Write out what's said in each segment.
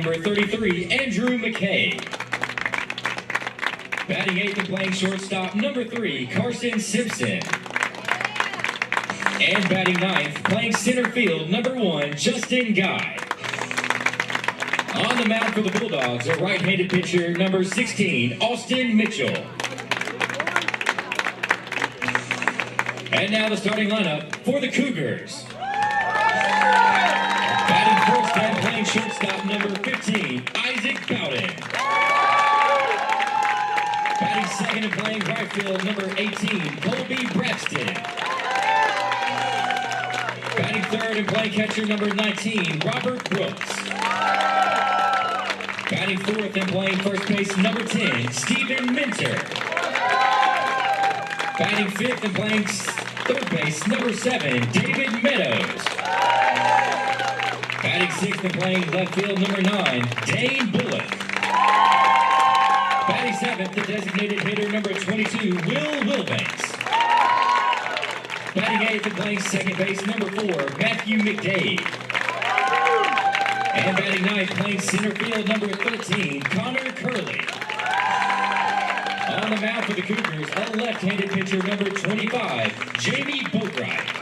number 33, Andrew McKay. Batting 8th and playing shortstop, number 3, Carson Simpson. And batting 9th, playing center field, number 1, Justin Guy. On the mound for the Bulldogs, a right-handed pitcher, number 16, Austin Mitchell. And now the starting lineup for the Cougars. Batting first and playing shortstop, number 15, Isaac Bowden. Batting second and playing right field, number 18, Colby Braxton. Batting third and playing catcher, number 19, Robert Brooks. Batting fourth and playing first base, number 10, Stephen Minter. Batting fifth and playing third base, number 7, David Meadows. Batting sixth and playing left field, number 9, Dane Bullock. Batting seventh, the designated hitter, number 22, Will Wilbanks. Batting eighth and playing second base, number 4, Matthew McDade. And batting ninth, playing center field, number 13, Connor Curley. On the mound for the Cougars, a left-handed pitcher, number 25, Jamie Boatwright.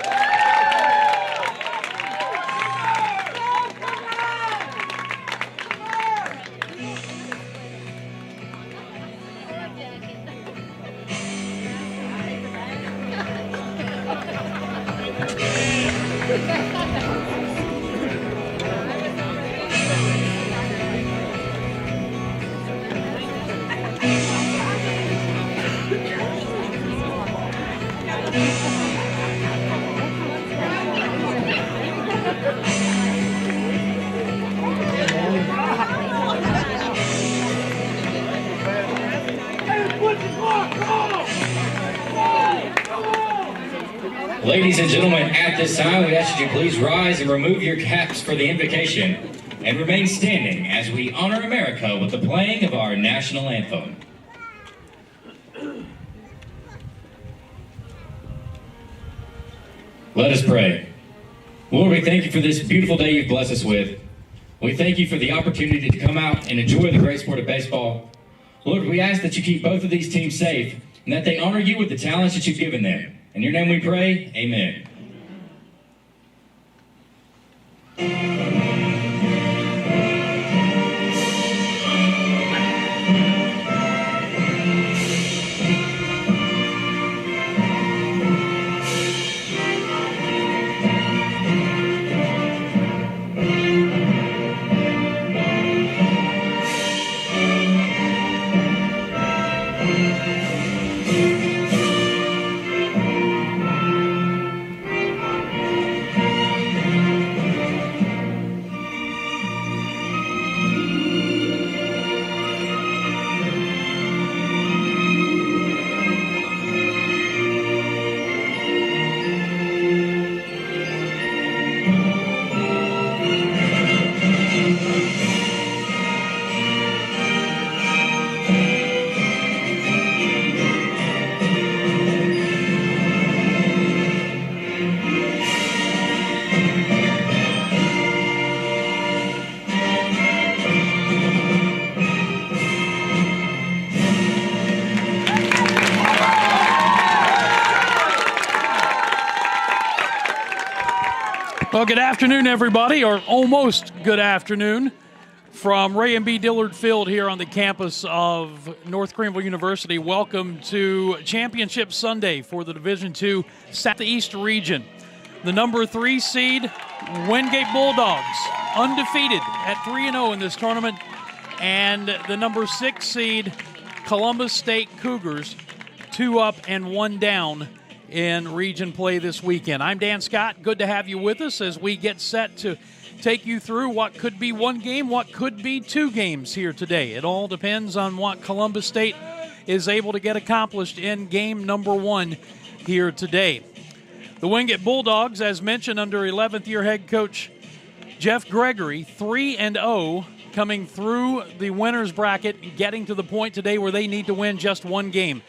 Ladies and gentlemen, at this time, we ask that you please rise and remove your caps for the invocation and remain standing as we honor America with the playing of our national anthem. Let us pray. Lord, we thank you for this beautiful day you've blessed us with. We thank you for the opportunity to come out and enjoy the great sport of baseball. Lord, we ask that you keep both of these teams safe and that they honor you with the talents that you've given them. In your name we pray, amen. Well, good afternoon, everybody, or almost good afternoon from Ray and B. Dillard Field here on the campus of North Greenville University. Welcome to Championship Sunday for the Division II Southeast region. The number 3 seed, Wingate Bulldogs, undefeated at 3-0 in this tournament, and the number 6 seed, Columbus State Cougars, 2 up and 1 down in region play this weekend. I'm Dan Scott. Good to have you with us as we get set to take you through what could be one game, what could be 2 games here today. It all depends on what Columbus State is able to get accomplished in game number 1 here today. The Wingate Bulldogs, as mentioned, under 11th year head coach Jeff Gregory, 3-0, coming through the winner's bracket, getting to the point today where they need to win just 1 game.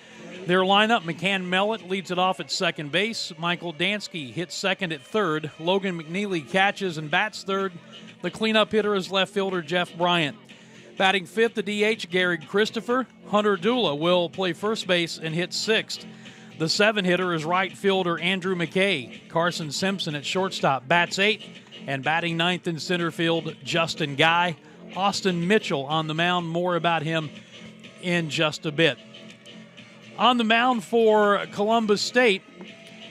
Their lineup, McCann Mellett leads it off at second base. Michael Dansky hits second at third. Logan McNeely catches and bats third. The cleanup hitter is left fielder Jeff Bryant. Batting fifth, the DH, Gary Christopher. Hunter Dula will play first base and hit sixth. The seven hitter is right fielder Andrew McKay. Carson Simpson at shortstop bats eighth. And batting ninth in center field, Justin Guy. Austin Mitchell on the mound. More about him in just a bit. On the mound for Columbus State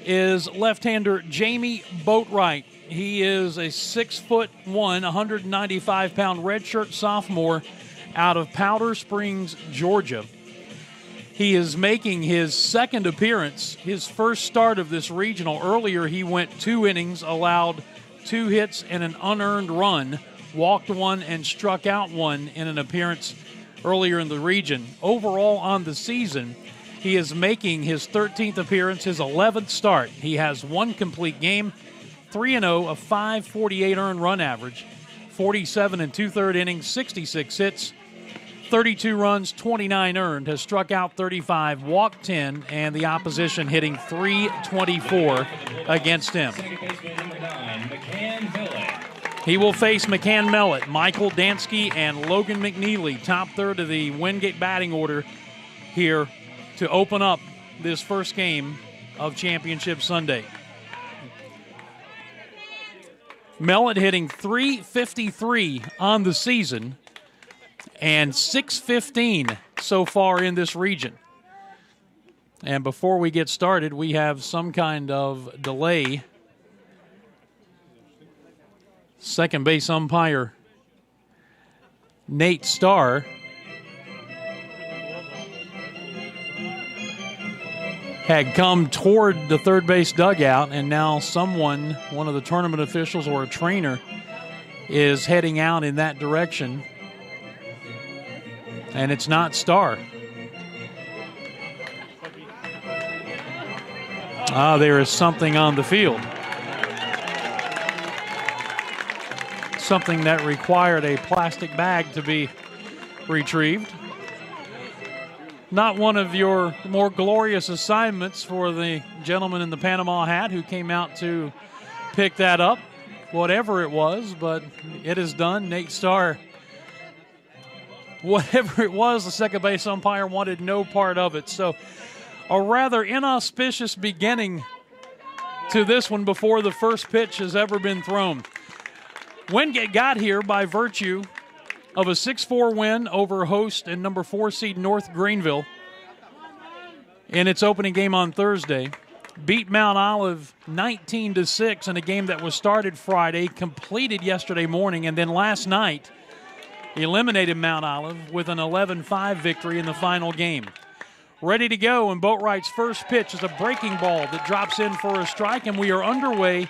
is left-hander Jamie Boatwright. He is a 6'1", 195-pound redshirt sophomore out of Powder Springs, Georgia. He is making his second appearance, his first start of this regional. Earlier, he went 2 innings, allowed 2 hits and an unearned run, walked 1 and struck out 1 in an appearance earlier in the region. Overall on the season, he is making his 13th appearance, his 11th start. He has 1 complete game, 3-0, a 5.48 earned run average, 47 2/3 innings, 66 hits, 32 runs, 29 earned, has struck out 35, walked 10, and the opposition hitting .324 against him. He will face McCann Mellett, Michael Dansky, and Logan McNeely, top third of the Wingate batting order here to open up this first game of Championship Sunday. Mellett hitting .353 on the season and .615 so far in this region. And before we get started, we have some kind of delay. Second base umpire Nate Starr had come toward the third base dugout, and now someone, one of the tournament officials or a trainer, is heading out in that direction. And it's not Starr. There is something on the field. Something that required a plastic bag to be retrieved. Not one of your more glorious assignments for the gentleman in the Panama hat who came out to pick that up, whatever it was, but it is done. Nate Starr, whatever it was, the second base umpire wanted no part of it. So a rather inauspicious beginning to this one before the first pitch has ever been thrown. Wingate got here by virtue of a 6-4 win over host and number 4 seed North Greenville in its opening game on Thursday. Beat Mount Olive 19-6 in a game that was started Friday, completed yesterday morning, and then last night eliminated Mount Olive with an 11-5 victory in the final game. Ready to go, and Boatwright's first pitch is a breaking ball that drops in for a strike, and we are underway.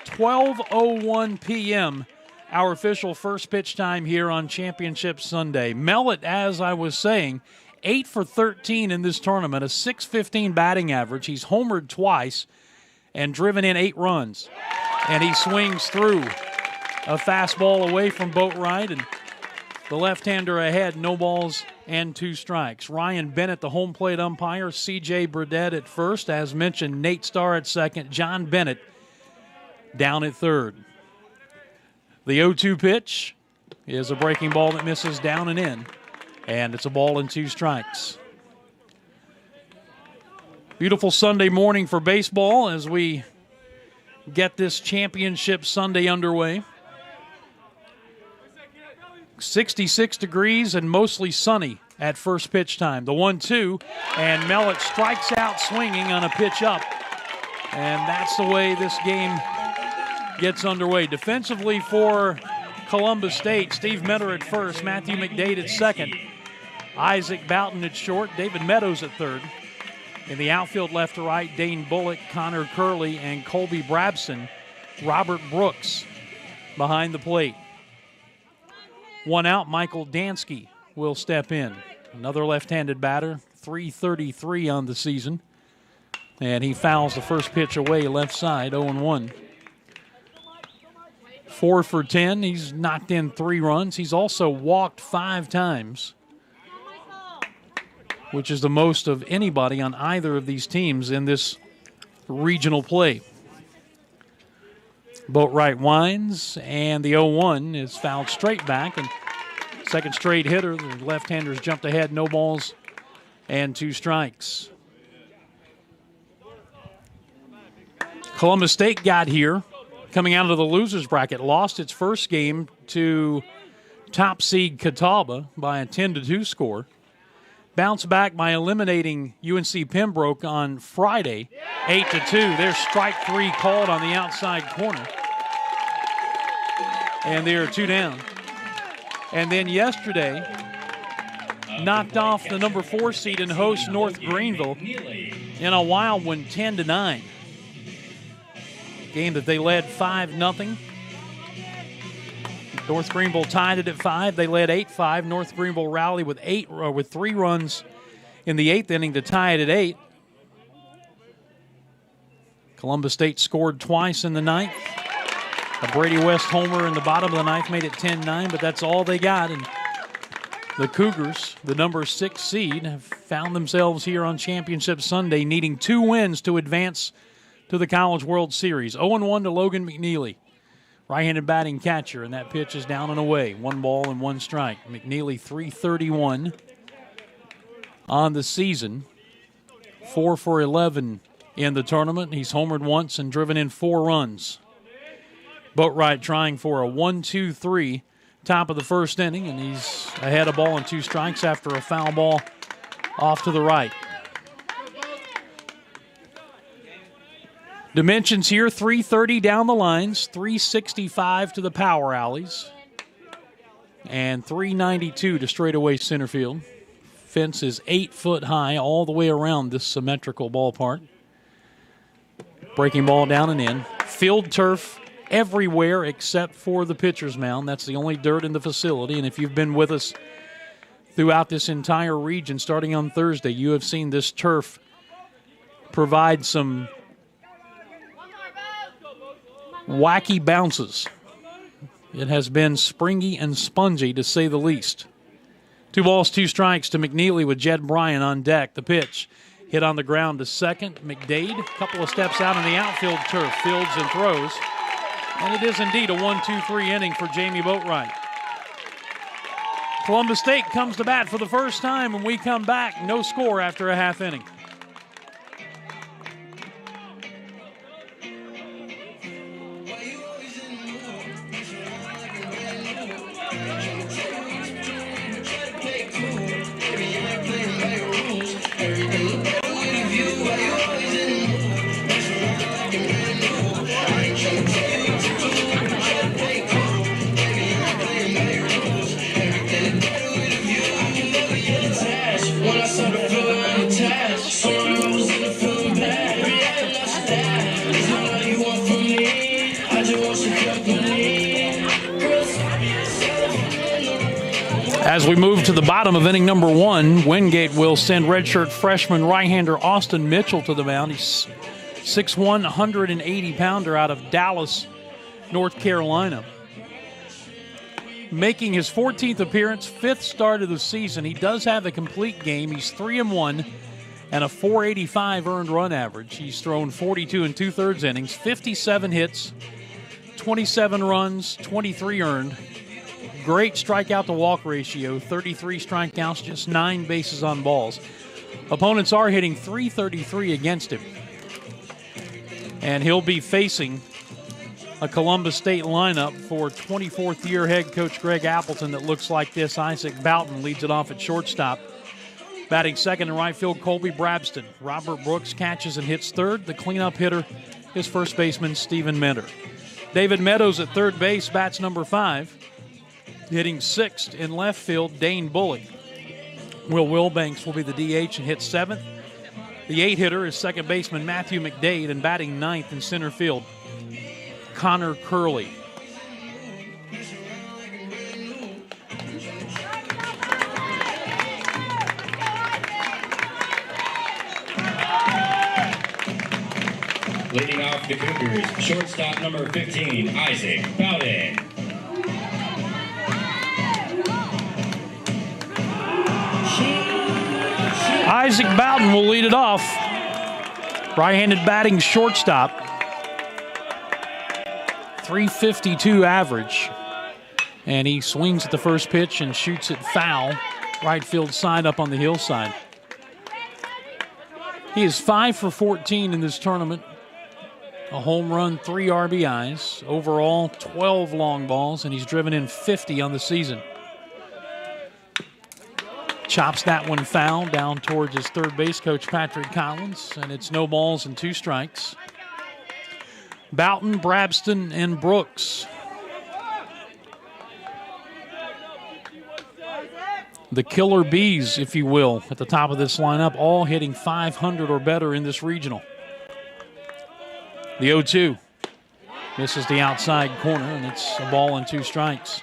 12:01 p.m. our official first pitch time here on Championship Sunday. Mellett, as I was saying, 8 for 13 in this tournament, a .615 batting average. He's homered twice and driven in 8 runs. And he swings through a fastball away from Boatwright, and the left-hander ahead, no balls and 2 strikes. Ryan Bennett, the home plate umpire, C.J. Burdett at first. As mentioned, Nate Starr at second, John Bennett down at third. The 0-2 pitch is a breaking ball that misses down and in, and it's a ball and 2 strikes. Beautiful Sunday morning for baseball as we get this Championship Sunday underway. 66 degrees and mostly sunny at first pitch time. The 1-2, and Mellett strikes out swinging on a pitch up, and that's the way this game gets underway. Defensively for Columbus State, Steve Metter at first, Matthew McDade at second, Isaac Boughton at short, David Meadows at third. In the outfield left to right, Dane Bullock, Connor Curley, and Colby Brabson. Robert Brooks behind the plate. One out, Michael Dansky will step in. Another left-handed batter, .333 on the season. And he fouls the first pitch away left side, 0-1. 4 for 10. He's knocked in 3 runs. He's also walked 5 times. which is the most of anybody on either of these teams in this regional play. Boatwright winds, and the 0-1 is fouled straight back, and second straight hitter. The left-handers jumped ahead, no balls and 2 strikes. Columbus State got here coming out of the losers bracket, lost its first game to top seed Catawba by a 10-2 score. Bounced back by eliminating UNC Pembroke on Friday, 8-2. There's strike 3 called on the outside corner. And they are 2 down. And then yesterday, knocked off the number 4 seed and host North Greenville in a wild one, 10-9. Game that they led 5-0. North Greenville tied it at 5. They led 8-5. North Greenville rallied with 3 runs in the 8th inning to tie it at 8. Columbus State scored twice in the 9th. A Brady West homer in the bottom of the 9th made it 10-9, but that's all they got. And the Cougars, the number 6 seed, have found themselves here on Championship Sunday needing 2 wins to advance to the College World Series. 0-1 to Logan McNeely. Right-handed batting catcher, and that pitch is down and away. 1 ball and 1 strike. McNeely, .331 on the season. 4 for 11 in the tournament. He's homered once and driven in 4 runs. Boatwright trying for a 1-2-3 top of the first inning, and he's ahead of ball and 2 strikes after a foul ball off to the right. Dimensions here, 330 down the lines, 365 to the power alleys, and 392 to straightaway center field. Fence is 8 foot high all the way around this symmetrical ballpark. Breaking ball down and in. Field turf everywhere except for the pitcher's mound. That's the only dirt in the facility, and if you've been with us throughout this entire region starting on Thursday, you have seen this turf provide some wacky bounces. It has been springy and spongy, to say the least. 2 balls, 2 strikes to McNeely with Jed Bryan on deck. The pitch hit on the ground to second. McDade, a couple of steps out in the outfield turf, fields and throws. And it is indeed a 1-2-3 inning for Jamie Boatwright. Columbus State comes to bat for the first time, and we come back. No score after a half inning. As we move to the bottom of inning number 1, Wingate will send redshirt freshman right-hander Austin Mitchell to the mound. He's 6'1", 180-pounder out of Dallas, North Carolina. Making his 14th appearance, 5th start of the season. He does have a complete game. He's 3-1 and a .485 earned run average. He's thrown 42 2/3 innings, 57 hits, 27 runs, 23 earned. Great strikeout to walk ratio, 33 strikeouts, just 9 bases on balls. Opponents are hitting .333 against him. And he'll be facing a Columbus State lineup for 24th year head coach Greg Appleton that looks like this. Isaac Boughton leads it off at shortstop. Batting second in right field, Colby Brabston. Robert Brooks catches and hits third. The cleanup hitter is first baseman Stephen Mentor. David Meadows at third base bats number 5. Hitting 6th in left field, Dane Bullock. Will Wilbanks will be the DH and hit 7th. The 8 hitter is second baseman Matthew McDade, and batting 9th in center field, Connor Curley. Leading off the Cougars, shortstop number 15, Isaac Boughton. Isaac Bowden will lead it off. Right-handed batting shortstop. .352 average. And he swings at the first pitch and shoots it foul. Right field side up on the hillside. He is 5 for 14 in this tournament. A home run, 3 RBIs. Overall, 12 long balls, and he's driven in 50 on the season. Chops that one foul down towards his third base coach, Patrick Collins, and it's no balls and 2 strikes. Boughton, Brabston, and Brooks. The killer bees, if you will, at the top of this lineup, all hitting 500 or better in this regional. The 0-2 misses the outside corner, and it's a ball and 2 strikes.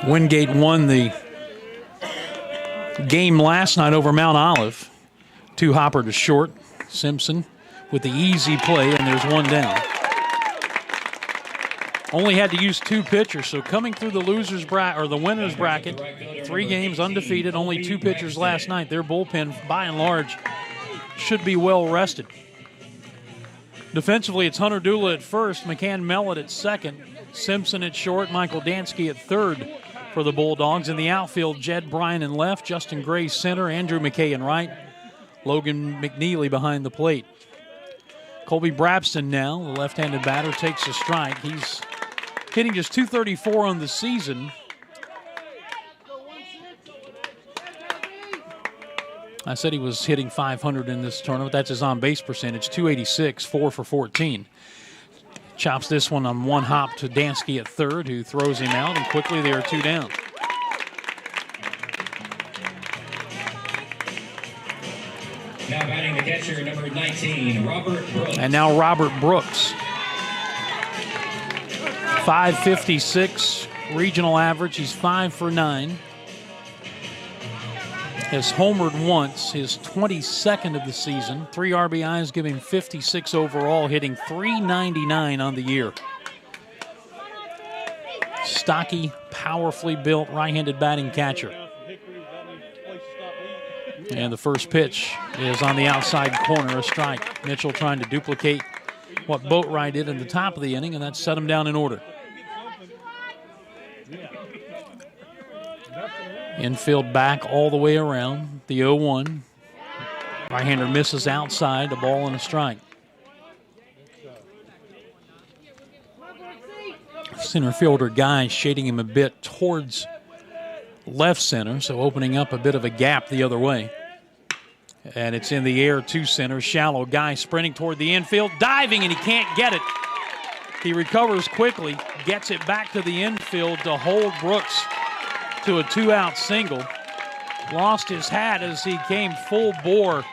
Wingate won the game last night over Mount Olive. 2 hopper to short. Simpson with the easy play, and there's 1 down. Only had to use 2 pitchers, so coming through the losers bracket or the winners bracket, 3 games undefeated, only 2 pitchers last night. Their bullpen, by and large, should be well rested. Defensively, it's Hunter Dula at first, McCann Mellett at second, Simpson at short, Michael Dansky at third for the Bulldogs. In the outfield, Jed Bryan in left, Justin Gray center, Andrew McKay in right, Logan McNeely behind the plate. Colby Brabston now, the left-handed batter, takes a strike. He's hitting just .234 on the season. I said he was hitting 500 in this tournament. That's his on-base percentage, .286, 4 for 14. Chops this one on 1 hop to Dansky at third, who throws him out, and quickly they are 2 down. Now batting the catcher, number 19, Robert Brooks. And now Robert Brooks. .556 regional average. He's 5 for 9. Has homered once, his 22nd of the season. 3 RBIs, give him 56 overall, hitting .399 on the year. Stocky, powerfully built, right-handed batting catcher. And the first pitch is on the outside corner, a strike. Mitchell trying to duplicate what Boatwright did in the top of the inning, and that set him down in order. Infield back all the way around. The 0-1. Right-hander misses outside, a ball and a strike. Center fielder Guy shading him a bit towards left center, so opening up a bit of a gap the other way. And it's in the air to center. Shallow. Guy sprinting toward the infield, diving, and he can't get it. He recovers quickly, gets it back to the infield to hold Brooks to a 2-out single. Lost his hat as he came full bore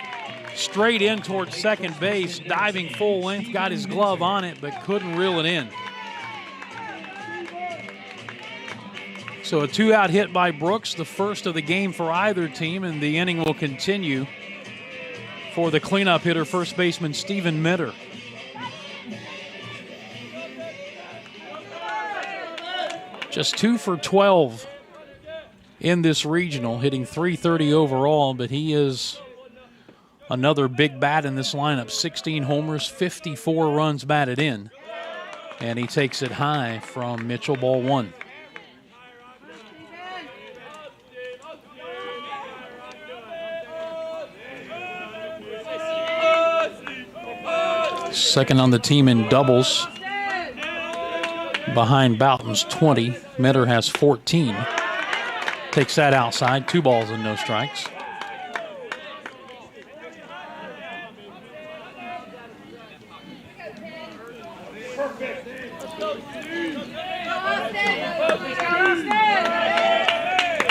straight in towards second base, diving full length, got his glove on it, but couldn't reel it in. So a 2-out hit by Brooks, the first of the game for either team, and the inning will continue for the cleanup hitter, first baseman Stephen Mitter. Just 2 for 12 in this regional, hitting .330 overall, but he is another big bat in this lineup. 16 homers, 54 runs batted in. And he takes it high from Mitchell, ball 1. Second on the team in doubles, behind Boughton's 20. Mitter has 14. Takes that outside, 2 balls and no strikes.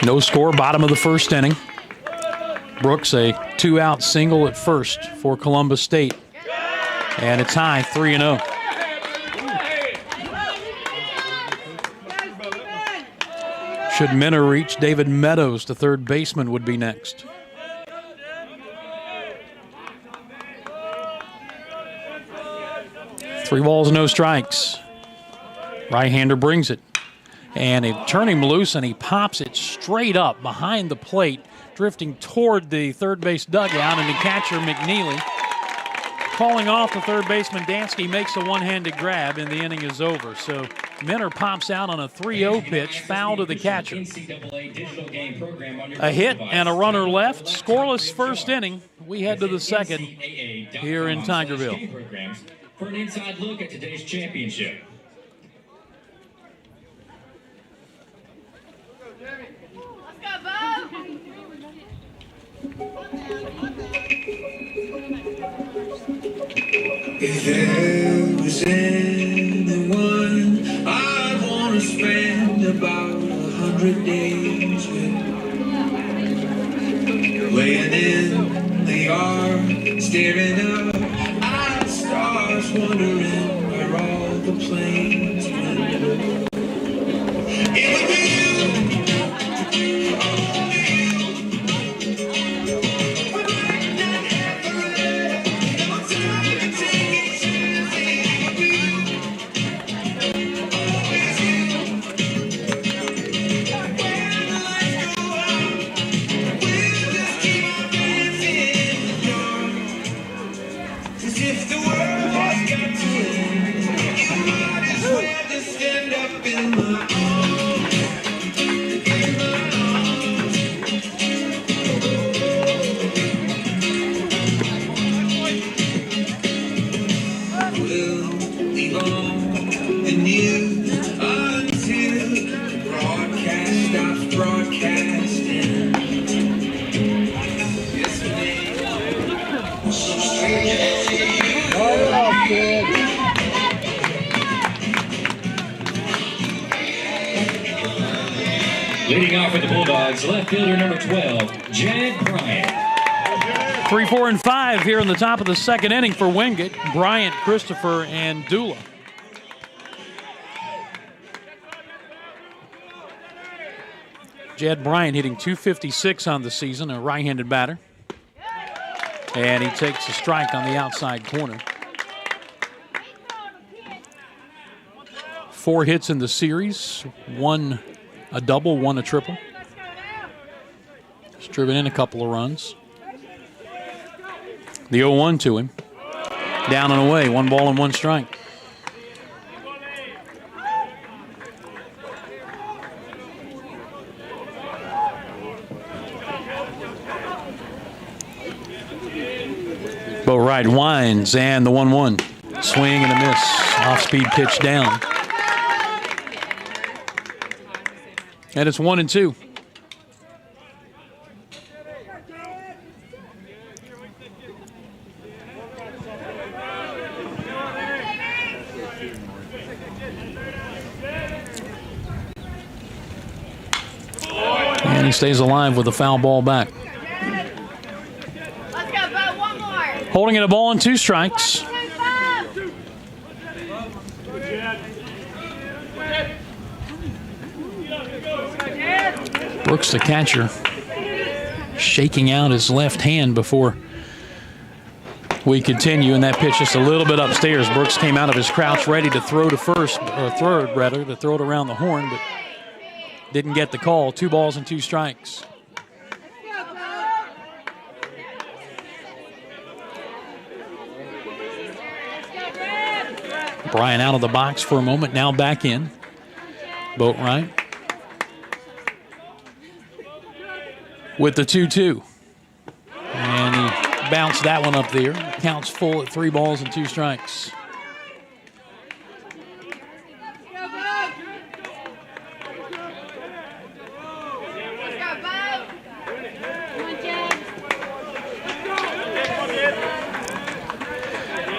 No score, bottom of the first inning. Brooks a 2-out single at first for Columbus State. And it's high, 3-0. Should Minner reach, David Meadows, the third baseman, would be next. Three balls, no strikes. Right-hander brings it. And they turn him loose, and he pops it straight up behind the plate, drifting toward the third base dugout, and the catcher, McNeely, calling off the third baseman. Dansky makes a one-handed grab, and the inning is over. So Minner pops out on a 3-0 pitch, foul to the catcher. A hit and a runner left. Scoreless first inning. We head to the second here in Tigerville. For an inside look at today's championship. If there was anyone I'd want to spend about 100 days with, laying in the yard, staring up at the stars, wondering where all the planes went. It would be you. Leading off for the Bulldogs, left fielder number 12, Jed Bryant. 3, 4, and 5 here in the top of the second inning for Wingate. Bryant, Christopher, and Dula. Jed Bryant hitting .256 on the season, a right-handed batter. And he takes a strike on the outside corner. 4 hits in the series, 1 a double, 1 a triple. He's driven in a couple of runs. The 0-1 to him. Down and away, 1 ball and 1 strike. Bo Wright winds, and the 1-1. Swing and a miss. Off-speed pitch down. And it's 1-2. And he stays alive with a foul ball back. Let's go, Bo, one more. Holding it a ball and 2 strikes. Brooks, the catcher, shaking out his left hand before we continue, and that pitch just a little bit upstairs. Brooks came out of his crouch ready to throw to first, or third rather, to throw it around the horn, but didn't get the call. 2 balls and 2 strikes. Brian out of the box for a moment, now back in. Boatwright with the 2-2. And he bounced that one up there. Counts full at 3 balls and 2 strikes.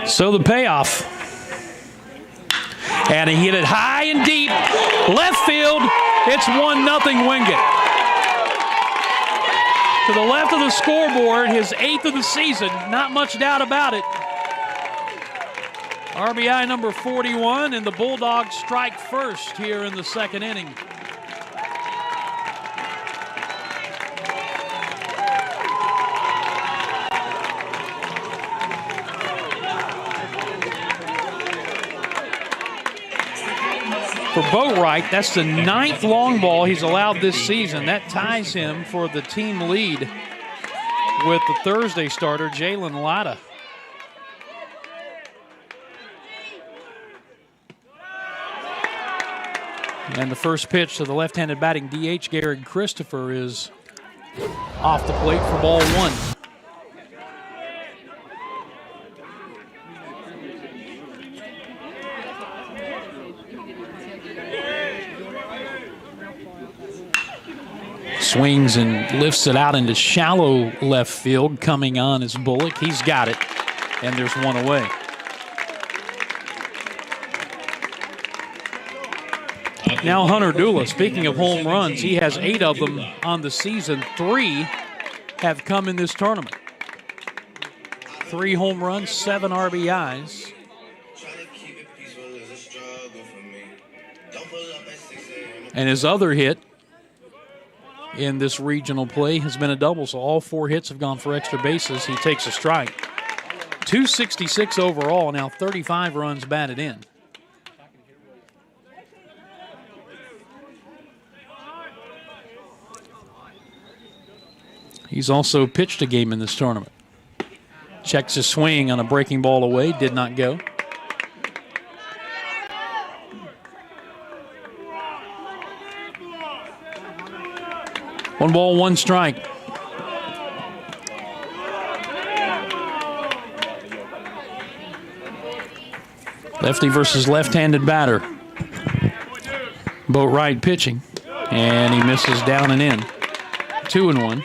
So the payoff. And he hit it high and deep. Left field. It's 1-0 Wingate. To the left of the scoreboard, his 8th of the season. Not much doubt about it. RBI number 41, and the Bulldogs strike first here in the second inning. For Boatwright, that's the 9th long ball he's allowed this season. That ties him for the team lead with the Thursday starter, Jalen Latta. And the first pitch to the left-handed batting DH, Garrett Christopher, is off the plate for ball 1. Swings and lifts it out into shallow left field. Coming on is Bullock. He's got it, and there's one away. Now Hunter Dula, speaking of home runs, he has 8 of them on the season. 3 have come in this tournament. 3 home runs, 7 RBIs. And his other hit in this regional play has been a double, so all 4 hits have gone for extra bases. He takes a strike. 266 overall, now 35 runs batted in. He's also pitched a game in this tournament. Checks his swing on a breaking ball away, did not go. One ball, one strike. Lefty versus left-handed batter. Boatwright pitching, and he misses down and in. 2-1.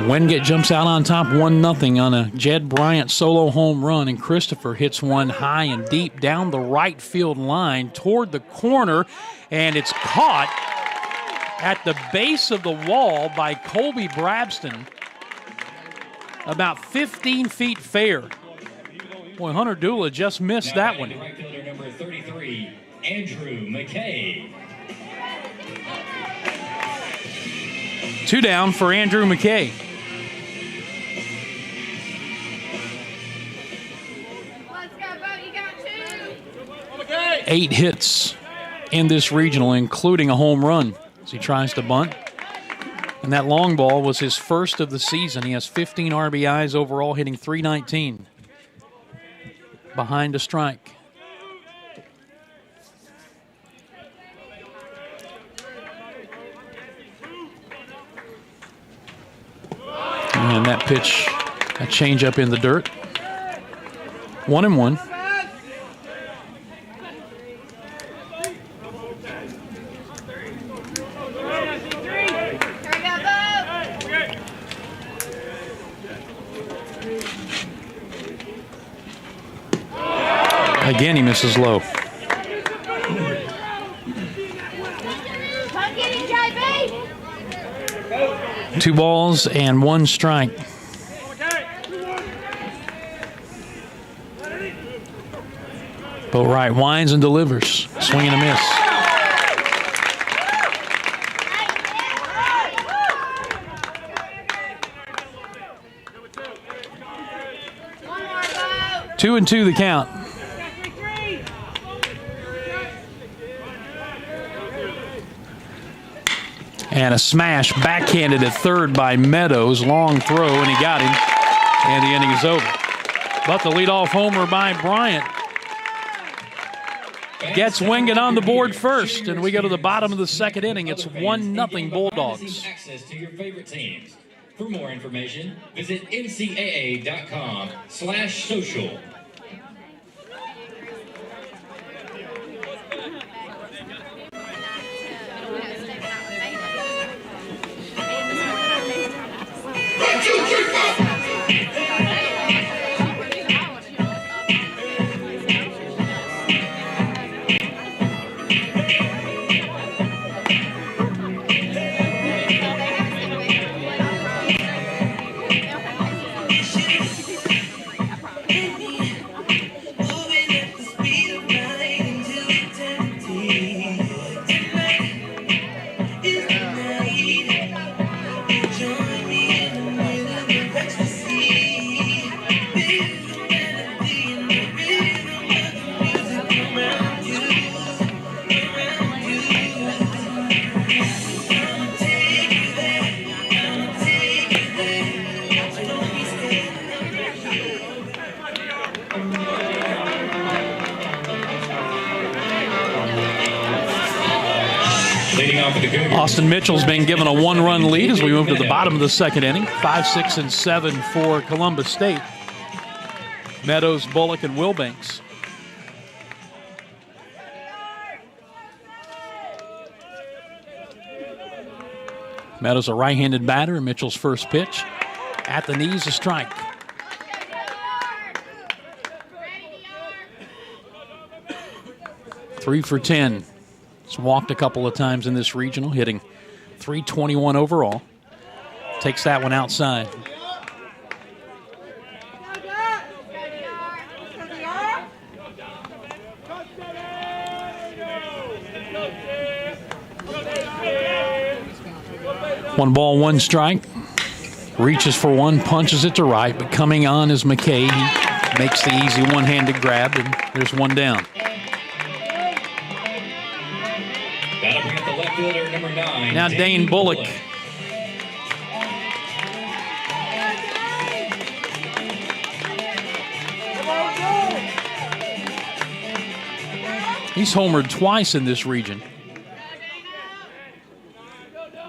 Wingate jumps out on top 1-0 on a Jed Bryant solo home run, and Christopher hits one high and deep down the right field line toward the corner, and it's caught at the base of the wall by Colby Brabston, about 15 feet fair. Boy, Hunter Dula just missed that one. Right fielder number 33, Andrew McKay. 2 down for Andrew McKay. Let's go, Bo. You got 2. 8 hits in this regional, including a home run as he tries to bunt. And that long ball was his first of the season. He has 15 RBIs overall, hitting .319. Behind a strike. And that pitch, a changeup in the dirt. 1-1. Again, he misses low. Two balls and one strike. Boatwright winds and delivers. Swing and a miss. Two and two the count. And a smash backhanded at third by Meadows. Long throw, and he got him. And the inning is over. But the leadoff homer by Bryant gets Wingate on the board first. And we go to the bottom of the second inning. It's 1-0 Bulldogs. Access to your favorite teams. For more information, visit ncaa.com/social. Leading off for the Cougars. Austin Mitchell's been given a one-run lead as we move to the bottom of the second inning. 5, 6, and 7 for Columbus State. Meadows, Bullock, and Wilbanks. Meadows a right-handed batter. Mitchell's first pitch. At the knees, a strike. Three for 10. He's walked a couple of times in this regional, hitting .321 overall. Takes that one outside. One ball, one strike. Reaches for one, punches it to right, but coming on is McKay. He makes the easy one-handed grab, and there's one down. That'll bring up the left fielder, number 9. Now Dane Bullock. He's homered twice in this region.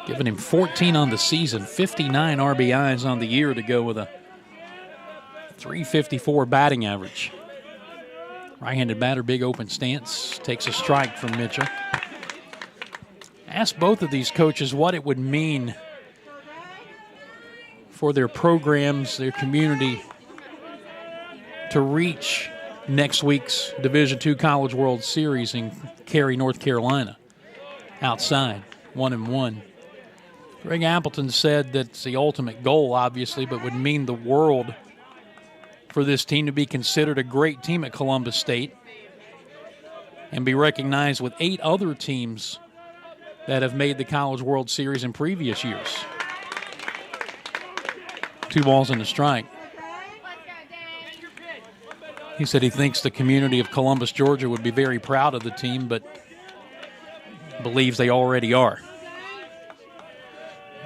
Giving him 14 on the season, 59 RBIs on the year to go with a .354 batting average. Right-handed batter, big open stance, takes a strike from Mitchell. Asked both of these coaches what it would mean for their programs, their community, to reach next week's Division II College World Series in Cary, North Carolina, outside, 1-1. Greg Appleton said that's the ultimate goal, obviously, but would mean the world for this team to be considered a great team at Columbus State and be recognized with 8 other teams that have made the College World Series in previous years. 2 balls and a strike. He said he thinks the community of Columbus, Georgia would be very proud of the team, but believes they already are.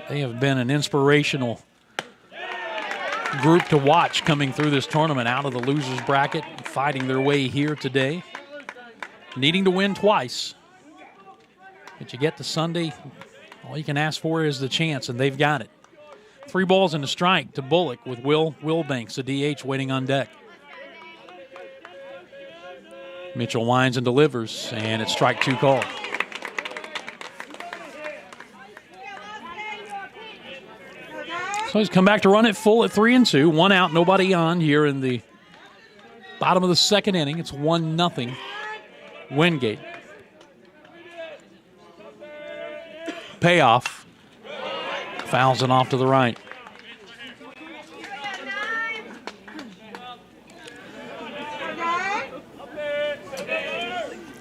They have been an inspirational group to watch coming through this tournament, out of the losers bracket, fighting their way here today, needing to win twice. But you get to Sunday, all you can ask for is the chance, and they've got it. 3 balls and a strike to Bullock with Wilbanks, the DH, waiting on deck. Mitchell winds and delivers, and it's strike 2 call. So he's come back to run it full at 3-2. 1 out, nobody on here in the bottom of the second inning. It's 1-0 Wingate. Payoff. Fouls it off to the right.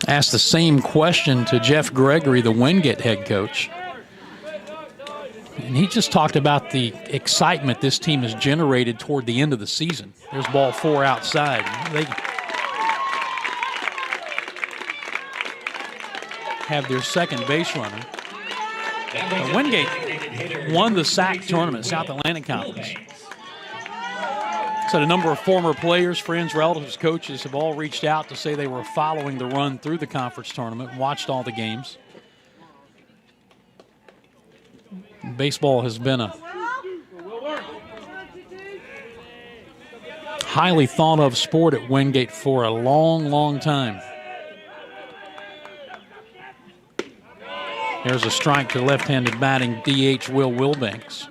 Asked the same question to Jeff Gregory, the Wingate head coach. And he just talked about the excitement this team has generated toward the end of the season. There's ball 4 outside. They have their second base runner. Wingate won the SAC tournament, South Atlantic Conference. So a number of former players, friends, relatives, coaches have all reached out to say they were following the run through the conference tournament, watched all the games. Baseball has been a highly thought of sport at Wingate for a long, long time. There's a strike to left-handed batting DH Will Wilbanks.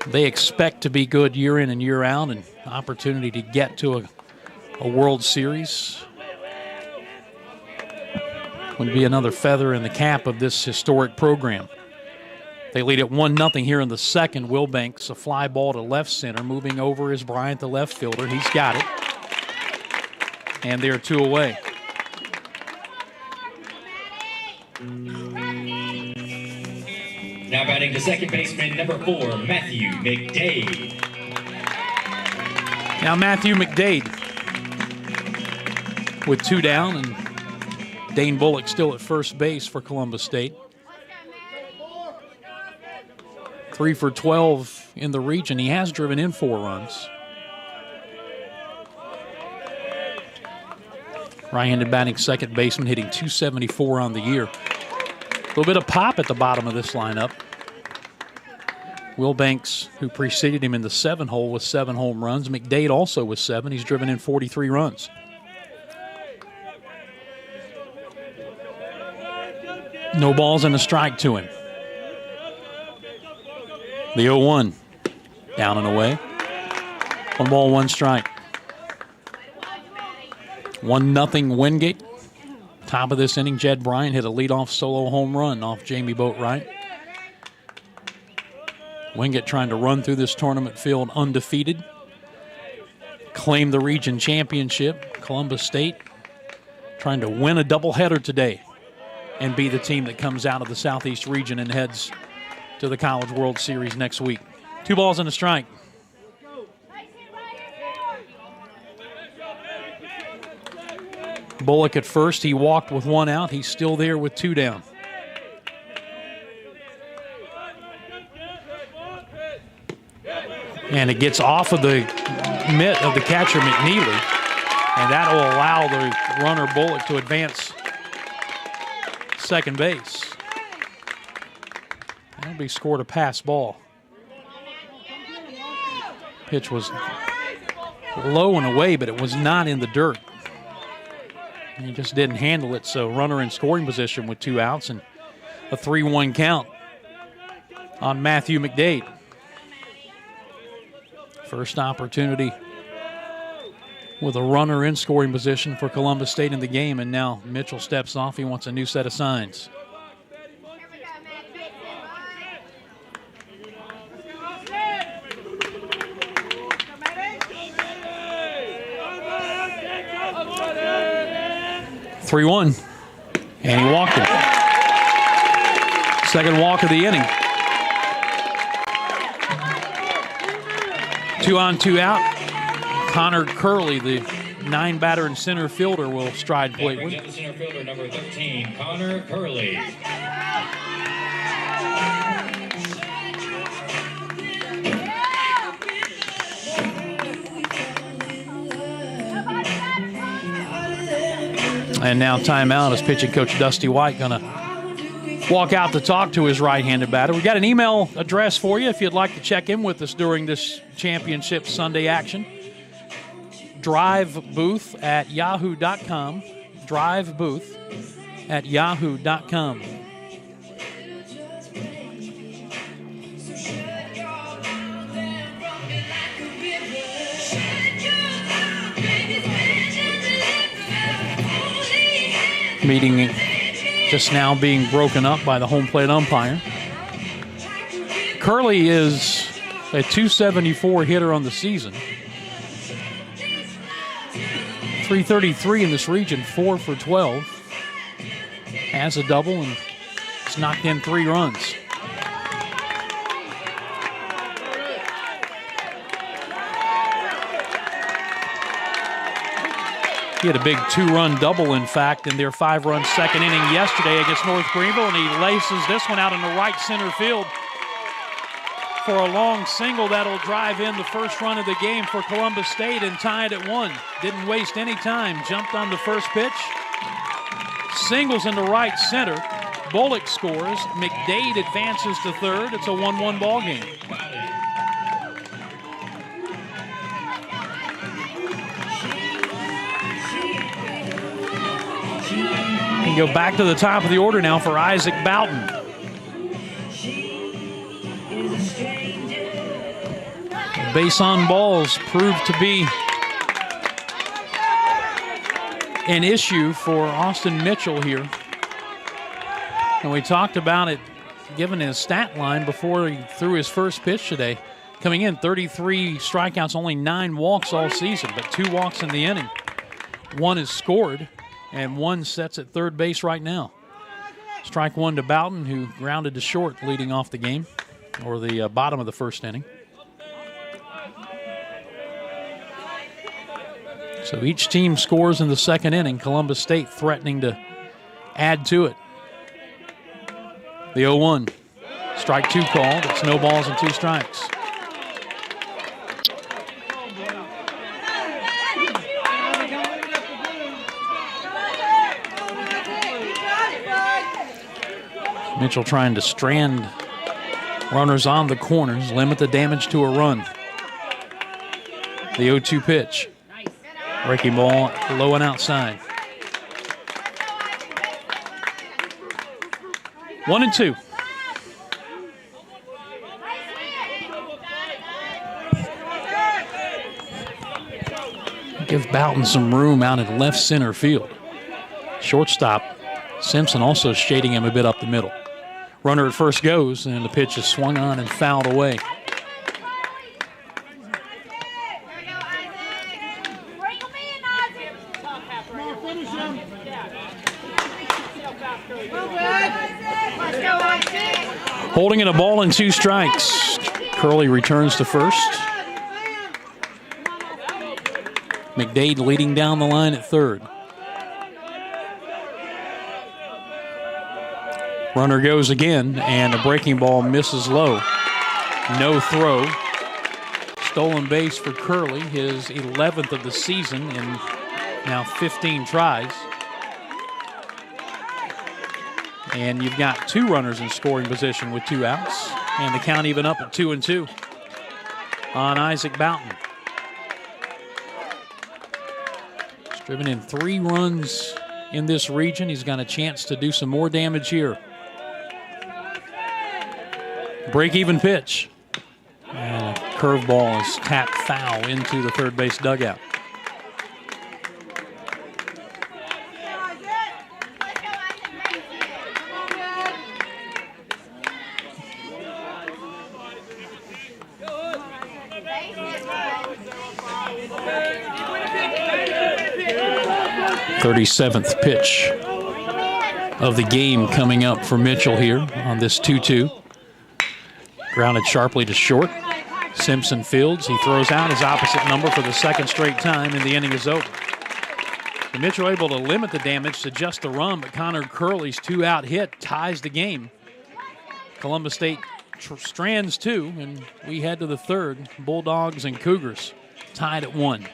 They expect to be good year in and year out, and opportunity to get to a World Series would be another feather in the cap of this historic program. They lead at 1-0 here in the second. Wilbanks, a fly ball to left center. Moving over is Bryant, the left fielder. He's got it. And they're 2 away. Now batting the second baseman, number 4, Matthew McDade. Now Matthew McDade with 2 down, and Dane Bullock still at first base for Columbus State. 3 for 12 in the region. He has driven in 4 runs. Right-handed batting second baseman, hitting .274 on the year. A little bit of pop at the bottom of this lineup. Will Banks, who preceded him in the 7-hole with 7 home runs. McDade also with 7. He's driven in 43 runs. No balls and a strike to him. The 0-1. Down and away. 1 ball, 1 strike. 1-0 Wingate. Top of this inning, Jed Bryant hit a leadoff solo home run off Jamie Boatwright. Wingate trying to run through this tournament field undefeated. Claim the region championship. Columbus State trying to win a doubleheader today and be the team that comes out of the Southeast region and heads to the College World Series next week. 2 balls and a strike. Bullock at first. He walked with 1 out. He's still there with 2 down. And it gets off of the mitt of the catcher, McNeely. And that will allow the runner Bullock to advance second base. That'll be scored a pass ball. Pitch was low and away, but it was not in the dirt. And he just didn't handle it, so runner in scoring position with 2 outs and a 3-1 count on Matthew McDade. First opportunity with a runner in scoring position for Columbus State in the game, and now Mitchell steps off. He wants a new set of signs. (3-1), and he walked it. Second walk of the inning. 2 on, 2 out. Connor Curley, the 9-batter and center fielder, will stride plate. The center fielder, number 13, Connor Curley. And now timeout as pitching coach Dusty White going to walk out to talk to his right-handed batter. We've got an email address for you if you'd like to check in with us during this championship Sunday action. drivebooth@yahoo.com. drivebooth@yahoo.com. Meeting just now being broken up by the home plate umpire. Curley is a .274 hitter on the season. .333 in this region, 4 for 12. Has a double and has knocked in 3 runs. He had a big 2-run double, in fact, in their 5-run second inning yesterday against North Greenville, and he laces this one out in the right center field for a long single that'll drive in the first run of the game for Columbus State and tie it at 1. Didn't waste any time. Jumped on the first pitch. Singles into right center. Bullock scores. McDade advances to third. It's a 1-1 ball game. We go back to the top of the order now for Isaac Boughton. Base on balls proved to be an issue for Austin Mitchell here. And we talked about it given his stat line before he threw his first pitch today. Coming in, 33 strikeouts, only 9 walks all season, but 2 walks in the inning. 1 is scored, and 1 sets at third base right now. Strike 1 to Boughton, who grounded to short leading off the game, or the bottom of the first inning. So each team scores in the second inning. Columbus State threatening to add to it. The 0-1. Strike 2 called. It's no balls and 2 strikes. Mitchell trying to strand runners on the corners, limit the damage to a run. The 0-2 pitch. Breaking ball low and outside. 1-2. Give Boughton some room out in left center field. Shortstop Simpson also shading him a bit up the middle. Runner at first goes, and the pitch is swung on and fouled away. Holding it a ball and 2 strikes. Curley returns to first. McDade leading down the line at third. Runner goes again, and a breaking ball misses low. No throw. Stolen base for Curley, his 11th of the season in now 15 tries. And you've got 2 runners in scoring position with 2 outs, and the count even up at 2-2 on Isaac Boughton. He's driven in 3 runs in this region. He's got a chance to do some more damage here. Break-even pitch. And a curveball is tapped foul into the third base dugout. .37th pitch of the game coming up for Mitchell here on this 2-2. Grounded sharply to short. Simpson fields. He throws out his opposite number for the second straight time, and the inning is over. And Mitchell able to limit the damage to just a run, but Connor Curley's 2-out hit ties the game. Columbus State strands 2, and we head to the third. Bulldogs and Cougars tied at 1.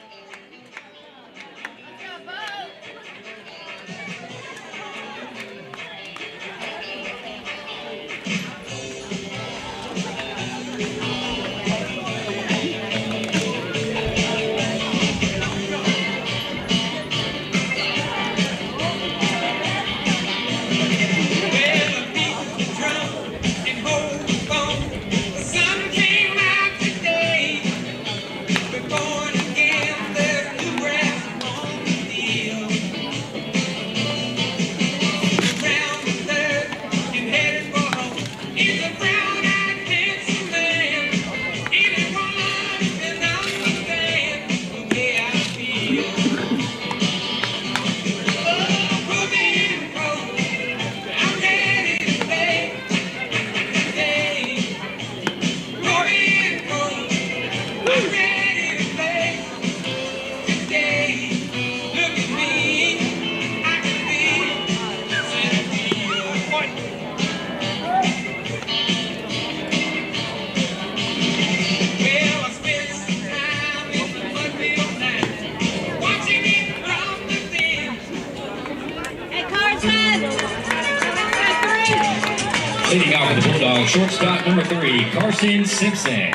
Leading off for the Bulldogs, shortstop number 3, Carson Simpson.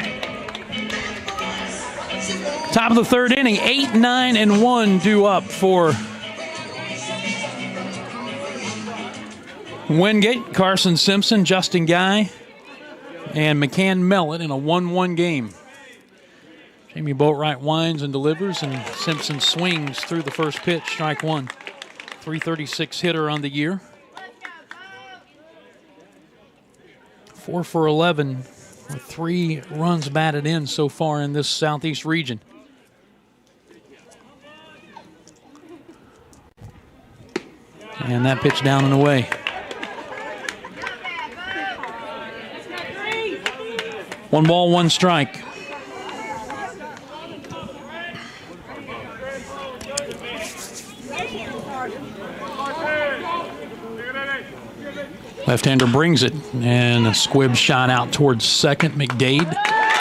Top of the third inning, 8, 9, and 1 due up for Wingate. Carson Simpson, Justin Guy, and McCann Mellett in a 1-1 game. Jamie Boatwright winds and delivers, and Simpson swings through the first pitch, strike 1. 336 hitter on the year. 4 for 11 with 3 runs batted in so far in this Southeast region. And that pitch down and away. One ball, one strike. Left-hander brings it, and a squib shot out towards second. McDade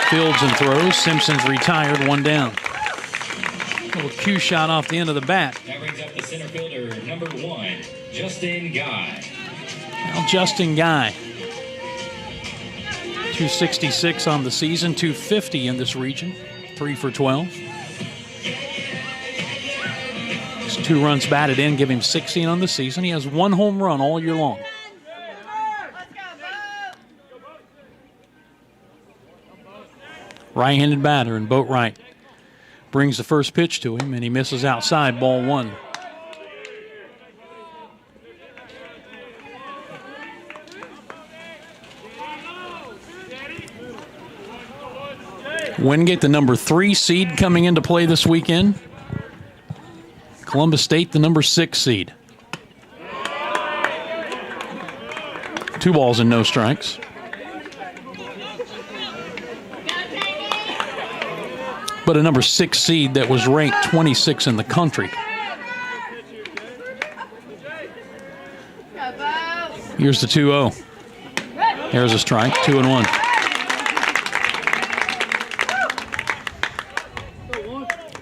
fields and throws. Simpson's retired, 1 down. Little cue shot off the end of the bat. That brings up the center fielder, number 1, Justin Guy. Now Justin Guy, 266 on the season, 250 in this region, 3 for 12. His 2 runs batted in, give him 16 on the season. He has 1 home run all year long. Right-handed batter, and Boatwright brings the first pitch to him, and he misses outside, ball 1. Wingate, the number 3 seed coming into play this weekend. Columbus State, the number 6 seed. 2 balls and no strikes. But a number 6 seed that was ranked 26 in the country. Here's the 2-0. There's a strike, 2-1.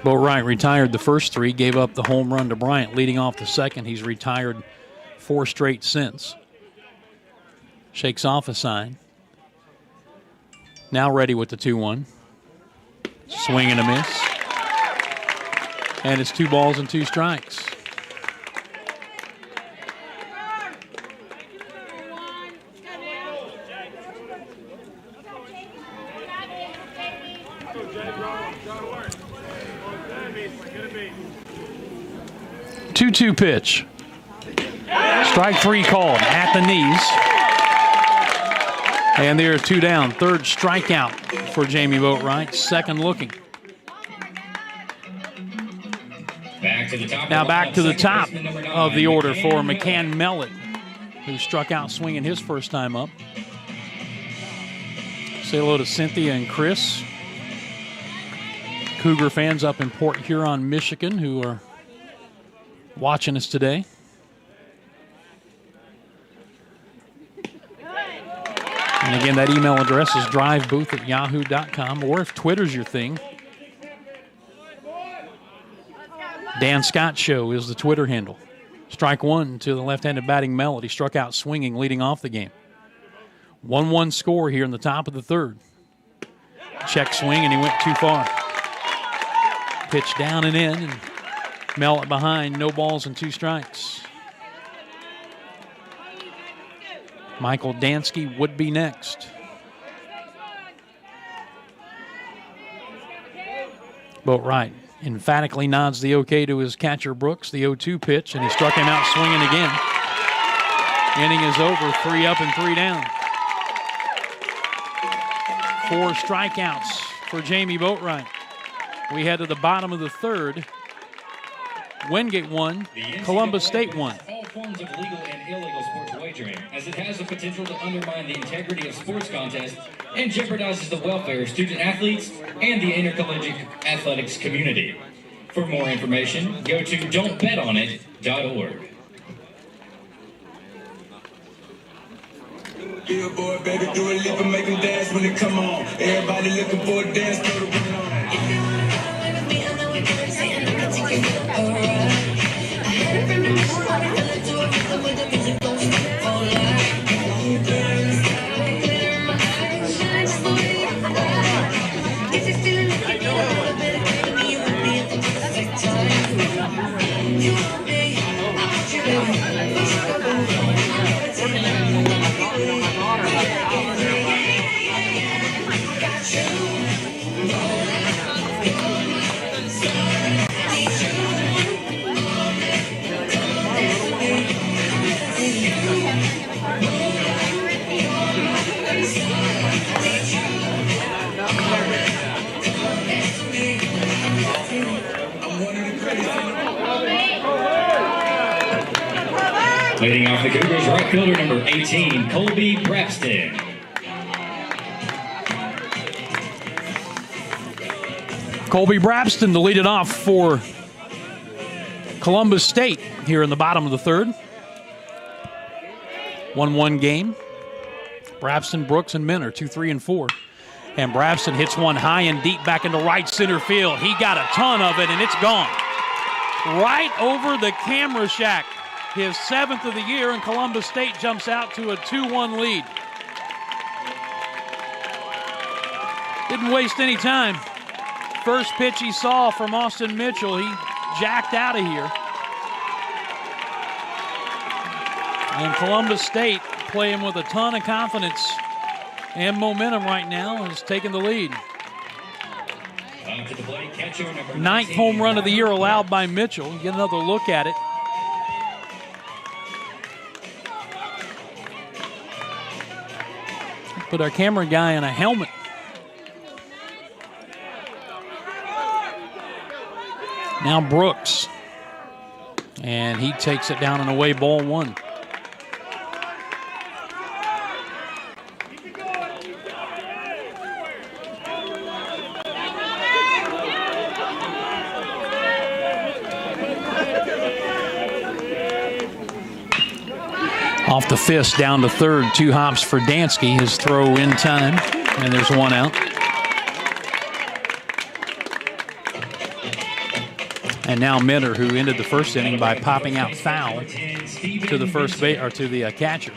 Boatwright retired the first 3, gave up the home run to Bryant, leading off the second. He's retired 4 straight since. Shakes off a sign. Now ready with the 2-1. Swing and a miss. And it's 2 balls and 2 strikes. Two pitch. Strike 3 called at the knees. And there are 2 down. 3rd strikeout for Jamie Boatwright. 2nd looking. Now back to the top of the order for McCann Mellett, who struck out swinging his first time up. Say hello to Cynthia and Chris, Cougar fans up in Port Huron, Michigan, who are watching us today. And again, that email address is drivebooth@yahoo.com, or if Twitter's your thing, Dan Scott Show is the Twitter handle. Strike 1 to the left-handed batting Mellett. He struck out swinging, leading off the game. 1-1 score here in the top of the 3rd. Check swing, and he went too far. Pitch down and in, and Mellett behind, no balls and 2 strikes. Michael Dansky would be next. Boatwright emphatically nods the okay to his catcher Brooks, the 0-2 pitch, and he struck him out swinging again. Inning is over, 3 up and 3 down. 4 strikeouts for Jamie Boatwright. We head to the bottom of the 3rd. Wingate won, Columbus State won. All forms of legal and illegal sports wagering, as it has the potential to undermine the integrity of sports contests and jeopardizes the welfare of student athletes and the intercollegiate athletics community. For more information, go to don'tbetonit.org. Billboard, baby, do a leap and make them dance when they come on. Everybody looking for a dance, throw the bring on. Leading off the Cougars, right fielder number 18, Colby Braxton. Colby Braxton to lead it off for Columbus State here in the bottom of the 3rd. 1-1 game. Braxton, Brooks, and Minner, 2, 3, and 4. And Braxton hits one high and deep back into right center field. He got a ton of it, and it's gone. Right over the camera shack. his 7th of the year, and Columbus State jumps out to a 2-1 lead. Didn't waste any time. First pitch he saw from Austin Mitchell, he jacked out of here. And Columbus State, playing with a ton of confidence and momentum right now, is taking the lead. Ninth home run of the year allowed by Mitchell. Get another look at it. Put our camera guy in a helmet. Now Brooks. And he takes it down and away, ball 1. Off the fist, down to third, 2 hops for Dansky. His throw in time, and there's 1 out. And now Minter, who ended the first inning by popping out foul to the first base, or to the catcher.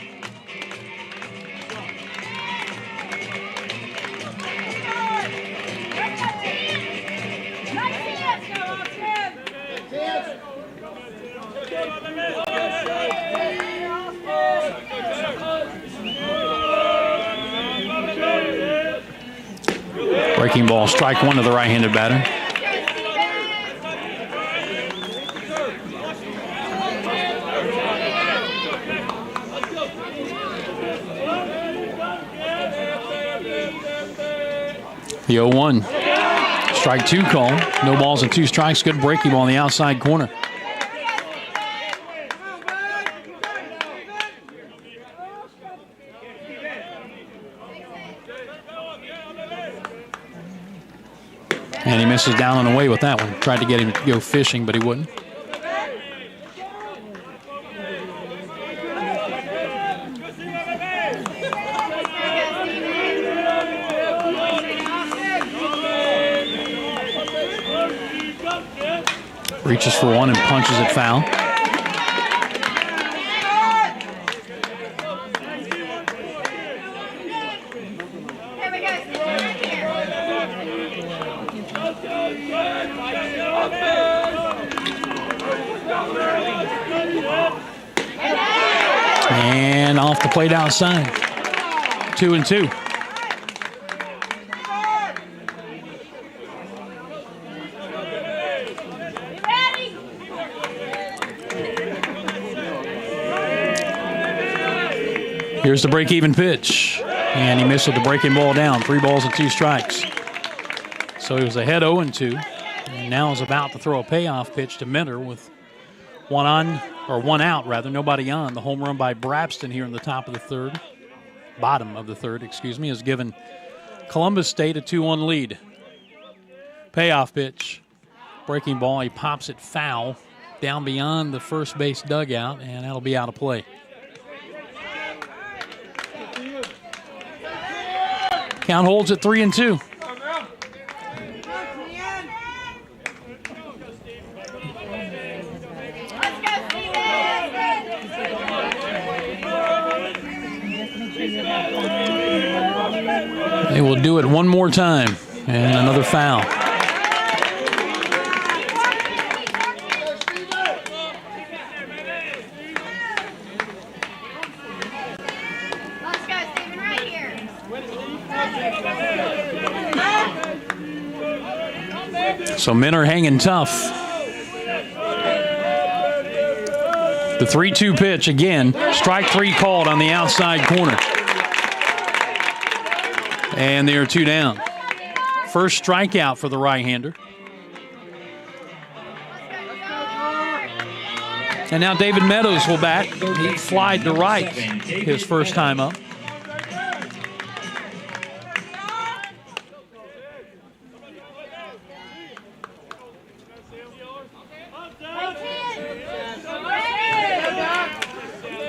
Breaking ball, strike 1 to the right-handed batter. The 0-1. Strike 2 call. No balls and 2 strikes. Good breaking ball on the outside corner. And he misses down and away with that one. Tried to get him to go fishing, but he wouldn't. Reaches for 1 and punches it foul. And off the plate outside. 2-2. Here's the break-even pitch. And he missed with the breaking ball down. 3 balls and 2 strikes. So he was ahead 0-2. And now is about to throw a payoff pitch to Minter with 1 on, or 1 out rather, nobody on. The home run by Brabston here in the top of the third, bottom of the third, excuse me, has given Columbus State a 2-1 lead. Payoff pitch, breaking ball, he pops it foul down beyond the first base dugout, and that'll be out of play. Count holds at 3-2. They will do it one more time, and another foul. So Minter hanging tough. The 3-2 pitch again. Strike 3 called on the outside corner. And they are 2 down. First strikeout for the right-hander. And now David Meadows will bat. He flied to right his first time up.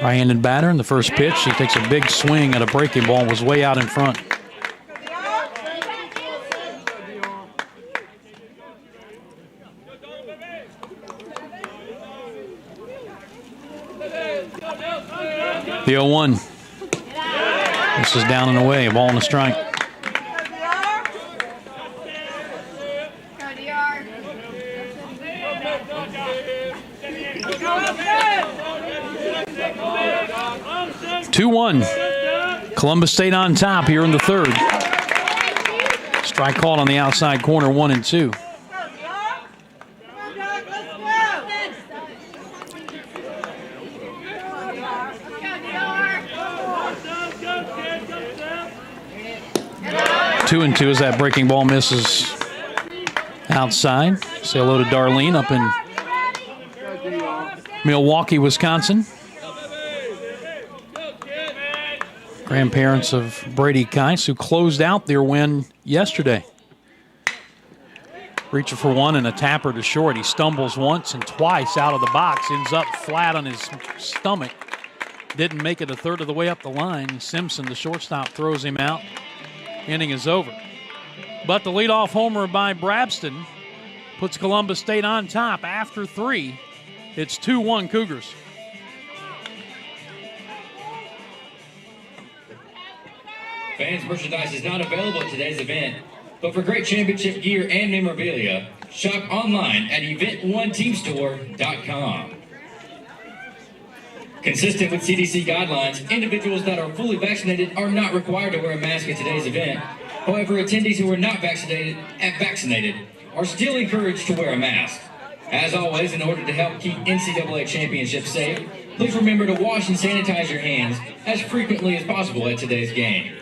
Right-handed batter in the first pitch. He takes a big swing at a breaking ball, was way out in front. The 0-1. This is down and away, a ball and a strike. Go DR. 2-1. Columbus State on top here in the third. Strike called on the outside corner, 1-2. Two and two as that breaking ball misses outside. Say hello to Darlene up in Milwaukee, Wisconsin. Grandparents of Brady Keiss, who closed out their win yesterday. Reaching for one and a tapper to short. He stumbles once and twice out of the box. Ends up flat on his stomach. Didn't make it a third of the way up the line. Simpson, the shortstop, throws him out. Inning is over. But the leadoff homer by Brabston puts Columbus State on top after 3. It's 2-1 Cougars. Fans merchandise is not available at today's event, but for great championship gear and memorabilia, shop online at event1teamstore.com. Consistent with CDC guidelines, individuals that are fully vaccinated are not required to wear a mask at today's event. However, attendees who are not vaccinated are still encouraged to wear a mask. As always, in order to help keep NCAA championships safe, please remember to wash and sanitize your hands as frequently as possible at today's game.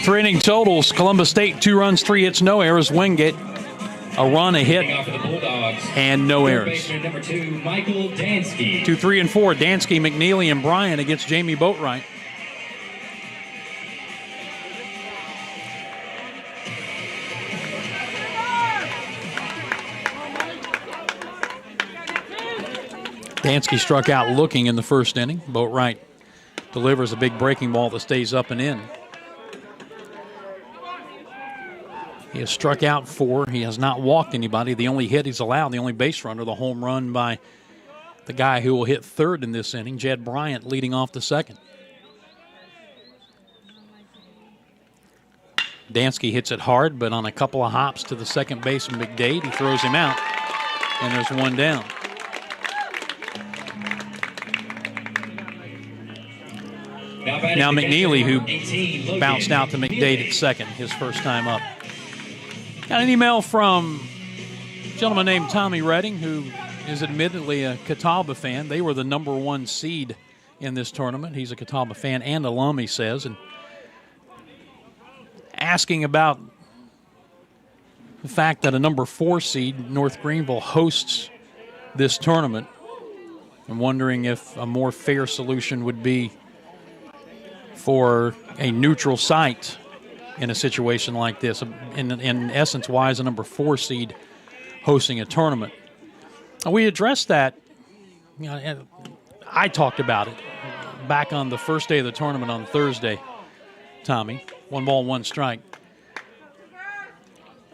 Three-inning totals. Columbus State, 2 runs, 3 hits, no errors. Wingate, a run, a hit, and no errors. Number 2, Michael Dansky. 2, 3, and 4. Dansky, McNeely, and Bryan against Jamie Boatwright. Dansky struck out looking in the first inning. Boatwright delivers a big breaking ball that stays up and in. He has struck out 4. He has not walked anybody. The only hit he's allowed, the only base runner, the home run by the guy who will hit third in this inning, Jed Bryant, leading off the second. Dansky hits it hard, but on a couple of hops to the second baseman, McDade, he throws him out, and there's one down. Now McNeely, who bounced out to McDade at second, his first time up. Got an email from a gentleman named Tommy Redding, who is admittedly a Catawba fan. They were the number 1 seed in this tournament. He's a Catawba fan and alum, he says, and asking about the fact that a number 4 seed, North Greenville, hosts this tournament, and wondering if a more fair solution would be for a neutral site in a situation like this. In essence, why is a number 4 seed hosting a tournament? We addressed that. You know, I talked about it back on the first day of the tournament on Thursday, Tommy. 1 ball, 1 strike.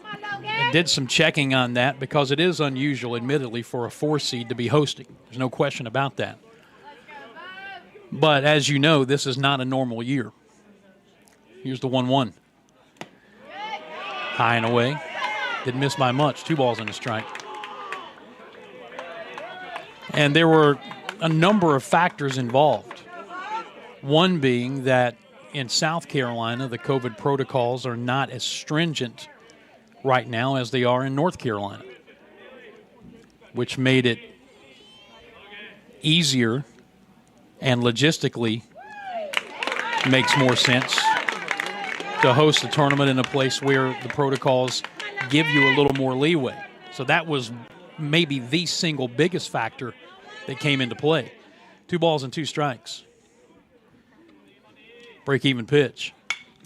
I did some checking on that because it is unusual, admittedly, for a 4 seed to be hosting. There's no question about that. But as you know, this is not a normal year. Here's the 1-1. High and away. Didn't miss by much. 2 balls and a strike. And there were a number of factors involved. One being that in South Carolina, the COVID protocols are not as stringent right now as they are in North Carolina, which made it easier and logistically makes more sense to host a tournament in a place where the protocols give you a little more leeway. So that was maybe the single biggest factor that came into play. 2 balls and 2 strikes. Break-even pitch.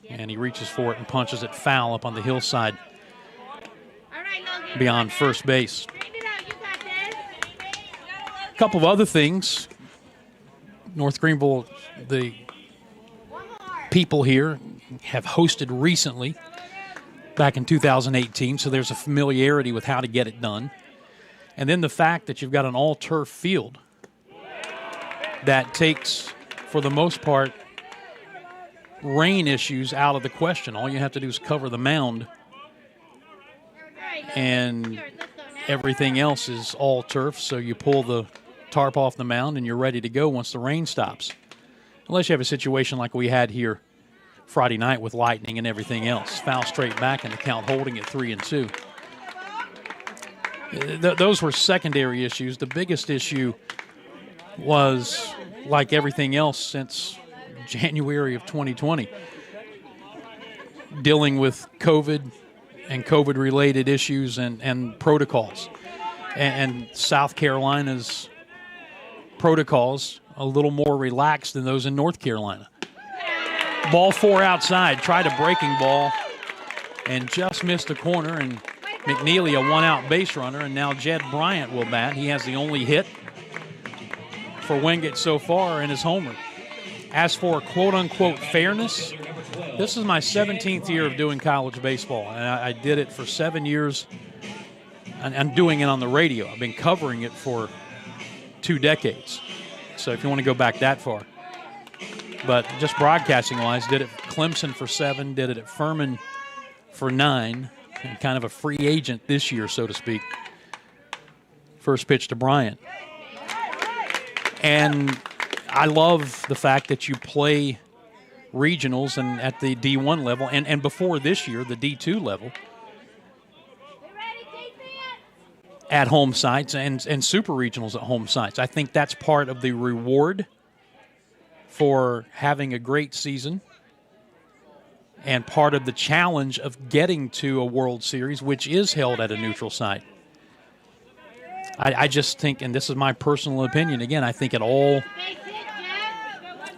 And he reaches for it and punches it foul up on the hillside beyond first base. A couple of other things. North Greenville, the people here have hosted recently back in 2018, so there's a familiarity with how to get it done. And then the fact that you've got an all-turf field that takes, for the most part, rain issues out of the question. All you have to do is cover the mound, and everything else is all turf, so you pull the tarp off the mound and you're ready to go once the rain stops. Unless you have a situation like we had here Friday night with lightning and everything else. Foul straight back and the count holding at 3-2. Those were secondary issues. The biggest issue was, like everything else since January of 2020, dealing with COVID and COVID-related issues and protocols. And South Carolina's protocols a little more relaxed than those in North Carolina. Ball 4 outside, tried a breaking ball and just missed the corner, and McNeely a 1-out base runner, and now Jed Bryant will bat. He has the only hit for Wingate so far in his homer. As for quote-unquote fairness, this is my 17th year of doing college baseball, and I did it for 7 years. I'm doing it on the radio. I've been covering it for 2 decades, so if you want to go back that far. But just broadcasting-wise, did it at Clemson for 7, did it at Furman for 9, and kind of a free agent this year, so to speak. First pitch to Bryant. And I love the fact that you play regionals and at the D1 level, and before this year, the D2 level, at home sites and super regionals at home sites. I think that's part of the reward for having a great season and part of the challenge of getting to a World Series, which is held at a neutral site. I just think, and this is my personal opinion, again, I think it all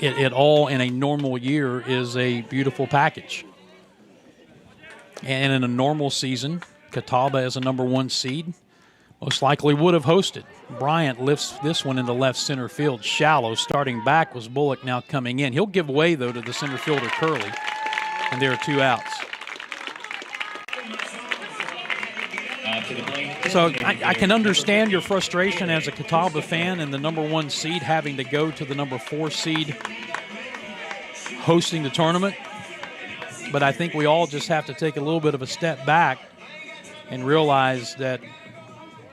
in a normal year is a beautiful package. And in a normal season, Catawba as a number 1 seed most likely would have hosted. Bryant lifts this one into left center field, shallow. Starting back was Bullock, now coming in. He'll give way, though, to the center fielder, Curley, and there are 2 outs. So I can understand your frustration as a Catawba fan and the number 1 seed having to go to the number 4 seed hosting the tournament. But I think we all just have to take a little bit of a step back and realize that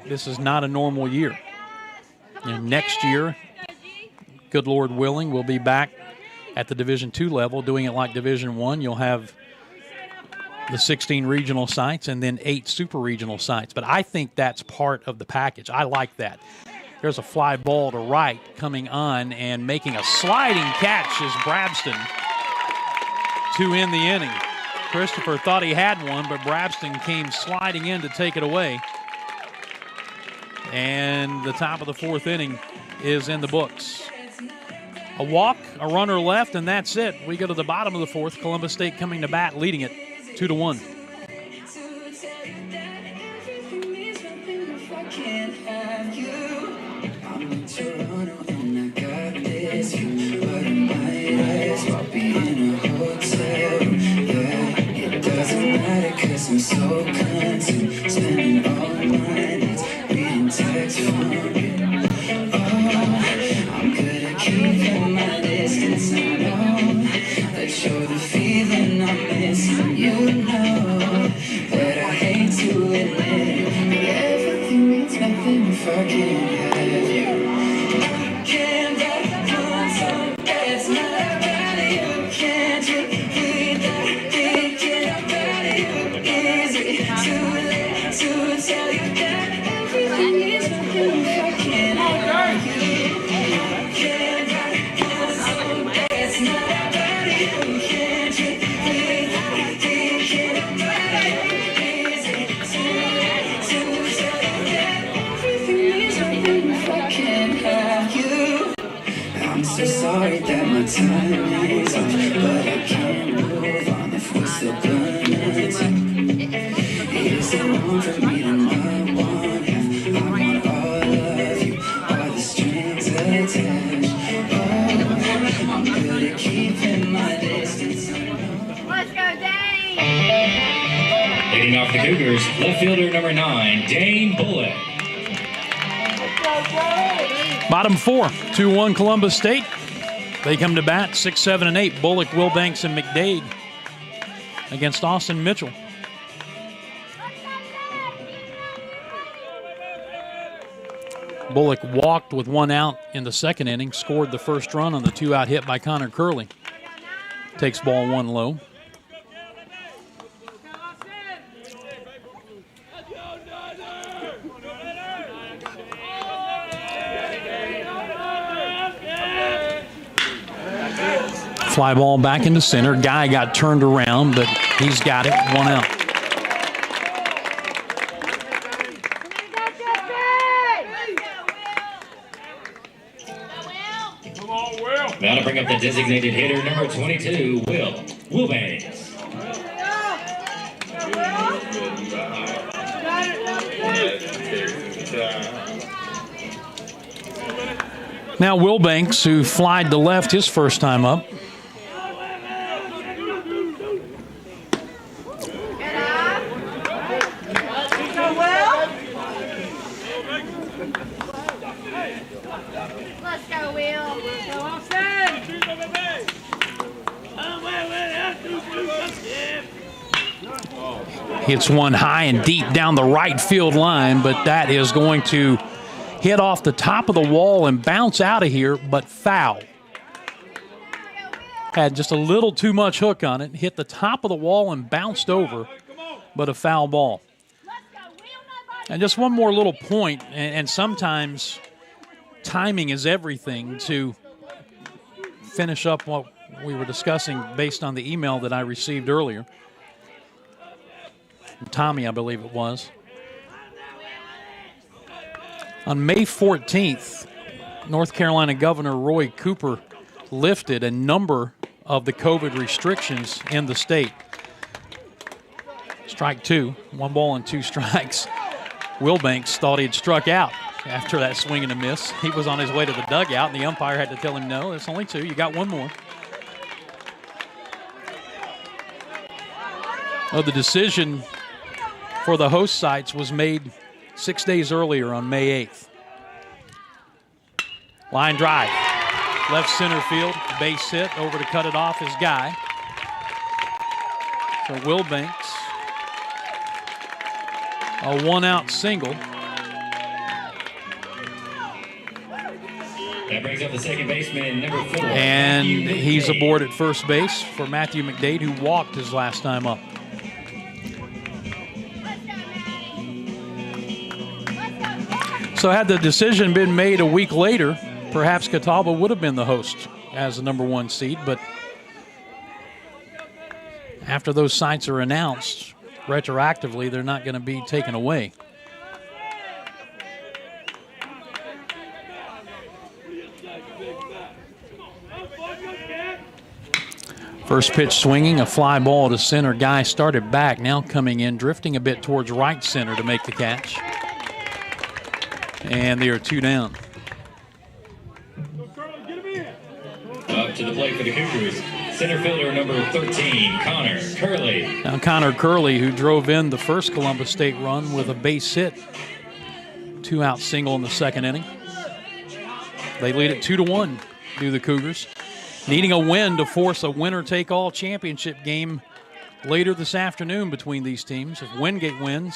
this is not a normal year. And next year, good Lord willing, we'll be back at the Division II level doing it like Division I. You'll have the 16 regional sites and then 8 super regional sites. But I think that's part of the package. I like that. There's a fly ball to right coming on, and making a sliding catch is Brabston to end the inning. Christopher thought he had one, but Brabston came sliding in to take it away. And the top of the 4th inning is in the books. A walk, a runner left, and that's it. We go to the bottom of the 4th. Columbus State coming to bat, leading it 2-1. I'm so content, spending all my nights reading texts from you. Oh, I'm good at keeping my distance. I know that you're the feeling I'm missing. You know that I hate to admit that everything means nothing if I can't have you. Can't write one song that's not about you. Can't you read that thinking about you? Is it too late to tell you that everything is nothing if I can't have you? Can't write one song that's not about you. Can't you read that thinking about you? Is it my timing's off, but I can't move on if we're still burning too. Is it wrong for me to not want half? I want all of you, all the strings attached. Oh, I'm good at keeping my distance. Let's go, Dane! Leading off the Cougars, left fielder number 9, Dane Bullock. Bottom 4, 2-1 Columbus State. They come to bat 6, 7, and 8. Bullock, Wilbanks, and McDade against Austin Mitchell. Bullock walked with 1 out in the second inning, scored the first run on the 2-out hit by Connor Curley. Takes ball 1 low. Fly ball back into center. Guy got turned around, but he's got it. 1 out. That'll bring up the designated hitter, number 22, Wilbanks. Now Wilbanks, who flied to left his first time up. Let's go, Will. Hits one high and deep down the right field line, but that is going to hit off the top of the wall and bounce out of here, but foul. Had just a little too much hook on it, hit the top of the wall and bounced over, but a foul ball. And just one more little point, and sometimes timing is everything to finish up what we were discussing based on the email that I received earlier. From Tommy, I believe it was. On May 14th, North Carolina Governor Roy Cooper lifted a number of the COVID restrictions in the state. Strike 2, 1 ball and 2 strikes. Wilbanks thought he had struck out after that swing and a miss. He was on his way to the dugout, and the umpire had to tell him, no, it's only 2. You got 1 more. Well, the decision for the host sites was made 6 days earlier on May 8th. Line drive. Left center field. Base hit. Over to cut it off is Guy. So Wilbanks. A 1-out single. That brings up the second baseman, number 4. And he's aboard at first base for Matthew McDade, who walked his last time up. So had the decision been made a week later, perhaps Catawba would have been the host as the number 1 seed, but after those sites are announced, retroactively, they're not going to be taken away. First pitch swinging, a fly ball to center. Guy started back, now coming in, drifting a bit towards right center to make the catch. And they are 2 down. Up to the plate for the Cougars, center fielder number 13, Connor Curley. Now Connor Curley, who drove in the first Columbus State run with a base hit. 2-out single in the second inning. They lead it 2-1, do the Cougars. Needing a win to force a winner-take-all championship game later this afternoon between these teams. If Wingate wins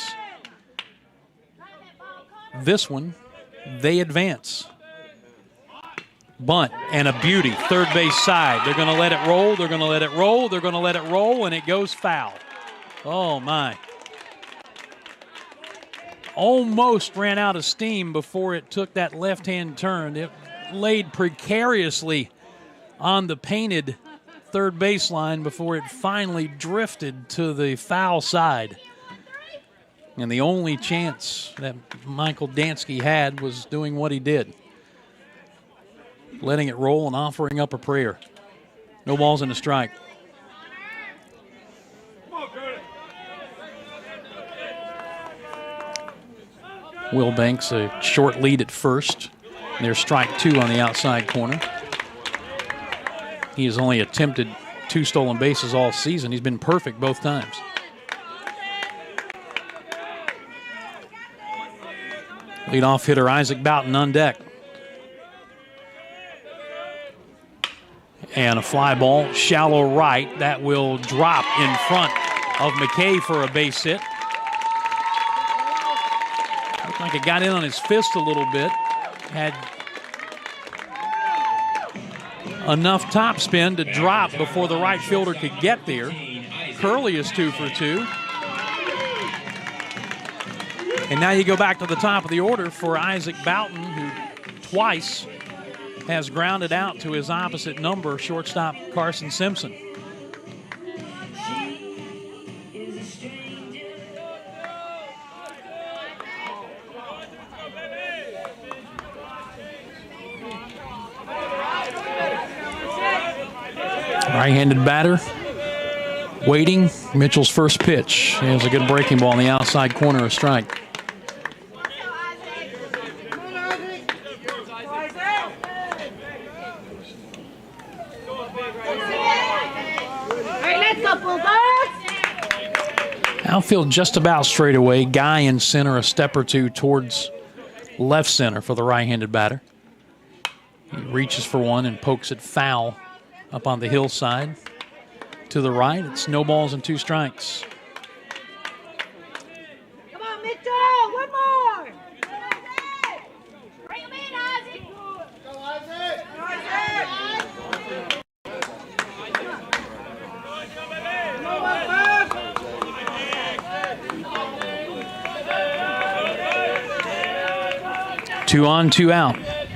this one, they advance. Bunt and a beauty, third base side. They're going to let it roll, they're going to let it roll, they're going to let it roll, and it goes foul. Oh, my. Almost ran out of steam before it took that left-hand turn. It laid precariously on the painted third baseline before it finally drifted to the foul side. And the only chance that Michael Dansky had was doing what he did, letting it roll and offering up a prayer. No balls and a strike. Will Banks a short lead at first. There's strike 2 on the outside corner. He has only attempted 2 stolen bases all season. He's been perfect both times. Leadoff hitter Isaac Boughton on deck. And a fly ball, shallow right. That will drop in front of McKay for a base hit. Looked like it got in on his fist a little bit. Had enough topspin to drop before the right fielder could get there. Curley is 2 for 2. And now you go back to the top of the order for Isaac Boughton, who twice has grounded out to his opposite number, shortstop Carson Simpson. Right-handed batter, waiting. Mitchell's first pitch. He has a good breaking ball on the outside corner, a strike. Outfield just about straight away. Guy in center, a step or 2 towards left center for the right-handed batter. He reaches for one and pokes it foul up on the hillside. To the right, it's no balls and 2 strikes. Come on, Mitchell! One more! Bring him in, Isaac! Go, Isaac! Two on, 2 out.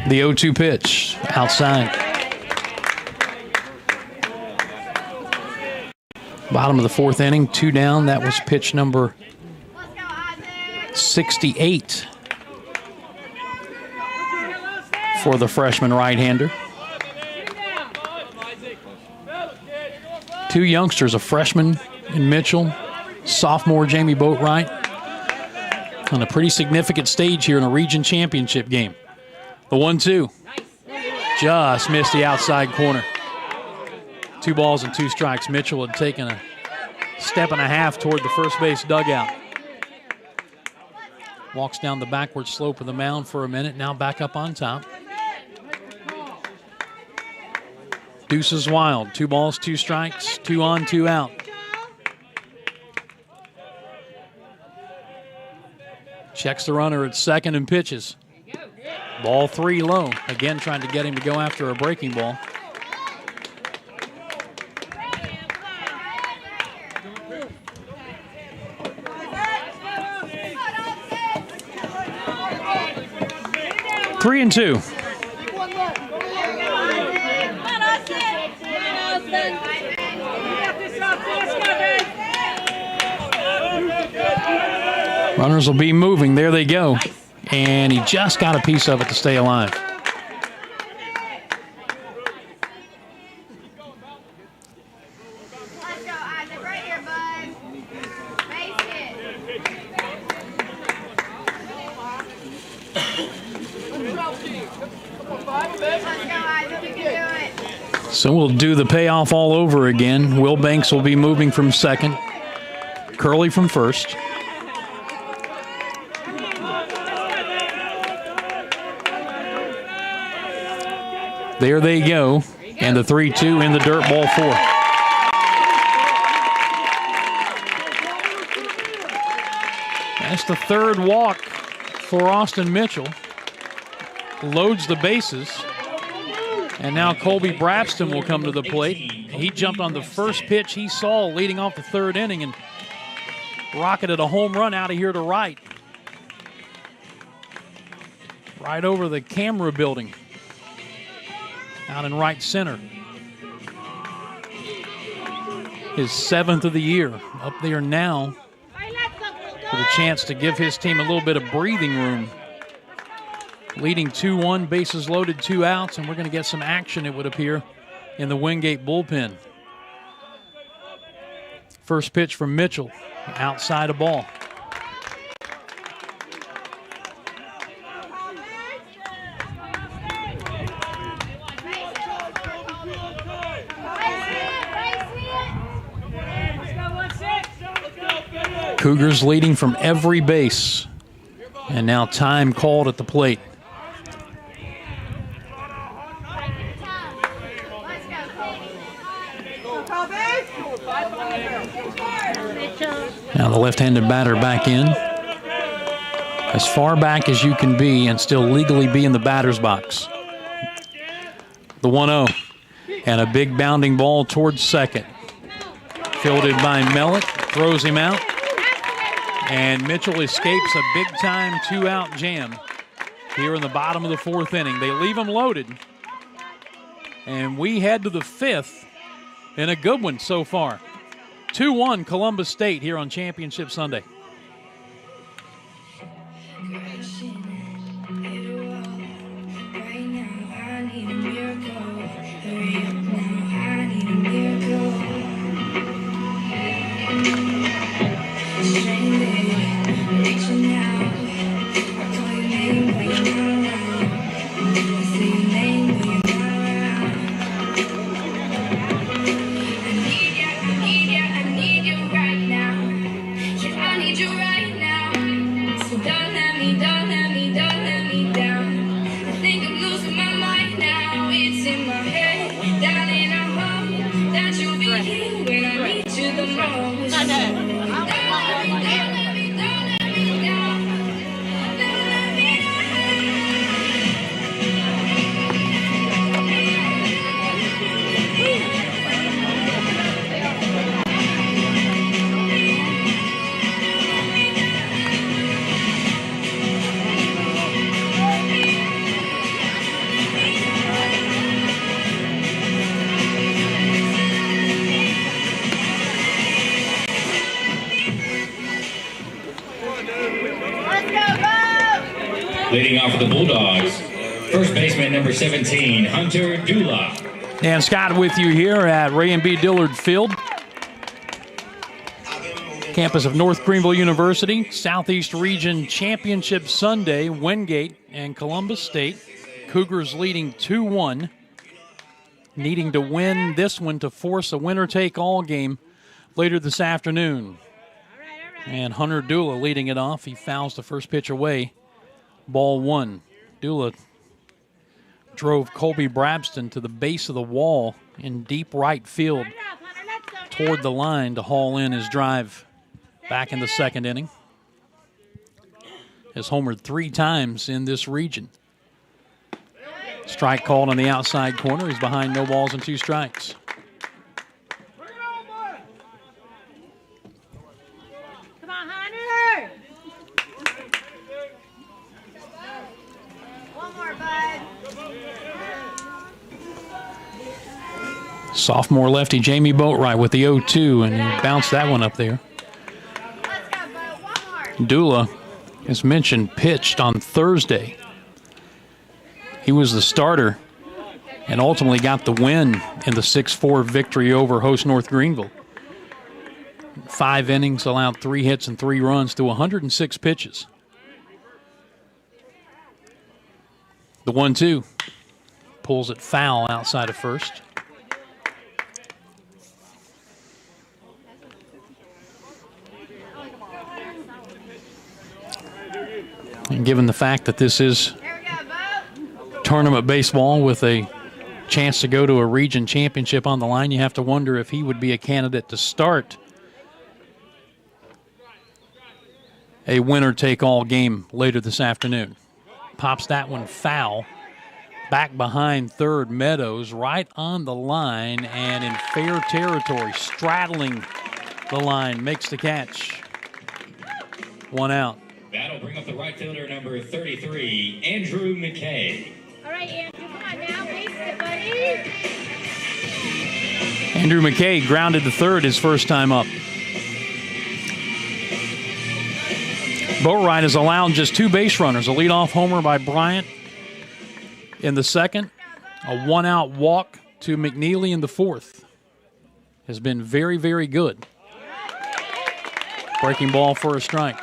The 0-2 pitch outside. Bottom of the 4th inning, 2 down. That was pitch number 68 for the freshman right-hander. 2 youngsters, a freshman in Mitchell, sophomore Jamie Boatwright, on a pretty significant stage here in a region championship game. The 1-2 just missed the outside corner. 2 balls and 2 strikes. Mitchell had taken a step and a half toward the first base dugout. Walks down the backward slope of the mound for a minute, now back up on top. Deuces wild. 2 balls, 2 strikes, 2 on, 2 out. Checks the runner at second and pitches. Ball 3 low. Again, trying to get him to go after a breaking ball. Three and 2. Runners will be moving. There they go. And he just got a piece of it to stay alive. Let's go, Isaac. Right here, bud. Base hit. Let's go, Isaac. You can do it. So we'll do the payoff all over again. Will Banks will be moving from second. Curley from first. There they go. And the 3-2 in the dirt, ball 4. That's the 3rd walk for Austin Mitchell. Loads the bases. And now Colby Brabston will come to the plate. He jumped on the first pitch he saw leading off the 3rd inning and rocketed a home run out of here to right. Right over the camera building. Out in right center. His 7th of the year. Up there now with a chance to give his team a little bit of breathing room. Leading 2-1, bases loaded, 2 outs, and we're going to get some action, it would appear, in the Wingate bullpen. First pitch from Mitchell, outside a ball. Cougars leading from every base. And now time called at the plate. Now the left-handed batter back in. As far back as you can be and still legally be in the batter's box. The 1-0. And a big bounding ball towards second. Fielded by Mellett. Throws him out. And Mitchell escapes a big-time two-out jam here in the bottom of the fourth inning. They leave him loaded. And we head to the fifth in a good one so far. 2-1 Columbus State here on Championship Sunday. Leading off for the Bulldogs, first baseman number 17, Hunter Dula. Dan Scott with you here at Ray & B. Dillard Field, campus of North Greenville University. Southeast Region Championship Sunday, Wingate and Columbus State. Cougars leading 2-1, needing to win this one to force a winner-take-all game later this afternoon. And Hunter Dula leading it off. He fouls the first pitch away. Ball one. Dula drove Colby Brabston to the base of the wall in deep right field toward the line to haul in his drive back in the second inning. Has homered 3 times in this region. Strike called on the outside corner. He's behind no balls and 2 strikes. Come on, Hunter! One more, bud. Sophomore lefty Jamie Boatwright with the 0-2, and he bounced that one up there. Let's go, bud. One more. Dula, as mentioned, pitched on Thursday. He was the starter and ultimately got the win in the 6-4 victory over host North Greenville. 5 innings, allowed 3 hits and 3 runs to 106 pitches. The 1-2 pulls it foul outside of first. And given the fact that this is tournament baseball with a chance to go to a region championship on the line, you have to wonder if he would be a candidate to start a winner-take-all game later this afternoon. Pops that one foul. Back behind third, Meadows, right on the line and in fair territory, straddling the line, makes the catch. 1 out. That'll bring up the right fielder number 33, Andrew McKay. All right, Andrew, come on now. Pace it, buddy. Andrew McKay grounded to third his first time up. Boatwright has allowed just 2 base runners. A leadoff homer by Bryant in the second. A 1-out walk to McNeely in the fourth has been very, very good. Breaking ball for a strike.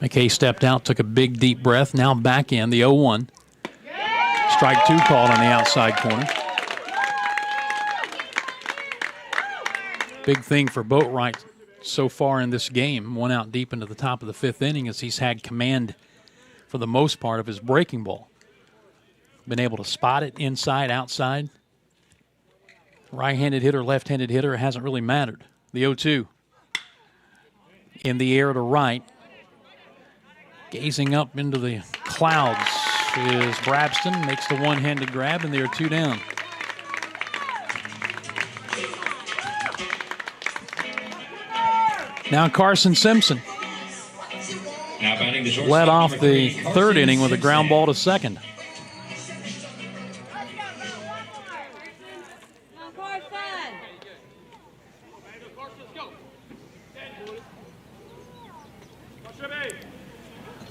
McKay stepped out, took a big, deep breath. Now back in the 0-1. Strike two called on the outside corner. Big thing for Boatwright so far in this game, one out deep into the top of the fifth inning, as he's had command for the most part of his breaking ball. Been able to spot it inside, outside. Right-handed hitter, left-handed hitter, it hasn't really mattered. The 0-2. In the air to right. Gazing up into the clouds is Brabston. Makes the one-handed grab, and there are two down. Now Carson Simpson. Now batting the shortstop, led off number the 3, third Carson inning with a ground ball to second.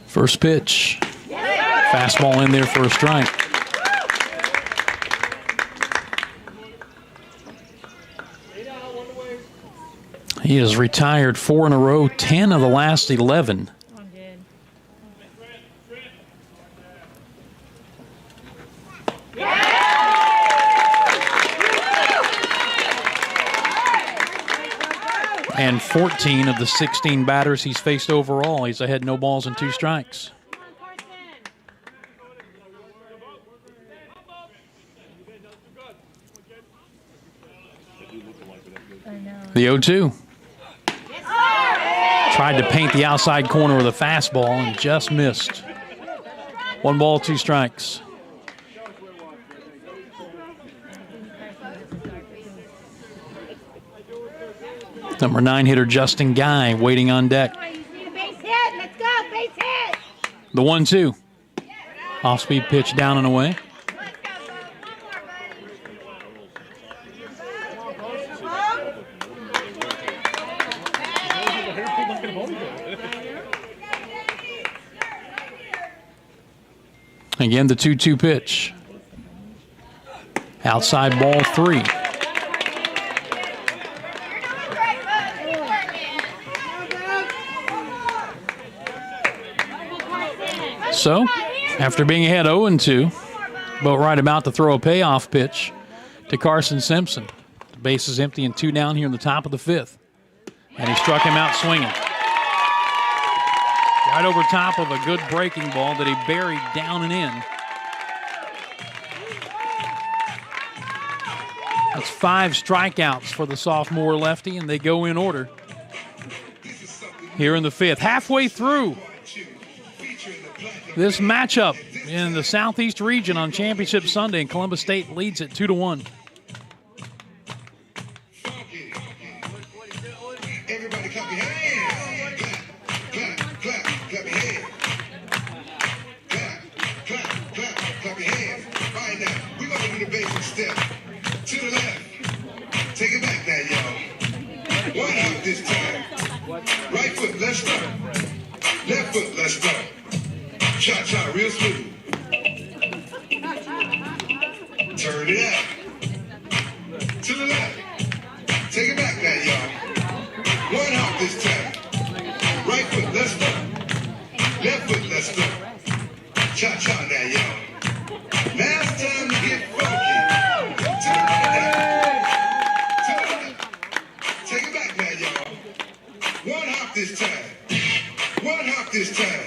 First pitch. Fastball in there for a strike. He has retired 4 in a row, 10 of the last 11. And 14 of the 16 batters he's faced overall. He's ahead, no balls and 2 strikes. The 0-2. Tried to paint the outside corner with a fastball and just missed. 1 ball, 2 strikes. Number 9 hitter Justin Guy waiting on deck. Base hit. Let's go. Base hit. The 1-2. Off-speed pitch down and away. Again, the 2-2 pitch. Outside ball 3. So, after being ahead 0-2, Boatwright about to throw a payoff pitch to Carson Simpson. The base is empty and 2 down here in the top of the 5th. And he struck him out swinging. Right over top of a good breaking ball that he buried down and in. That's 5 strikeouts for the sophomore lefty, and they go in order here in the 5th. Halfway through this matchup in the Southeast region on Championship Sunday, and Columbus State leads it 2-1. Everybody clap your hands. Clap, clap, clap your hands. Clap, clap, clap, clap your hands. All right, now, we're going to do the basic step. To the left. Take it back now, y'all. 1 hop this time. Right foot, let's start. Left foot, let's start. Cha-cha, real smooth. Turn it out. To the left. Take it back now, y'all. 1 hop this time. Right foot, let's start. Left foot, let's start. Cha-cha now, y'all. Now it's time to get funky. To the right now. To the left. Take it back now, y'all. 1 hop this time. 1 hop this time.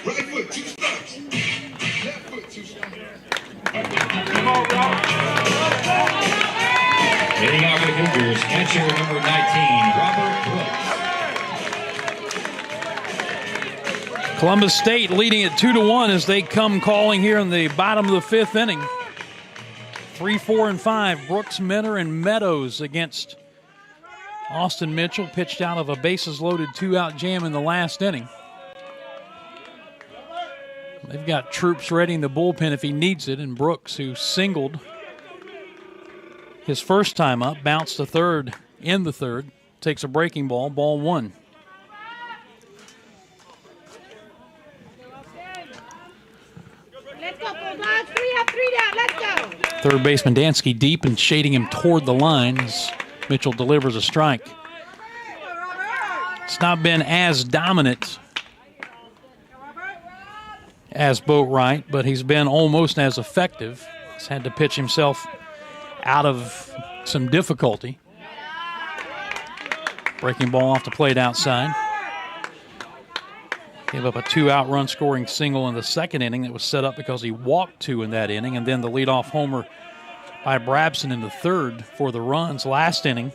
Right foot, 2 stumps. Left foot, 2 stumps. Hitting out for the Cougars, catcher number 19, Robert Brooks. Columbus State leading it 2-1 as they come calling here in the bottom of the 5th inning. 3, 4, and 5. Brooks, Minner, and Meadows against Austin Mitchell, pitched out of a bases-loaded 2-out jam in the last inning. They've got troops ready in the bullpen if he needs it, and Brooks, who singled his first time up, bounced to third in the 3rd, takes a breaking ball, ball 1. Third baseman Dansky deep and shading him toward the line as Mitchell delivers a strike. It's not been as dominant as Boatwright, but he's been almost as effective. He's had to pitch himself out of some difficulty. Breaking ball off the plate outside. Gave up a 2-out run scoring single in the second inning that was set up because he walked 2 in that inning, and then the leadoff homer by Brabson in the third for the runs. Last inning,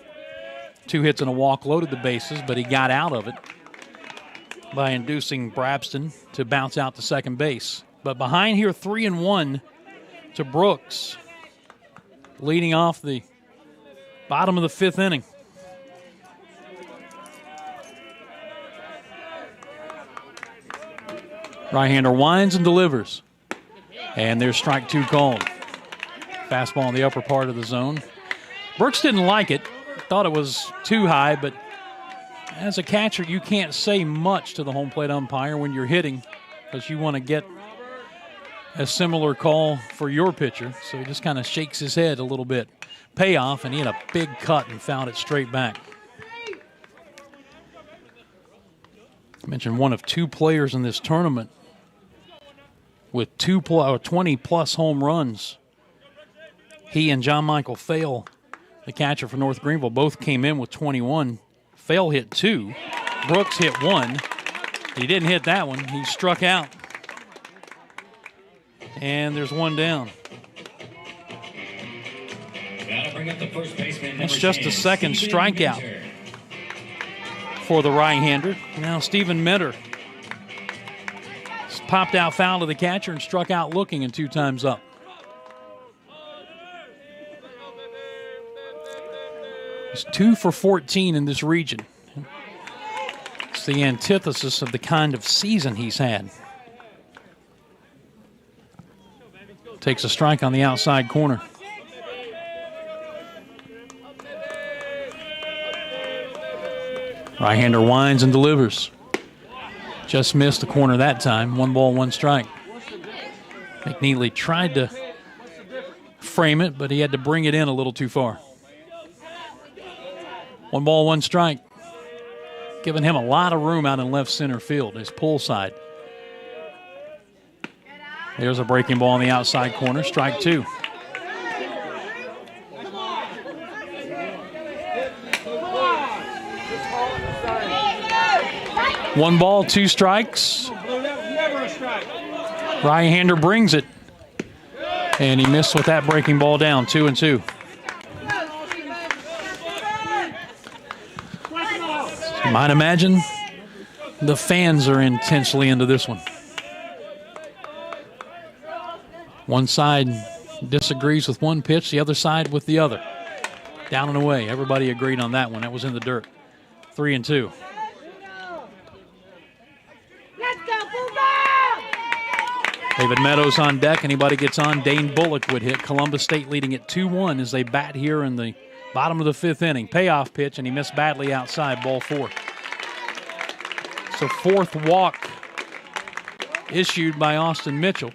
2 hits and a walk loaded the bases, but he got out of it by inducing Brabston to bounce out to second base. But behind here, 3-1 to Brooks, leading off the bottom of the 5th inning. Right-hander winds and delivers. And there's strike 2 called. Fastball in the upper part of the zone. Brooks didn't like it. Thought it was too high, but as a catcher, you can't say much to the home plate umpire when you're hitting because you want to get a similar call for your pitcher. So he just kind of shakes his head a little bit. Payoff, and he had a big cut and fouled it straight back. I mentioned one of 2 players in this tournament with 20-plus home runs. He and John Michael Fail, the catcher for North Greenville, both came in with 21. Fail hit 2. Brooks hit 1. He didn't hit that one. He struck out. And there's 1 down. That'll bring up the first baseman. That's just a second strikeout for the right-hander. Now Stephen Metter popped out foul to the catcher and struck out looking, and 2 times up. He's 2 for 14 in this region. It's the antithesis of the kind of season he's had. Takes a strike on the outside corner. Right-hander winds and delivers. Just missed the corner that time. 1 ball, 1 strike. McNeely tried to frame it, but he had to bring it in a little too far. 1 ball, 1 strike. Giving him a lot of room out in left center field, his pull side. There's a breaking ball on the outside corner, strike 2. One ball, 2 strikes. Right-hander brings it. And he missed with that breaking ball down, 2-2. You might imagine the fans are intensely into this one. One side disagrees with one pitch, the other side with the other. Down and away. Everybody agreed on that one. That was in the dirt. 3-2. David Meadows on deck. Anybody gets on, Dane Bullock would hit. Columbus State leading at 2-1 as they bat here in the bottom of the 5th inning. Payoff pitch, and he missed badly outside, ball 4. So 4th walk issued by Austin Mitchell.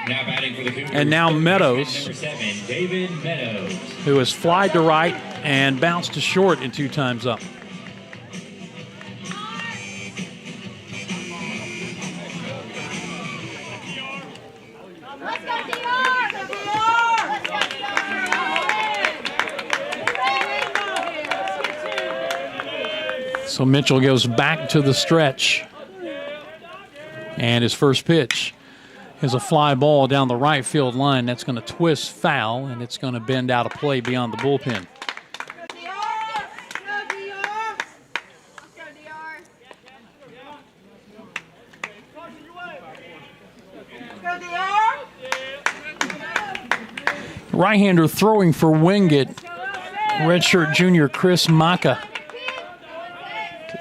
Now batting for the Cougars. And now Meadows, Number 7, David Meadows. who has flied to right and bounced to short in 2 times up. So Mitchell goes back to the stretch. And his first pitch is a fly ball down the right field line. That's going to twist foul, and it's going to bend out of play beyond the bullpen. Right-hander throwing for Wingate, redshirt junior Chris Maka.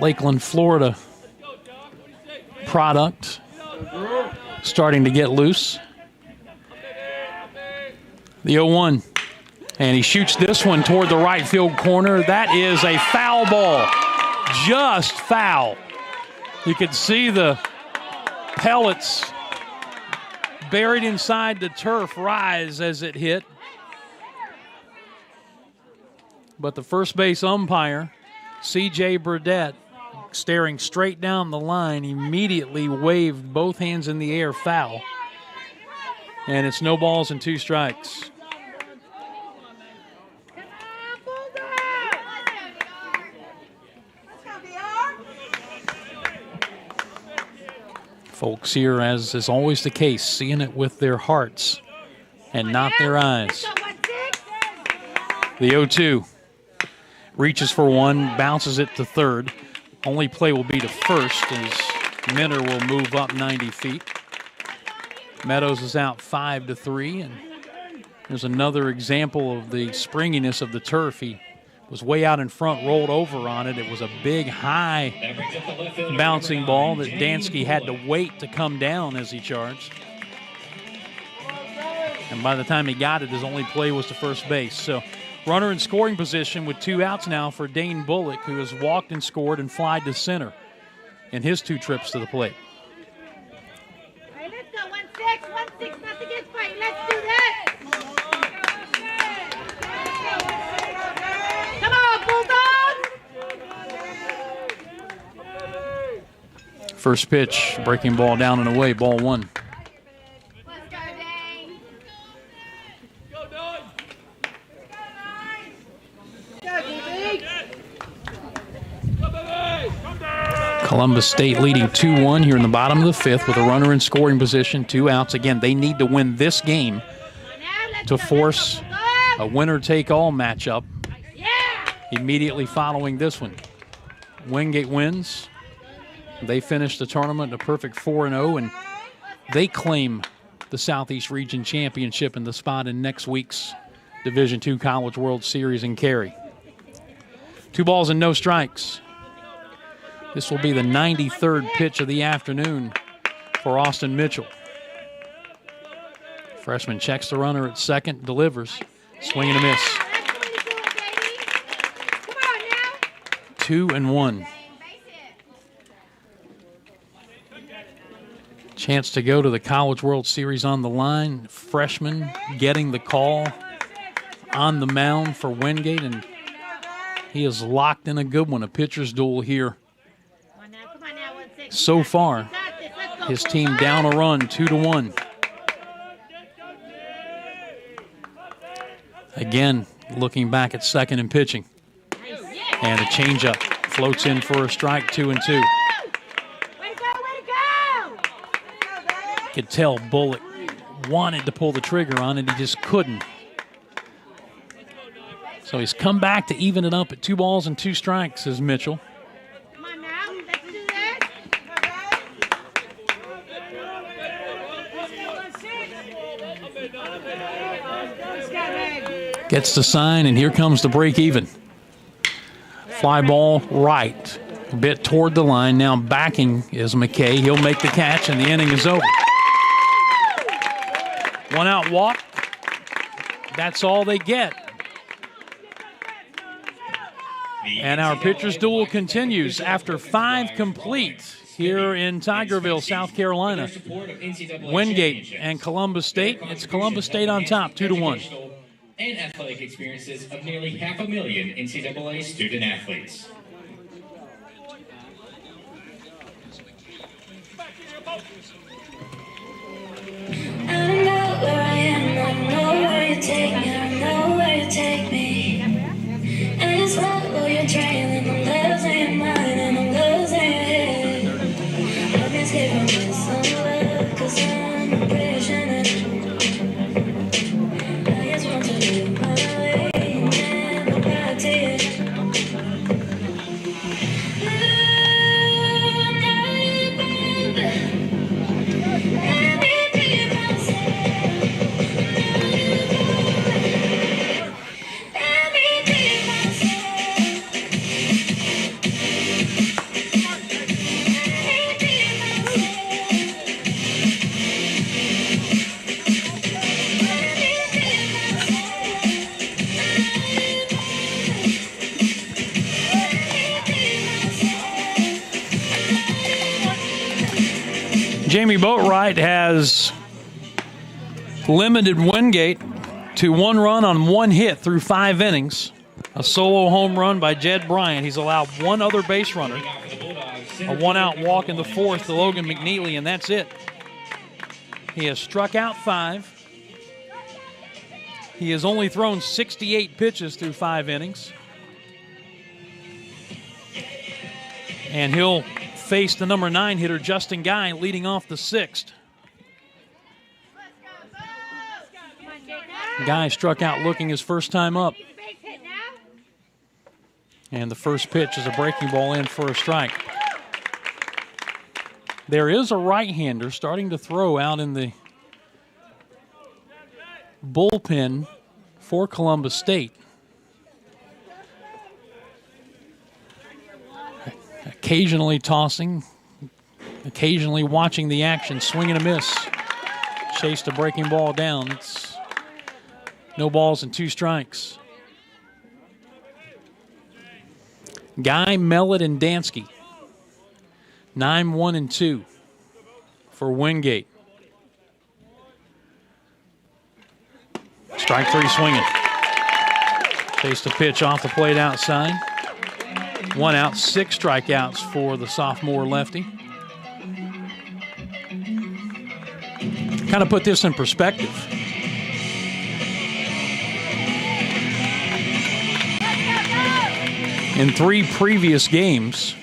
Lakeland, Florida product, starting to get loose. The 0-1, and he shoots this one toward the right field corner. That is a foul ball, just foul. You could see the pellets buried inside the turf rise as it hit. But the first base umpire, C.J. Burdett, staring straight down the line, immediately waved both hands in the air, foul. And it's no balls and 2 strikes. Folks here, as is always the case, seeing it with their hearts and not their eyes. The 0-2 reaches for one, bounces it to third. Only play will be to first as Minner will move up 90 feet. Meadows is out 5-3, and there's another example of the springiness of the turf. He was way out in front, rolled over on it. It was a big, high bouncing ball that Dansky had to wait to come down as he charged. And by the time he got it, his only play was to first base. So runner in scoring position with 2 outs now for Dane Bullock, who has walked and scored and flied to center in his 2 trips to the plate. All right, let's go. 1-6, 1-6, nothing gets fight. Let's do that. Come on, Bulldogs. First pitch, breaking ball down and away, ball 1. Let's go, Dane. Columbus State leading 2-1 here in the bottom of the 5th with a runner in scoring position, 2 outs. Again, they need to win this game to force a winner-take-all matchup immediately following this one. Wingate wins. They finish the tournament a perfect 4-0, and they claim the Southeast Region Championship and the spot in next week's Division II College World Series in Cary. 2 balls and no strikes. This will be the 93rd pitch of the afternoon for Austin Mitchell. Freshman checks the runner at second, delivers. Swing and a miss. 2-1. Chance to go to the College World Series on the line. Freshman getting the call on the mound for Wingate, and he is locked in a good one, a pitcher's duel here. So far, his team down a run, 2-1. Again, looking back at second and pitching. And a changeup floats in for a strike, 2-2. Could tell Bullock wanted to pull the trigger on it, he just couldn't. So he's come back to even it up at 2 balls and 2 strikes, says Mitchell. Come on now, let's do that. Gets the sign, and here comes the break even. Fly ball right, a bit toward the line. Now backing is McKay. He'll make the catch, and the inning is over. 1 out walk. That's all they get. And our pitcher's duel continues after 5 complete here in Tigerville, South Carolina. Wingate and Columbus State. It's Columbus State on top, 2-1. And athletic experiences of nearly 500,000 NCAA student athletes. I don't know where I am, I don't know where you take me, I don't know where you take me. I just follow your trail and I'm losing your mind and I'm losing your head. I've been scared from this love, 'cause I'm passionate. I just want to live my way and never back to you. Jamie Boatwright has limited Wingate to 1 run on 1 hit through 5 innings. A solo home run by Jed Bryant. He's allowed 1 other base runner. A 1-out walk in the 4th to Logan McNeely, and that's it. He has struck out 5. He has only thrown 68 pitches through 5 innings. And he'll face the number 9 hitter, Justin Guy, leading off the 6th. Guy struck out looking his first time up. And the first pitch is a breaking ball in for a strike. There is a right-hander starting to throw out in the bullpen for Columbus State. Occasionally tossing, occasionally watching the action, swing and a miss. Chased a breaking ball down. It's no balls and 2 strikes. Guy, Mellett, and Dansky. 9-1-2 for Wingate. Strike 3 swinging. Chased a pitch off the plate outside. 1 out, 6 strikeouts for the sophomore lefty. Kind of put this in perspective. In 3 previous games,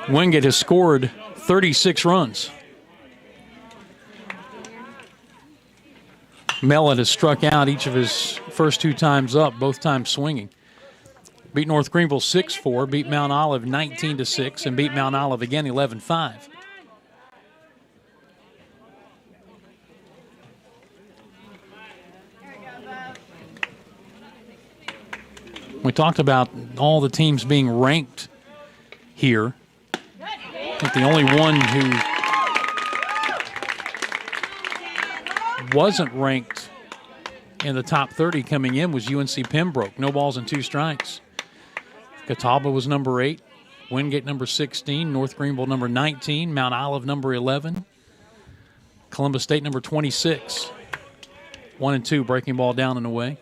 Wingate has scored 36 runs. Mellett has struck out each of his first 2 times up, both times swinging. Beat North Greenville 6-4, beat Mount Olive 19-6, and beat Mount Olive again 11-5. We talked about all the teams being ranked here. I think the only one who wasn't ranked in the top 30 coming in was UNC Pembroke. No balls and 2 strikes. Catawba was number 8, Wingate number 16, North Greenville number 19, Mount Olive number 11, Columbus State number 26. 1-2, breaking ball down and away.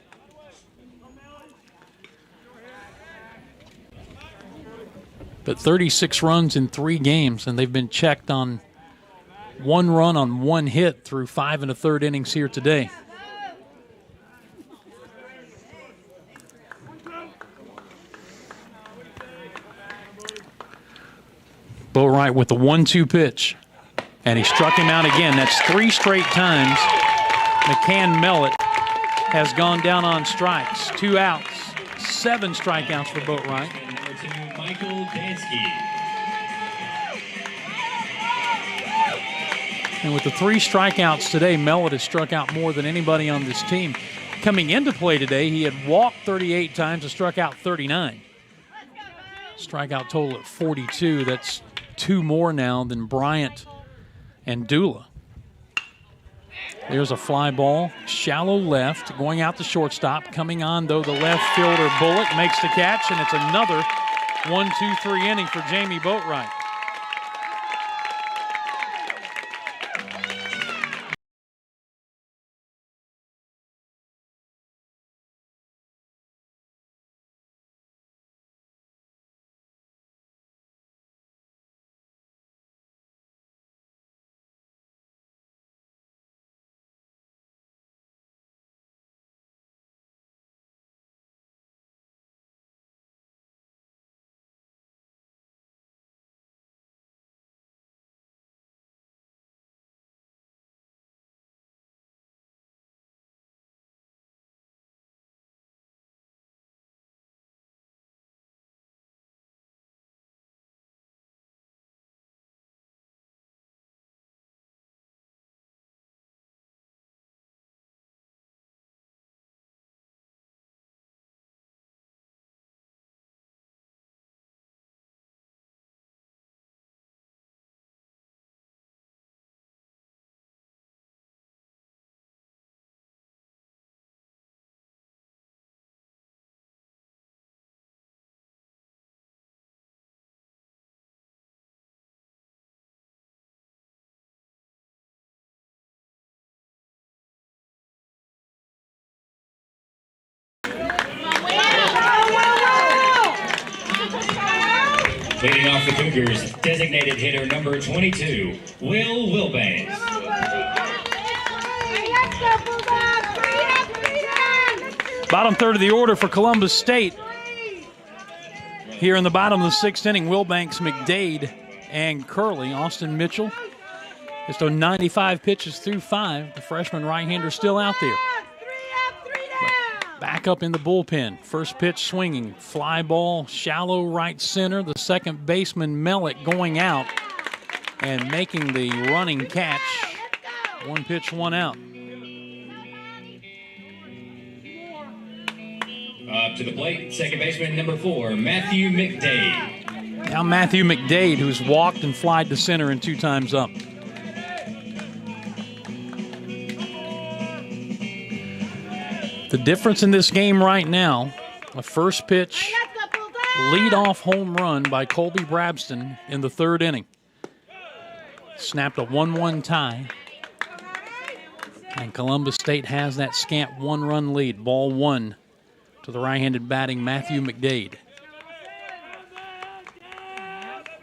But 36 runs in 3 games, and they've been checked on 1 run on 1 hit through 5 1/3 innings here today. Boatwright with the 1-2 pitch, and he struck him out again. That's 3 straight times McCann Mellett has gone down on strikes. 2 outs, 7 strikeouts for Boatwright. Michael Dansky. And with the 3 strikeouts today, Mellett has struck out more than anybody on this team. Coming into play today, he had walked 38 times and struck out 39. Strikeout total at 42. That's 2 more now than Bryant and Dula. There's a fly ball, shallow left, going out the shortstop. Coming on, though, the left fielder Bullock makes the catch, and it's another 1-2-3 inning for Jamie Boatwright. the Cougars, designated hitter number 22, Will Wilbanks. Let's go, Bulldogs. Freedom. Bottom third of the order for Columbus State. Here in the bottom of the sixth inning, Wilbanks, McDade, and Curley. Austin Mitchell just on 95 pitches through 5. The freshman right-hander still out there. Back up in the bullpen. First pitch swinging. Fly ball, shallow right center. The second baseman, Mellick, going out and making the running catch. One pitch, one out. Up to the plate, second baseman number 4, Matthew McDade. Now Matthew McDade, who's walked and flied to center and 2 times up. The difference in this game right now, a first pitch lead-off home run by Colby Brabston in the 3rd inning. Snapped a 1-1 tie. And Columbus State has that scant 1-run lead. Ball 1 to the right-handed batting Matthew McDade.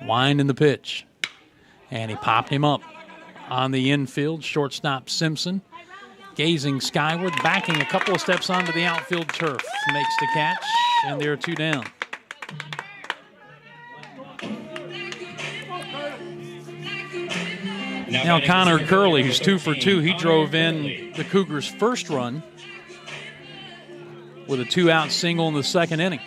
Wind in the pitch. And he popped him up on the infield. Shortstop Simpson gazing skyward, backing a couple of steps onto the outfield turf. Makes the catch, and there are 2 down. Now Connor Curley, who's 2 for 2. He drove in the Cougars' first run with a 2-out single in the 2nd inning.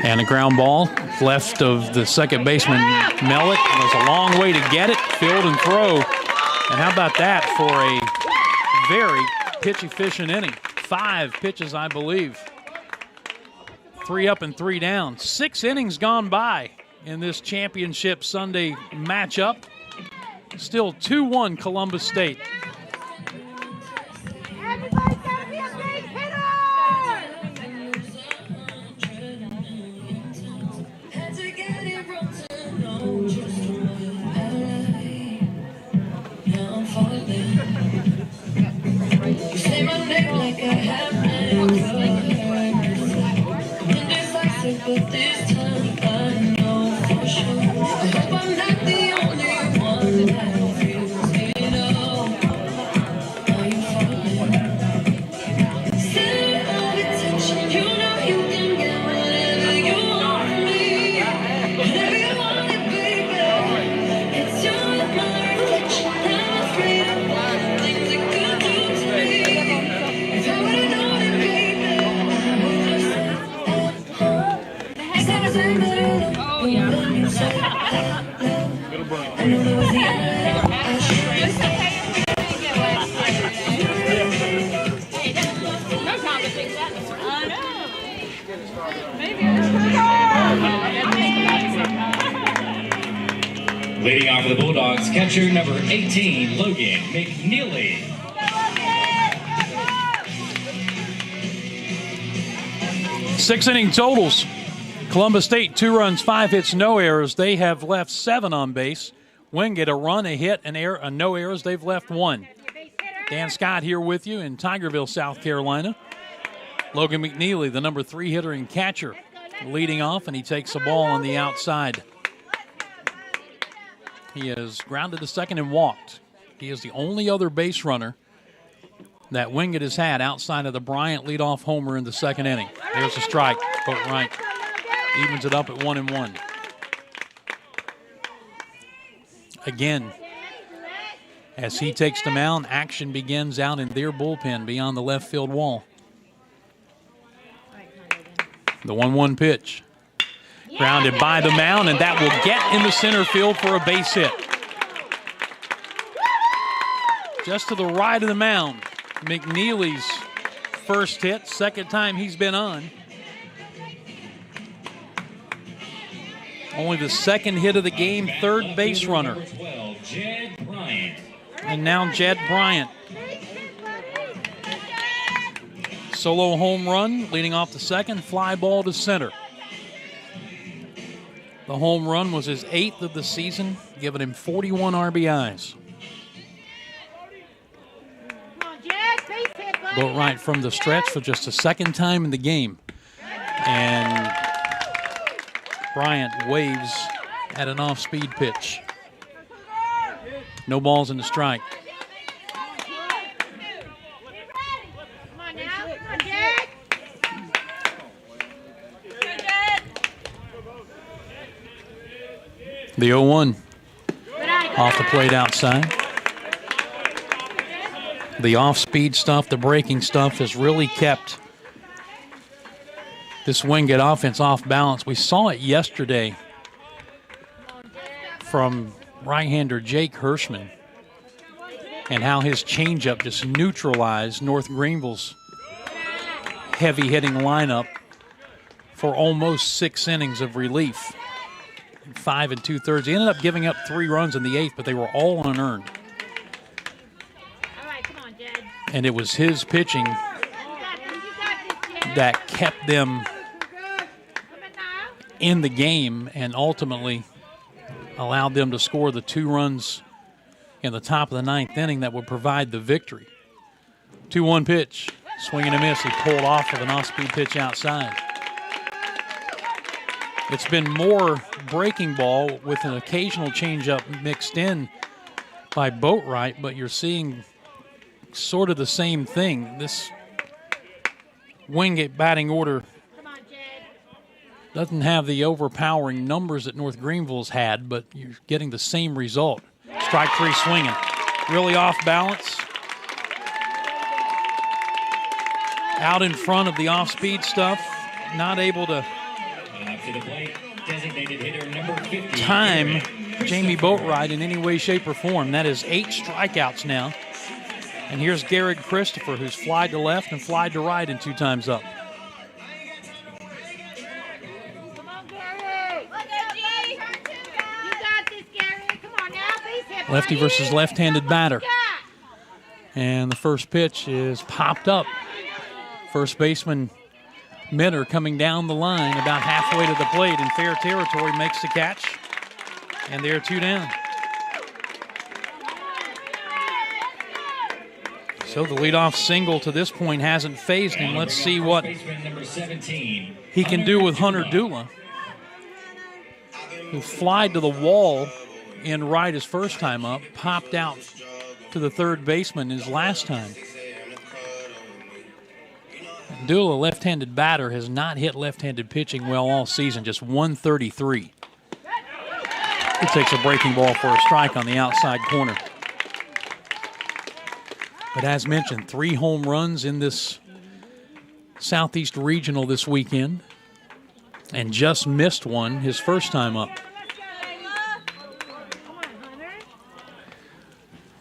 And a ground ball left of the second baseman, Mellick. It was a long way to get it, field and throw. And how about that for a very pitch-efficient inning? 5 pitches, I believe. 3 up and 3 down. 6 innings gone by in this championship Sunday matchup. Still 2-1 Columbus State. Everybody's got to be a big hitter. But this time I know for sure. I hope I'm not the only one that feels it all. Are you falling? Center of attention, you know you can get whatever you want from me. Whatever you want it, baby. It's you and my reflection. I'm afraid of all the things it could do to me. If I would've known it, baby, I would've said that. Oh, yeah. Leading off for the Bulldogs, catcher number 18, Logan McNeely. Six inning totals. Columbus State, 2 runs, 5 hits, no errors. They have left 7 on base. Wingate, a run, a hit, no errors. They've left 1. Dan Scott here with you in Tigerville, South Carolina. Logan McNeely, the number 3 hitter and catcher, leading off, and he takes the ball on the outside. He has grounded to second and walked. He is the only other base runner that Wingate has had outside of the Bryant leadoff homer in the 2nd inning. There's a strike, but right. Evens it up at 1-1. Again, as he takes the mound, action begins out in their bullpen beyond the left field wall. The 1-1 pitch. Grounded by the mound, and that will get in the center field for a base hit. Just to the right of the mound, McNeely's first hit, second time he's been on. Only the second hit of the game, third base runner. And now Jed Bryant. Solo home run, leading off the second, fly ball to center. The home run was his 8th of the season, giving him 41 RBIs. Boatwright from the stretch for just the second time in the game. And Bryant waves at an off-speed pitch. No balls in the strike. The 0-1 off the plate outside. The off-speed stuff, the breaking stuff has really kept this Wingate offense off balance. We saw it yesterday from right-hander Jake Hirschman and how his changeup just neutralized North Greenville's heavy-hitting lineup for almost 6 innings of relief. 5 2/3. He ended up giving up 3 runs in the 8th, but they were all unearned. All right, come on, Jed. And it was his pitching that kept them in the game and ultimately allowed them to score the 2 runs in the top of the 9th inning that would provide the victory. 2-1 pitch. Swing and a miss. He pulled off with an off-speed pitch outside. It's been more breaking ball with an occasional changeup mixed in by Boatwright, but you're seeing sort of the same thing. This Wingate batting order doesn't have the overpowering numbers that North Greenville's had, but you're getting the same result. Strike 3 swinging. Really off balance. Out in front of the off-speed stuff. Not able to To the plate, designated hitter number 50. time Jamie Boatwright in any way, shape, or form. That is 8 strikeouts now. And here's Garrett Christopher, who's flied to left and flied to right in 2 times up. Come on, Gary. Look at G. You got this, Gary. Come on now. Base hit, Lefty buddy. versus left-handed batter. Yeah. And the first pitch is popped up. First baseman Minter coming down the line about halfway to the plate in fair territory, makes the catch. And they're 2 down. So the leadoff single to this point hasn't phased him. Let's see what Number 17. he can do with Hunter Dula, who flied to the wall in right his first time up, popped out to the third baseman his last time. Dula, left-handed batter, has not hit left-handed pitching well all season, just 133. He takes a breaking ball for a strike on the outside corner. But as mentioned, 3 home runs in this Southeast Regional this weekend, and just missed one his first time up.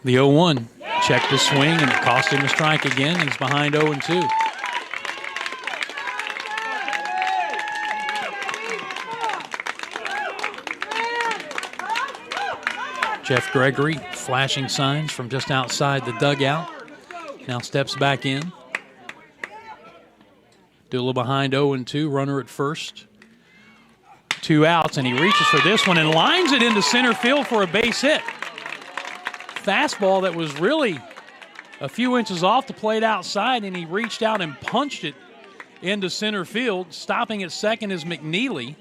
The 0-1 checked his swing, and it cost him a strike again. He's behind 0-2. Jeff Gregory flashing signs from just outside the dugout. Now steps back in. Dula behind 0-2, runner at first. 2 outs, and he reaches for this one and lines it into center field for a base hit. Fastball that was really a few inches off the plate outside, and he reached out and punched it into center field. Stopping at second is McNeely.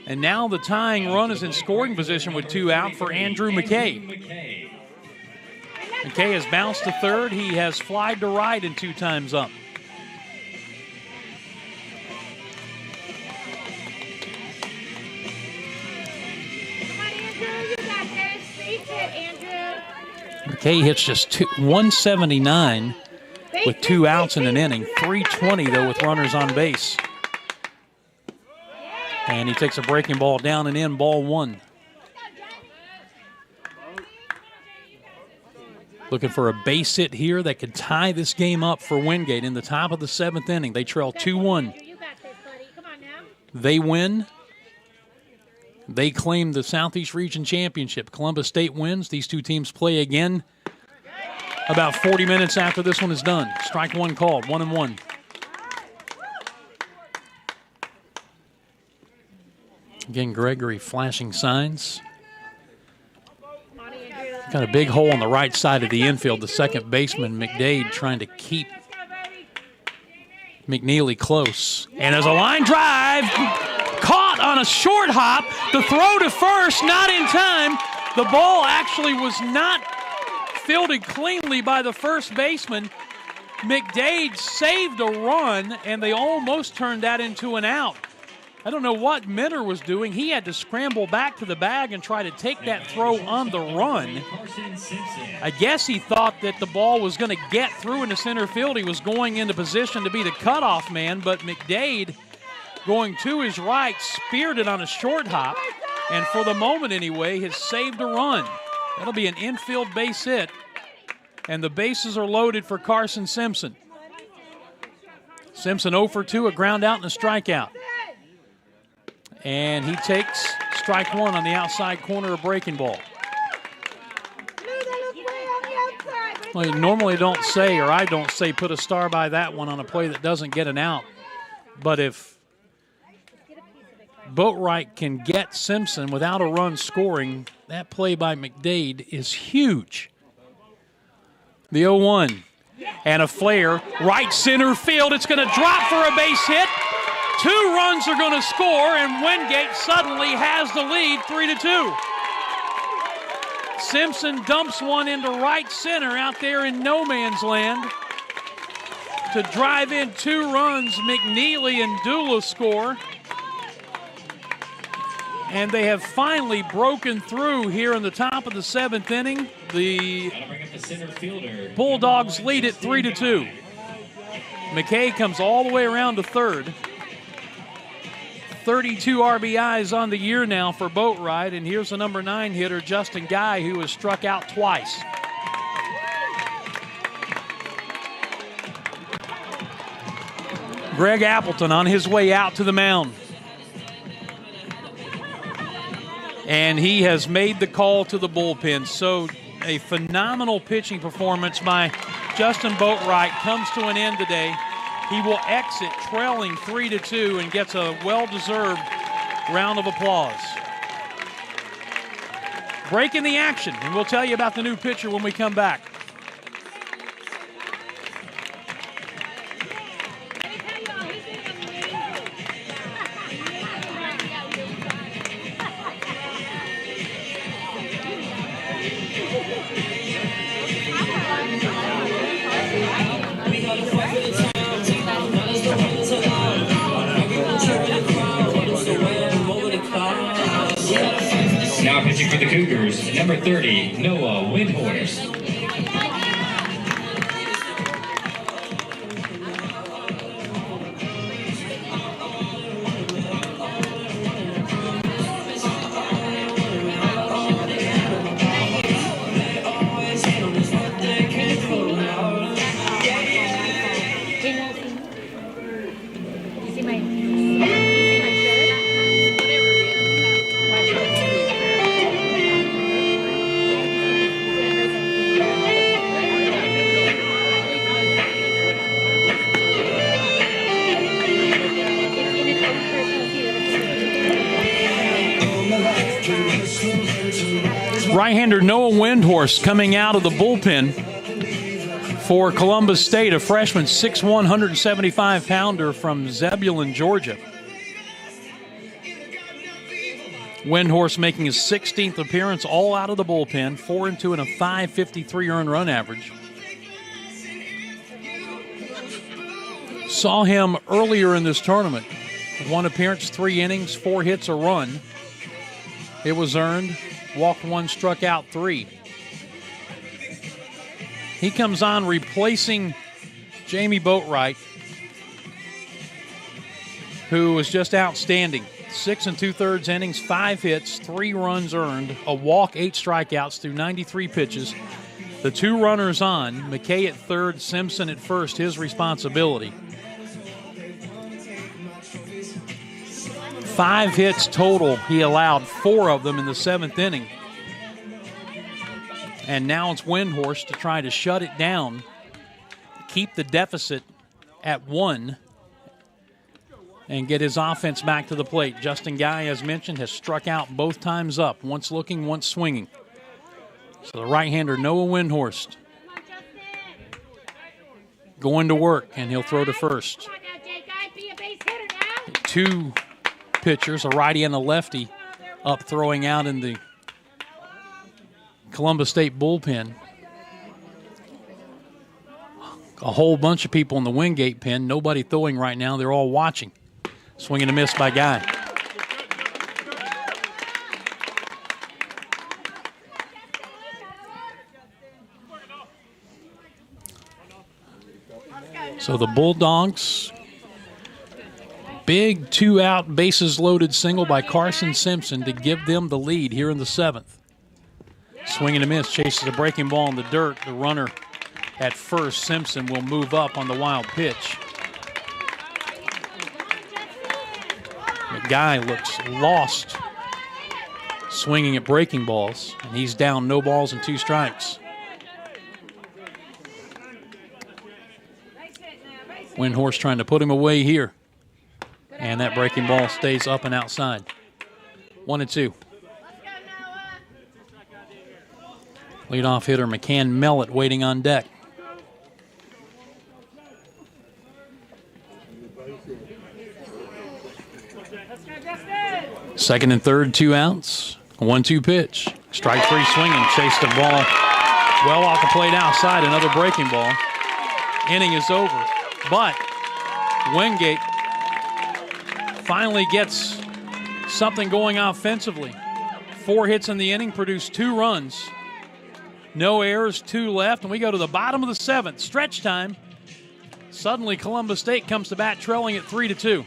And now the tying run is in scoring position with 2 out for Andrew McKay. McKay has bounced to third. He has flied to right in 2 times up. Come on, Andrew. You got this. Base hit, Andrew. McKay hits just 179 with 2 outs in an inning. 320, though, with runners on base. And he takes a breaking ball down and in, ball 1. Looking for a base hit here that could tie this game up for Wingate in the top of the 7th inning. They trail 2-1. You got this, buddy. Come on now. They win. They claim the Southeast Region Championship. Columbus State wins. These 2 teams play again about 40 minutes after this one is done. Strike 1 called, 1-1. Again, Gregory flashing signs. Got a big hole on the right side of the infield. The second baseman, McDade, trying to keep McNeely close. And as a line drive, caught on a short hop. The throw to first, not in time. The ball actually was not fielded cleanly by the first baseman. McDade saved a run, and they almost turned that into an out. I don't know what Minner was doing. He had to scramble back to the bag and try to take that throw on the run. I guess he thought that the ball was going to get through into center field. He was going into position to be the cutoff man, but McDade, going to his right, speared it on a short hop, and for the moment anyway, has saved a run. That'll be an infield base hit, and the bases are loaded for Carson Simpson. Simpson 0 for 2, a ground out and a strikeout. And he takes strike one on the outside corner of breaking ball. Well, you normally don't say, or I don't say, put a star by that one on a play that doesn't get an out. But if Boatwright can get Simpson without a run scoring, that play by McDade is huge. The 0-1 and a flare, right center field. It's going to drop for a base hit. 2 runs are going to score, and Wingate suddenly has the lead, 3-2. Simpson dumps one into right center out there in no man's land to drive in 2 runs. McNeely and Dula score. And they have finally broken through here in the top of the 7th inning. The Bulldogs lead it 3-2. McKay comes all the way around to third. 32 RBIs on the year now for Boatwright, and here's the number 9 hitter, Justin Guy, who has struck out twice. Greg Appleton on his way out to the mound. And he has made the call to the bullpen. So a phenomenal pitching performance by Justin Boatwright comes to an end today. He will exit trailing 3-2 and gets a well-deserved round of applause. Break in the action, and we'll tell you about the new pitcher when we come back. Now pitching for the Cougars, number 30, Noah Windhorst. Right-hander Noah Windhorst coming out of the bullpen for Columbus State, a freshman, 6'1", 175-pounder from Zebulon, Georgia. Windhorst making his 16th appearance, all out of the bullpen, 4-2 and a .553 earned run average. Saw him earlier in this tournament. 1 appearance, 3 innings, 4 hits, a run. It was earned. Walked 1, struck out 3. He comes on replacing Jamie Boatwright, who was just outstanding. 6 2/3 innings, 5 hits, 3 runs earned, a walk, 8 strikeouts through 93 pitches. The 2 runners on, McKay at third, Simpson at first, his responsibility. 5 hits total. He allowed 4 of them in the 7th inning. And now it's Windhorst to try to shut it down, keep the deficit at 1, and get his offense back to the plate. Justin Guy, as mentioned, has struck out both times up, once looking, once swinging. So the right-hander, Noah Windhorst, going to work, and he'll throw to first. Two pitchers, a righty and a lefty, up throwing out in the Columbus State bullpen. A whole bunch of people in the Wingate pen. Nobody throwing right now. They're all watching. Swing and a miss by Guy. So the Bulldogs, big two-out, bases-loaded single by Carson Simpson to give them the lead here in the 7th. Swing and a miss, chases a breaking ball in the dirt. The runner at first, Simpson, will move up on the wild pitch. The guy looks lost swinging at breaking balls, and he's down, no balls and 2 strikes. Windhorst trying to put him away here. And that breaking ball stays up and outside. 1-2. Leadoff hitter McCann Mellett waiting on deck. Second and third, 2 outs. 1-2 pitch. Strike 3 swinging. Chased the ball well off the plate outside. Another breaking ball. Inning is over. But Wingate finally gets something going offensively. 4 hits in the inning, produced 2 runs. No errors, 2 left, and we go to the bottom of the 7th. Stretch time. Suddenly Columbus State comes to bat trailing at 3-2.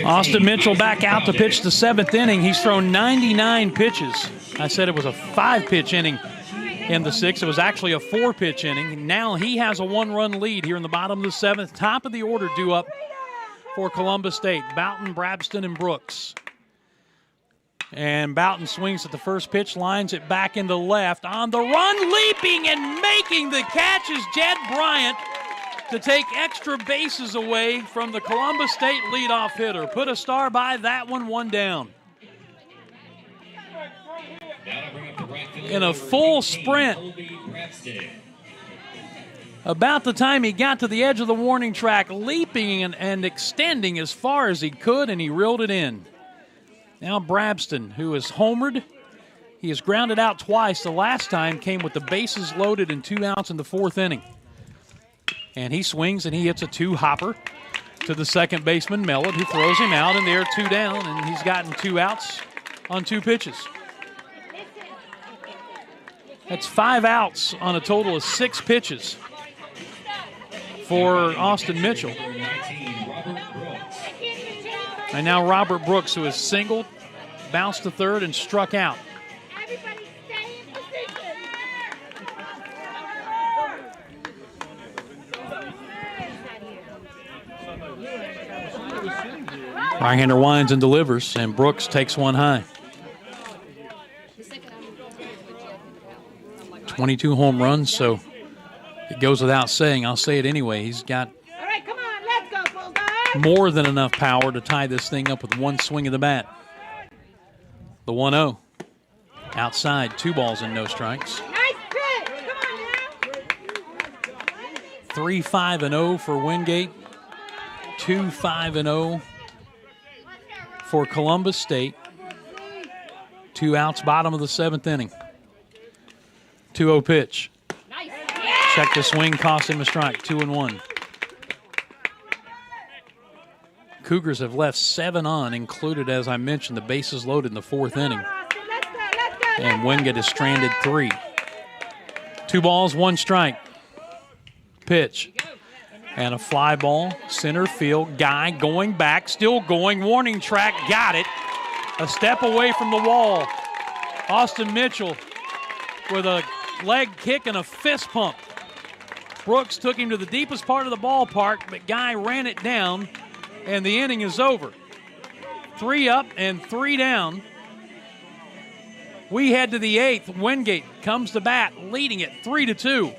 Austin Mitchell back out to pitch the 7th inning. He's thrown 99 pitches. I said it was a 5-pitch inning in the 6th. It was actually a 4-pitch inning. Now he has a 1-run lead here in the bottom of the 7th. Top of the order due up for Columbus State. Boughton, Brabston, and Brooks. And Boughton swings at the first pitch, lines it back into left. On the run, leaping and making the catch is Jed Bryant to take extra bases away from the Columbus State leadoff hitter. Put a star by that one, 1 down. In a full sprint, about the time he got to the edge of the warning track, leaping and extending as far as he could, and he reeled it in. Now Brabston, who is homered, he has grounded out twice. The last time came with the bases loaded and 2 outs in the 4th inning. And he swings and he hits a 2-hopper to the second baseman, Mellett, who throws him out, and they're 2 down, and he's gotten 2 outs on 2 pitches. That's 5 outs on a total of 6 pitches for Austin Mitchell. And now Robert Brooks, who has singled, bounced to third, and struck out. Right-hander winds and delivers, and Brooks takes one high. 22 home runs, so it goes without saying. I'll say it anyway. He's got more than enough power to tie this thing up with 1 swing of the bat. The 1-0. Outside, 2 balls and no strikes. 3-5-0 for Wingate. 2-5-0 for Columbus State. 2 outs, bottom of the 7th inning. 2-0 pitch. Check the swing, cost him a strike. 2-1. Cougars have left 7 on, included, as I mentioned, the bases loaded in the 4th inning. And Wingate is stranded 3. 2 balls, 1 strike. Pitch. And a fly ball, center field. Guy going back, still going. Warning track, got it. A step away from the wall. Austin Mitchell with a leg kick and a fist pump. Brooks took him to the deepest part of the ballpark, but Guy ran it down, and the inning is over. 3 up and 3 down. We head to the 8th. Wingate comes to bat, leading it 3-2.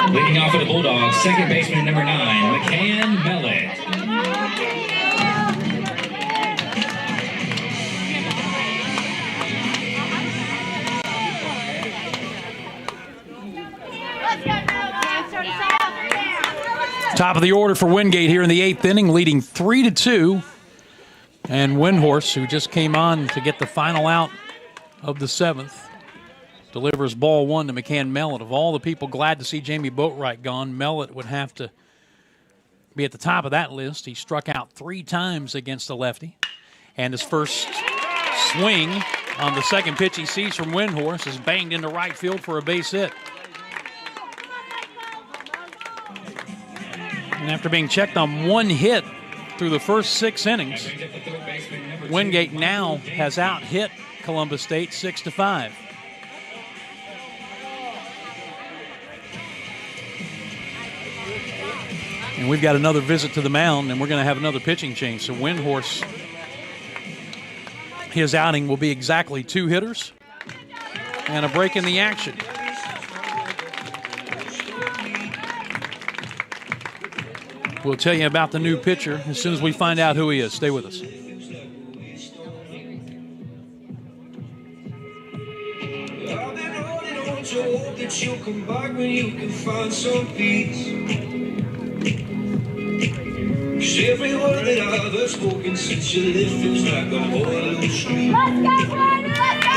Leading off for the Bulldogs, second baseman number 9, McCann Mellett. Top of the order for Wingate here in the 8th inning, leading 3-2. And Windhorse, who just came on to get the final out of the 7th, delivers ball 1 to McCann Mellett. Of all the people glad to see Jamie Boatwright gone, Mellett would have to be at the top of that list. He struck out 3 times against the lefty. And his first swing on the second pitch he sees from Windhorse is banged into right field for a base hit. And after being checked on 1 hit through the first 6 innings, Wingate now has out-hit Columbus State 6-5. And we've got another visit to the mound, and we're going to have another pitching change. So Windhorse, his outing will be exactly 2 hitters and a break in the action. We'll tell you about the new pitcher as soon as we find out who he is. Stay with us. You'll come back when you can find some peace. 'Cause every word that I've ever spoken since you left feels like a whole little street. Let's go, Brandon! Let's go,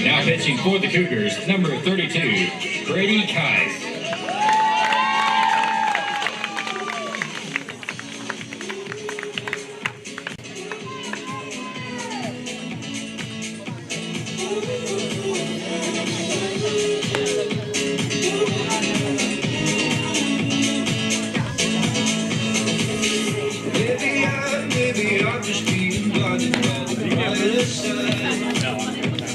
Now pitching for the Cougars, number 32, Brady Kais.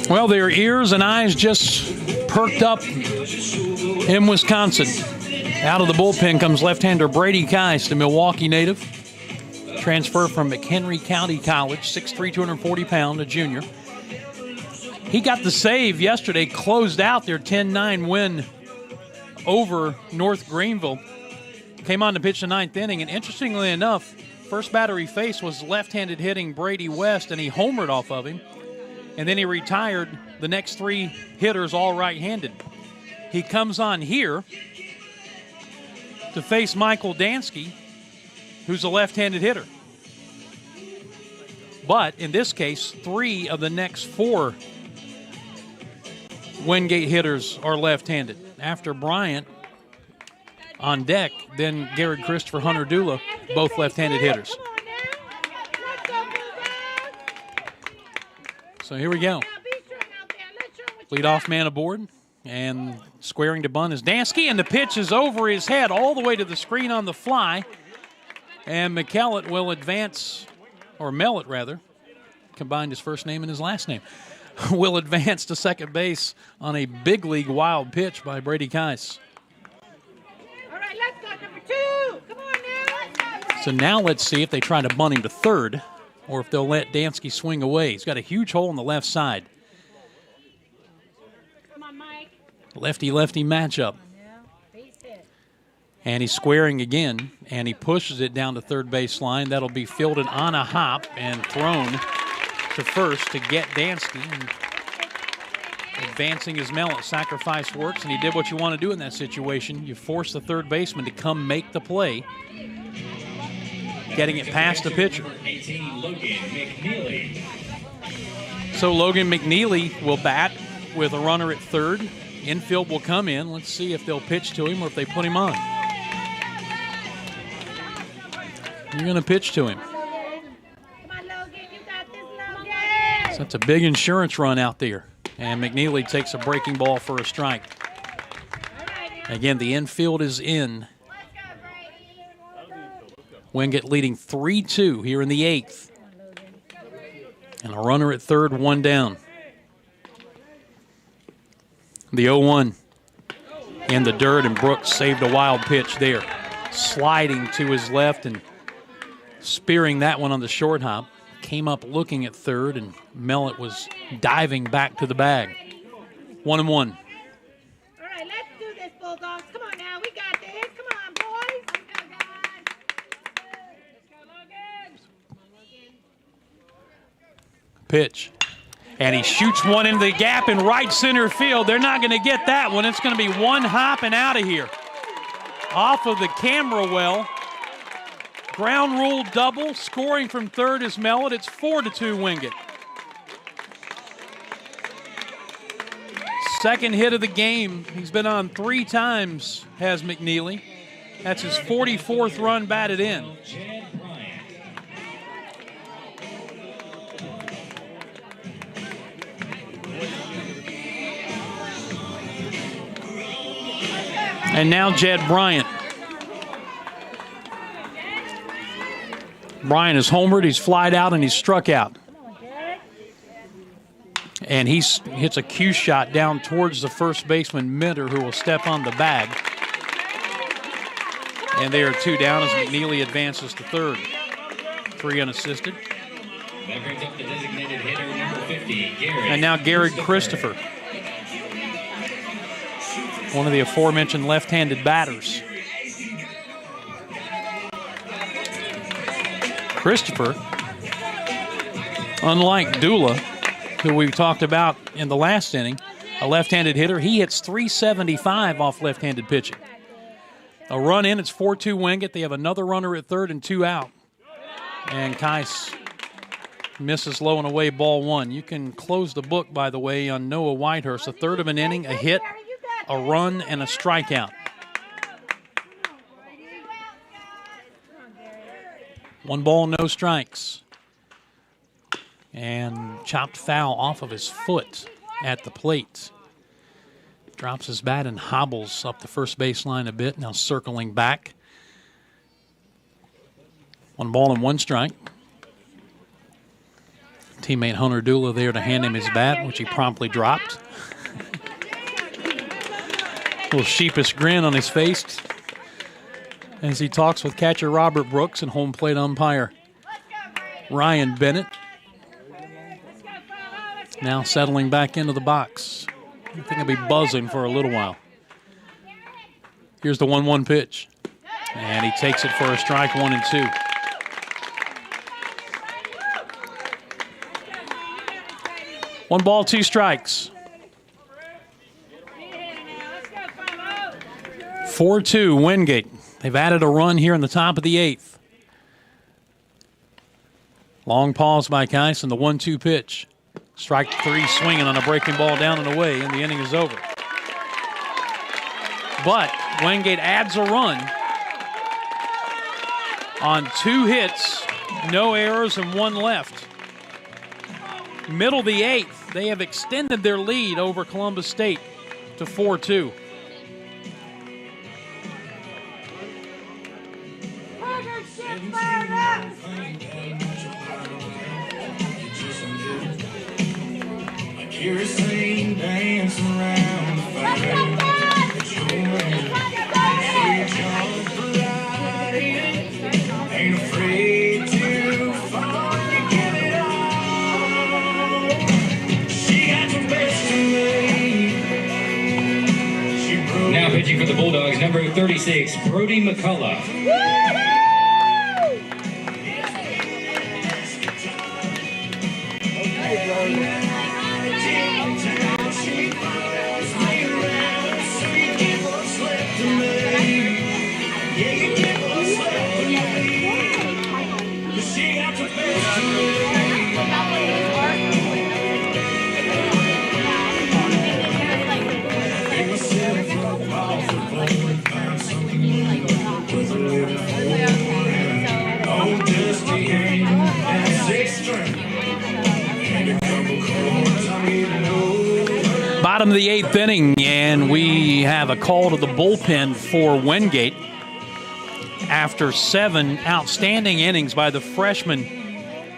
Well, their ears and eyes just perked up in Wisconsin. Out of the bullpen comes left-hander Brady Kais, the Milwaukee native. Transfer from McHenry County College, 6'3", 240 pound, a junior. He got the save yesterday, closed out their 10-9 win over North Greenville. Came on to pitch the 9th inning, and interestingly enough, first batter he faced was left-handed hitting Brady West, and he homered off of him. And then he retired the next 3 hitters all right-handed. He comes on here to face Michael Dansky, who's a left-handed hitter. But in this case, 3 of the next 4 Wingate hitters are left-handed. After Bryant on deck, then Garrett Christopher, Hunter Dula, both left-handed hitters. So here we go. Leadoff man aboard, and squaring to bunt is Dansky, and the pitch is over his head all the way to the screen on the fly. And McKellitt will advance, or Mellett rather, combined his first name and his last name, will advance to second base on a big league wild pitch by Brady Keiss. All right, let's go, number 2. Come on now. So now let's see if they try to bunt him to third or if they'll let Dansky swing away. He's got a huge hole on the left side. Come on, Mike. Lefty-lefty matchup. And he's squaring again, and he pushes it down to third base line. That'll be fielded on a hop and thrown to first to get Dansky. And advancing his Mellett. Sacrifice works, and he did what you want to do in that situation. You force the third baseman to come make the play, getting it past the pitcher. So Logan McNeely will bat with a runner at third. Infield will come in. Let's see if they'll pitch to him or if they put him on. You're going to pitch to him. Come on, Logan. You got this, Logan. So that's a big insurance run out there. And McNeely takes a breaking ball for a strike. Again, the infield is in. Wingate leading 3-2 here in the 8th. And a runner at third, 1 down. The 0-1 in the dirt, and Brooks saved a wild pitch there. Sliding to his left and spearing that one on the short hop. Came up looking at third, and Mellett was diving back to the bag. 1-1. All right, let's do this, Bulldogs. Come on now. We got this. Come on, boys. Let's go, guys. Let's go, Logan. Come on, Logan. Pitch. And he shoots one into the gap in right center field. They're not going to get that one. It's going to be one hop and out of here. Off of the camera well. Ground rule double. Scoring from third is Mellett. It's 4-2 Wingate. Second hit of the game. He's been on 3 times, has McNeely. That's his 44th run batted in. And now Jed Bryant. Bryant is homered, he's flied out, and he's struck out. And he hits a cue shot down towards the first baseman, Minter, who will step on the bag. And they are 2 down as McNeely advances to third. 3 unassisted. That brings up the designated hitter, number 50, Garrett. And now Garrett Christopher. One of the aforementioned left-handed batters. Christopher, unlike Dula, who we talked about in the last inning, a left-handed hitter, he hits .375 off left-handed pitching. A run in, it's 4-2 Wingate. They have another runner at third and 2 out. And Keiss misses low and away, ball 1. You can close the book, by the way, on Noah Whitehurst. A third of an inning, a hit, a run, and a strikeout. 1 ball, no strikes. And chopped foul off of his foot at the plate. Drops his bat and hobbles up the first baseline a bit, now circling back. 1 ball and 1 strike. Teammate Hunter Dula there to hand him his bat, which he promptly dropped. Little sheepish grin on his face as he talks with catcher Robert Brooks and home plate umpire Ryan Bennett. Now settling back into the box. I think he'll be buzzing for a little while. Here's the 1-1 pitch. And he takes it for a strike, 1-2. One ball, two strikes. 4-2, Wingate. They've added a run here in the top of the 8th. Long pause by Kyson, the 1-2 pitch. Strike 3 swinging on a breaking ball down and away, and the inning is over. But Wingate adds a run on 2 hits, no errors, and 1 left. Middle of the 8th, they have extended their lead over Columbus State to 4-2. Now pitching for the Bulldogs, number 36, Brody McCullough. Bottom of the 8th inning, and we have a call to the bullpen for Wingate after 7 outstanding innings by the freshman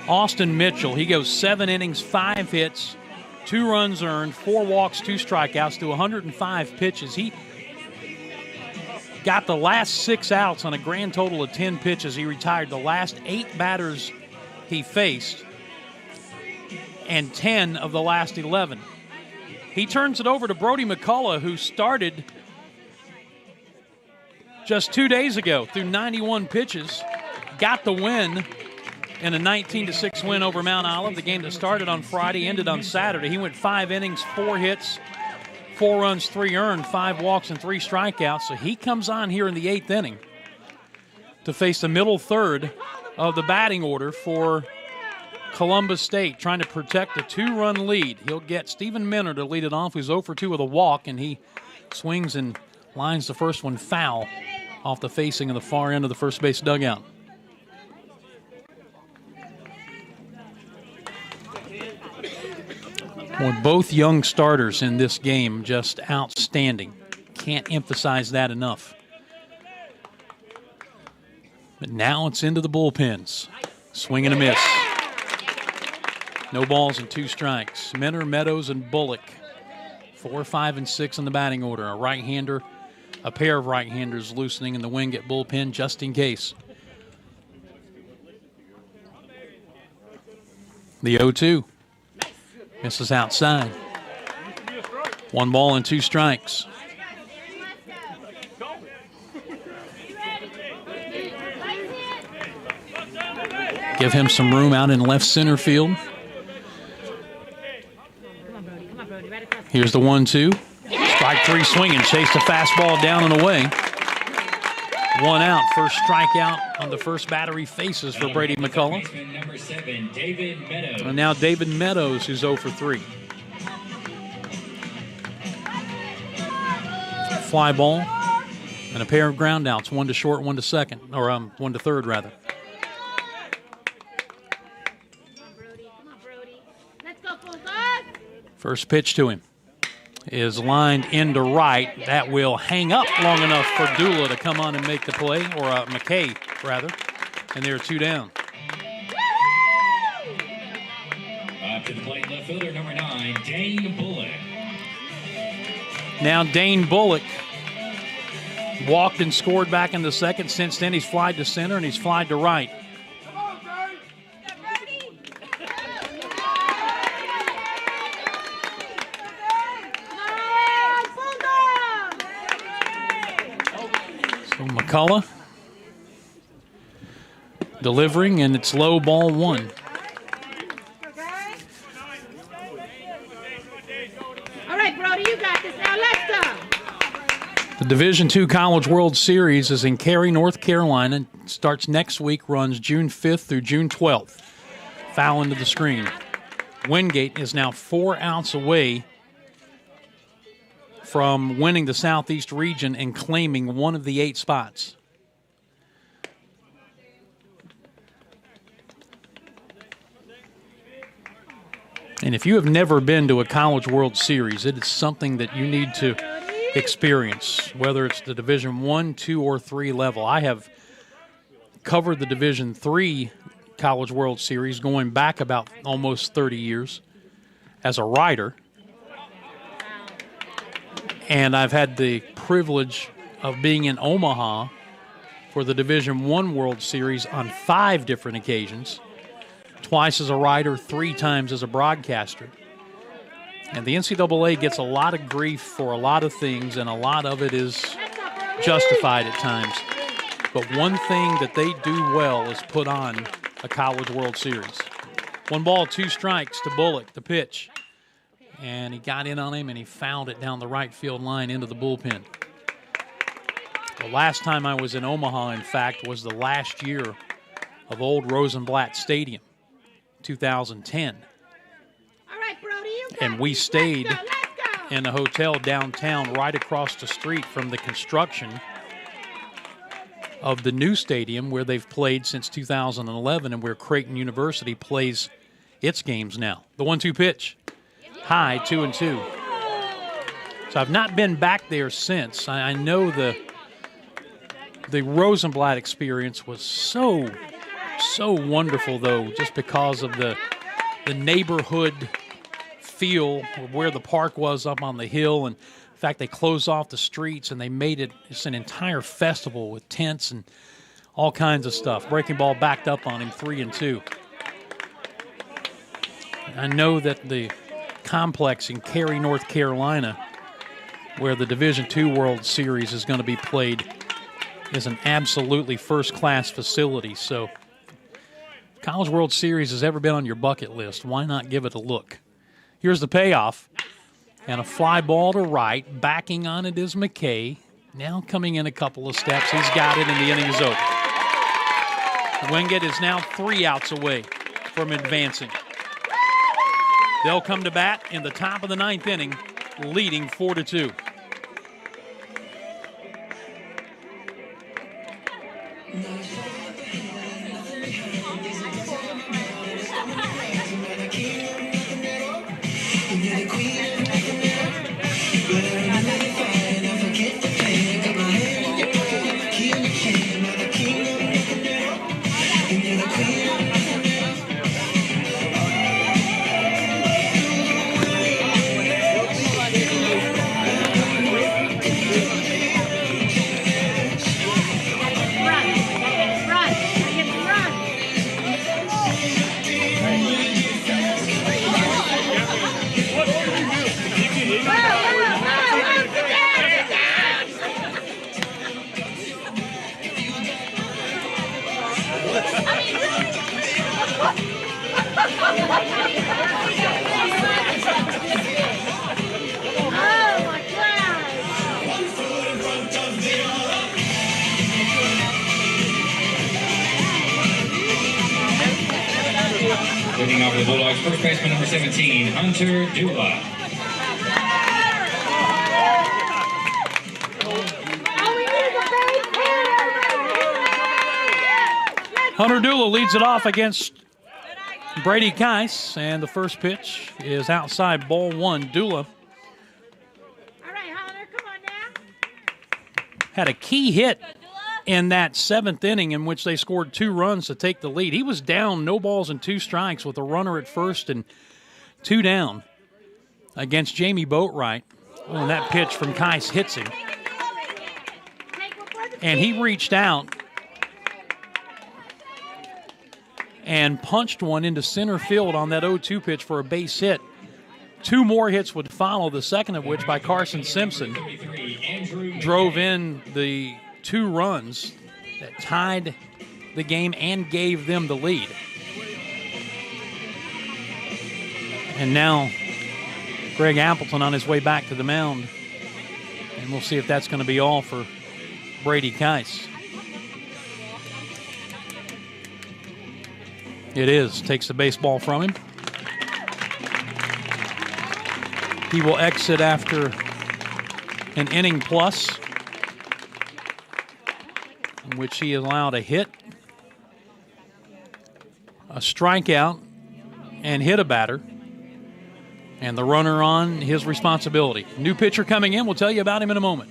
Austin Mitchell. He goes 7 innings, 5 hits, 2 runs earned, 4 walks, 2 strikeouts to 105 pitches. He got the last 6 outs on a grand total of 10 pitches. He retired the last 8 batters he faced and 10 of the last 11. He turns it over to Brody McCullough, who started just 2 days ago through 91 pitches, got the win in a 19-6 win over Mount Olive. The game that started on Friday ended on Saturday. He went 5 innings, 4 hits, 4 runs, 3 earned, 5 walks, and 3 strikeouts. So he comes on here in the 8th inning to face the middle third of the batting order for Columbus State, trying to protect a 2-run lead. He'll get Stephen Minner to lead it off, who's 0 for 2 with a walk, and he swings and lines the first one foul off the facing of the far end of the first base dugout. Well, both young starters in this game just outstanding. Can't emphasize that enough. But now it's into the bullpens. Swing and a miss. No balls and 2 strikes. Minner, Meadows, and Bullock. 4, 5, and 6 in the batting order. A right-hander, a pair of right-handers loosening in the Wingate bullpen just in case. The 0-2. Misses outside. 1 ball and 2 strikes. Give him some room out in left center field. Here's the 1-2. Strike 3 swinging, chased a fastball down and away. 1 out, first strikeout on the first batter he faces for Brady McCullough. Number 7, David Meadows. And now David Meadows, who's 0 for 3. Fly ball and a pair of ground outs, 1 to short, 1 to second, or 1 to third rather. First pitch to him is lined into right. That will hang up long enough for Dula to come on and make the play, or McKay, rather. And there are 2 down. Up to the plate, left fielder, number 9, Dane Bullock. Now Dane Bullock walked and scored back in the second. Since then, he's flied to center and he's flied to right. McCullough delivering, and it's low, ball one. All right, Brody, you got this. Now let's go. The Division II College World Series is in Cary, North Carolina. Starts next week, runs June 5th through June 12th. Foul into the screen. Wingate is now 4 outs away from winning the Southeast region and claiming one of the 8 spots. And if you have never been to a College World Series, it is something that you need to experience, whether it's the Division I, II, or III level. I have covered the Division III College World Series going back about almost 30 years as a writer. And I've had the privilege of being in Omaha for the Division I World Series on 5 different occasions, twice as a writer, 3 times as a broadcaster. And the NCAA gets a lot of grief for a lot of things, and a lot of it is justified at times. But one thing that they do well is put on a College World Series. 1 ball, 2 strikes to Bullock, the pitch. And he got in on him, and he fouled it down the right field line into the bullpen. The last time I was in Omaha, in fact, was the last year of old Rosenblatt Stadium, 2010. And we stayed in a hotel downtown right across the street from the construction of the new stadium where they've played since 2011 and where Creighton University plays its games now. The 1-2 pitch. High, 2-2. So I've not been back there since. I know the Rosenblatt experience was so wonderful, though, just because of the neighborhood feel of where the park was up on the hill. And in fact, they closed off the streets and they made it just an entire festival with tents and all kinds of stuff. Breaking ball backed up on him, 3-2. I know that the complex in Cary, North Carolina, where the Division II World Series is going to be played, is an absolutely first-class facility. So if College World Series has ever been on your bucket list, why not give it a look? Here's the payoff, and a fly ball to right. Backing on it is McKay. Now coming in a couple of steps. He's got it, and the inning is over. Wingate is now 3 outs away from advancing. They'll come to bat in the top of the 9th inning, leading 4-2. Leading off the Bulldogs, first baseman number 17, Hunter Dula. Hunter Dula leads it off against Brady Keiss, and the first pitch is outside, ball 1. Dula had a key hit in that 7th inning in which they scored 2 runs to take the lead. He was down, no balls and 2 strikes with a runner at first and 2 down against Jamie Boatwright. Well, and that pitch from Keiss hits him. And he reached out and punched one into center field on that 0-2 pitch for a base hit. 2 more hits would follow, the second of which by Carson Simpson drove in the 2 runs that tied the game and gave them the lead. And now Greg Appleton on his way back to the mound. And we'll see if that's going to be all for Brady Keiss. It is. Takes the baseball from him. He will exit after an inning plus, in which he allowed a hit, a strikeout, and hit a batter. And the runner on his responsibility. New pitcher coming in. We'll tell you about him in a moment.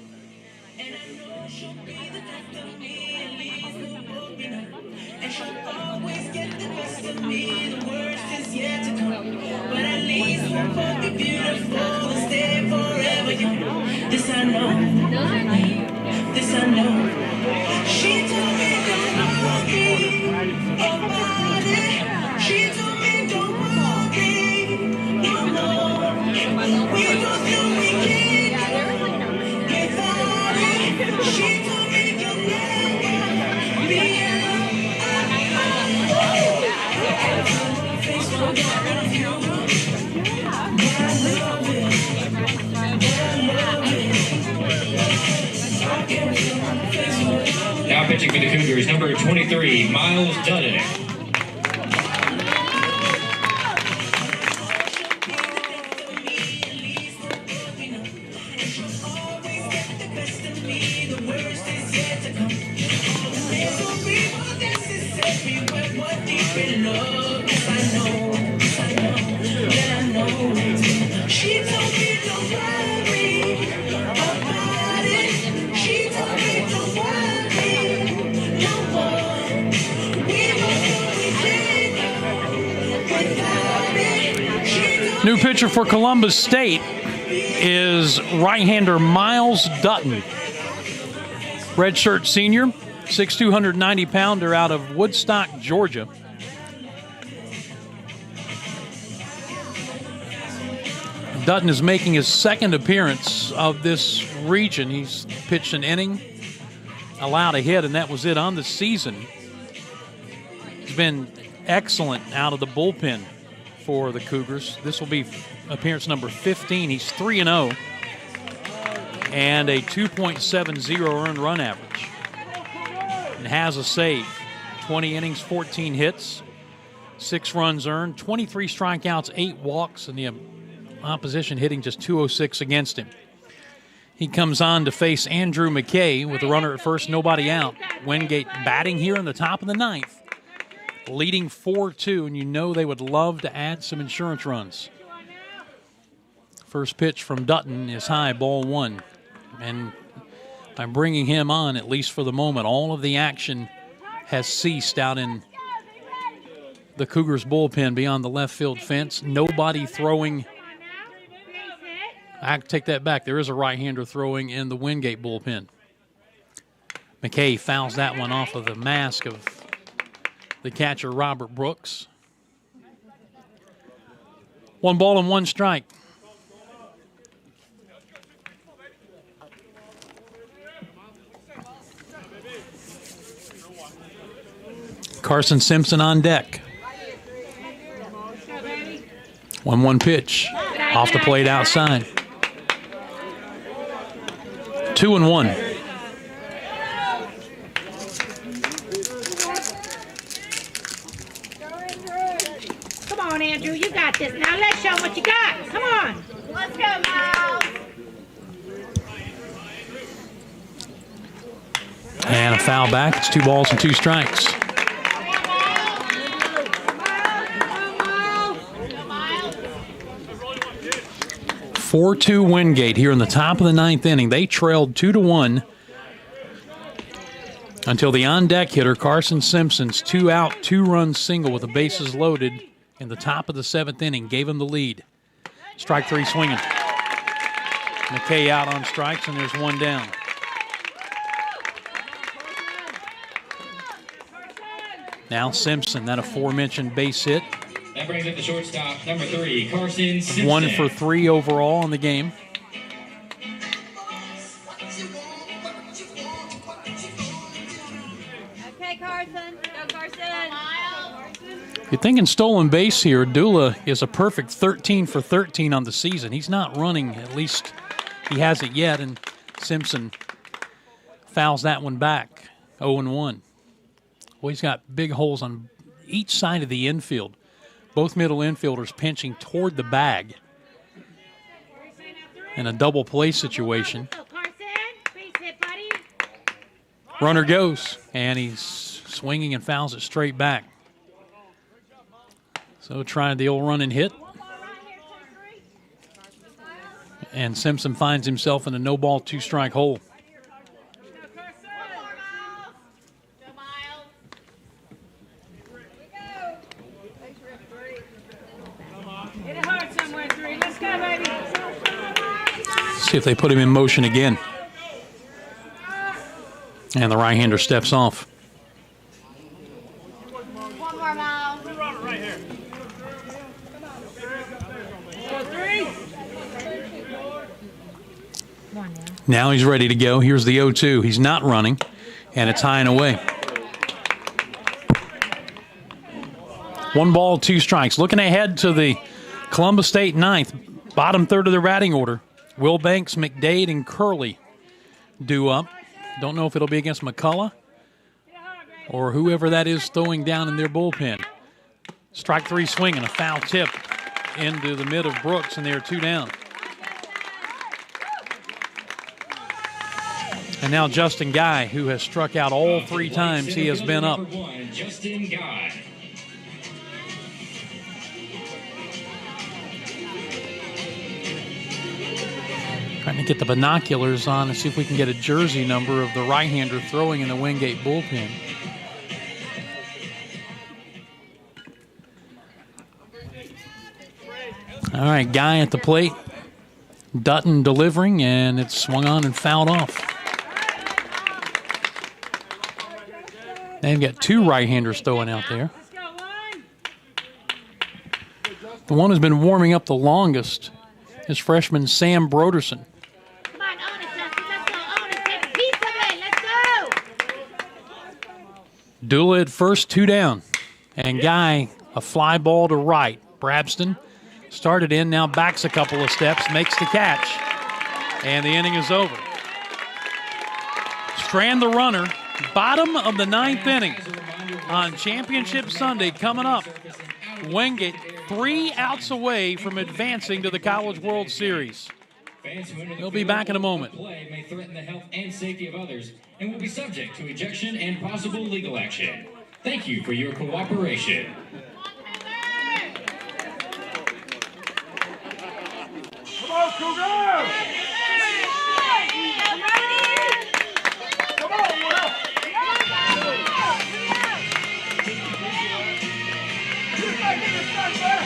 This I know. This I know. She told me don't worry about it. She told me don't worry no more. We both know we can't get without it. She told me you'll never be Now pitching for the Cougars, number 23, Miles Dudden. She told me don't worry about it. She told me don't worry no more. We both know we can't without it. New pitcher for Columbus State is right-hander Miles Dutton. Redshirt senior, 6'2", 190-pounder out of Woodstock, Georgia. Dutton is making his second appearance of this region. He's pitched an inning, allowed a hit, and that was it on the season. He's been excellent out of the bullpen for the Cougars. This will be appearance number 15. He's 3-0 and a 2.70 earned run average. And has a save. 20 innings, 14 hits, 6 runs earned, 23 strikeouts, 8 walks, and the opposition hitting just 206 against him. He comes on to face Andrew McKay with a runner at first, nobody out. Wingate batting here in the top of the 9th, leading 4-2, and you know they would love to add some insurance runs. First pitch from Dutton is high, ball 1. And by bringing him on, at least for the moment, all of the action has ceased out in the Cougars bullpen beyond the left field fence. Nobody throwing. I take that back. There is a right-hander throwing in the Wingate bullpen. McKay fouls that one off of the mask of the catcher, Robert Brooks. 1 ball and 1 strike. Carson Simpson on deck. 1-1 pitch. Off the plate outside. 2-1. Come on, Andrew, you got this. Now let's show 'em what you got. Come on. Let's go, Miles. And a foul back. It's 2 balls and 2 strikes. 4-2 Wingate here in the top of the 9th inning. They trailed 2-1 until the on-deck hitter, Carson Simpson's 2-out, 2-run single with the bases loaded in the top of the 7th inning gave him the lead. Strike 3 swinging. McKay out on strikes, and there's 1 down. Now Simpson, that aforementioned base hit. That brings up the shortstop, number 3, Carson Simpson. 1 for 3 overall in the game. You're thinking stolen base here. Dula is a perfect 13 for 13 on the season. He's not running, at least he hasn't yet, and Simpson fouls that one back, 0-1. Well, he's got big holes on each side of the infield. Both middle infielders pinching toward the bag in a double play situation. Runner goes, and he's swinging and fouls it straight back. So trying the old run and hit. And Simpson finds himself in a no-ball, two-strike hole. See if they put him in motion again. And the right-hander steps off. Now he's ready to go. Here's the 0-2. He's not running, and it's high and away. 1 ball, 2 strikes. Looking ahead to the Columbus State ninth, bottom third of the batting order. Will Banks, McDade, and Curley due up. Don't know if it'll be against McCullough or whoever that is throwing down in their bullpen. Strike 3 swing and a foul tip into the mid of Brooks, and they're 2 down. And now Justin Guy, who has struck out all 3 times he has been up. Justin Guy. Trying to get the binoculars on and see if we can get a jersey number of the right-hander throwing in the Wingate bullpen. All right, Guy at the plate. Dutton delivering, and it's swung on and fouled off. They've got 2 right-handers throwing out there. The one who's been warming up the longest is freshman Sam Broderson. Come on, own it, Justin. Let's go, own it. Take a piece of it. Let's go. Dula at first, 2 down. And Guy, a fly ball to right. Brabston started in, now backs a couple of steps, makes the catch, and the inning is over. Strand the runner, bottom of the 9th inning on Championship Sunday coming up. Wingate 3 outs away from advancing to the College World Series. We'll be back in a moment. Play may threaten the health and safety of others and will be subject to ejection and possible legal action. Thank you for your cooperation. Come on, Cougars! Come on, Will! You gotta get this done, man!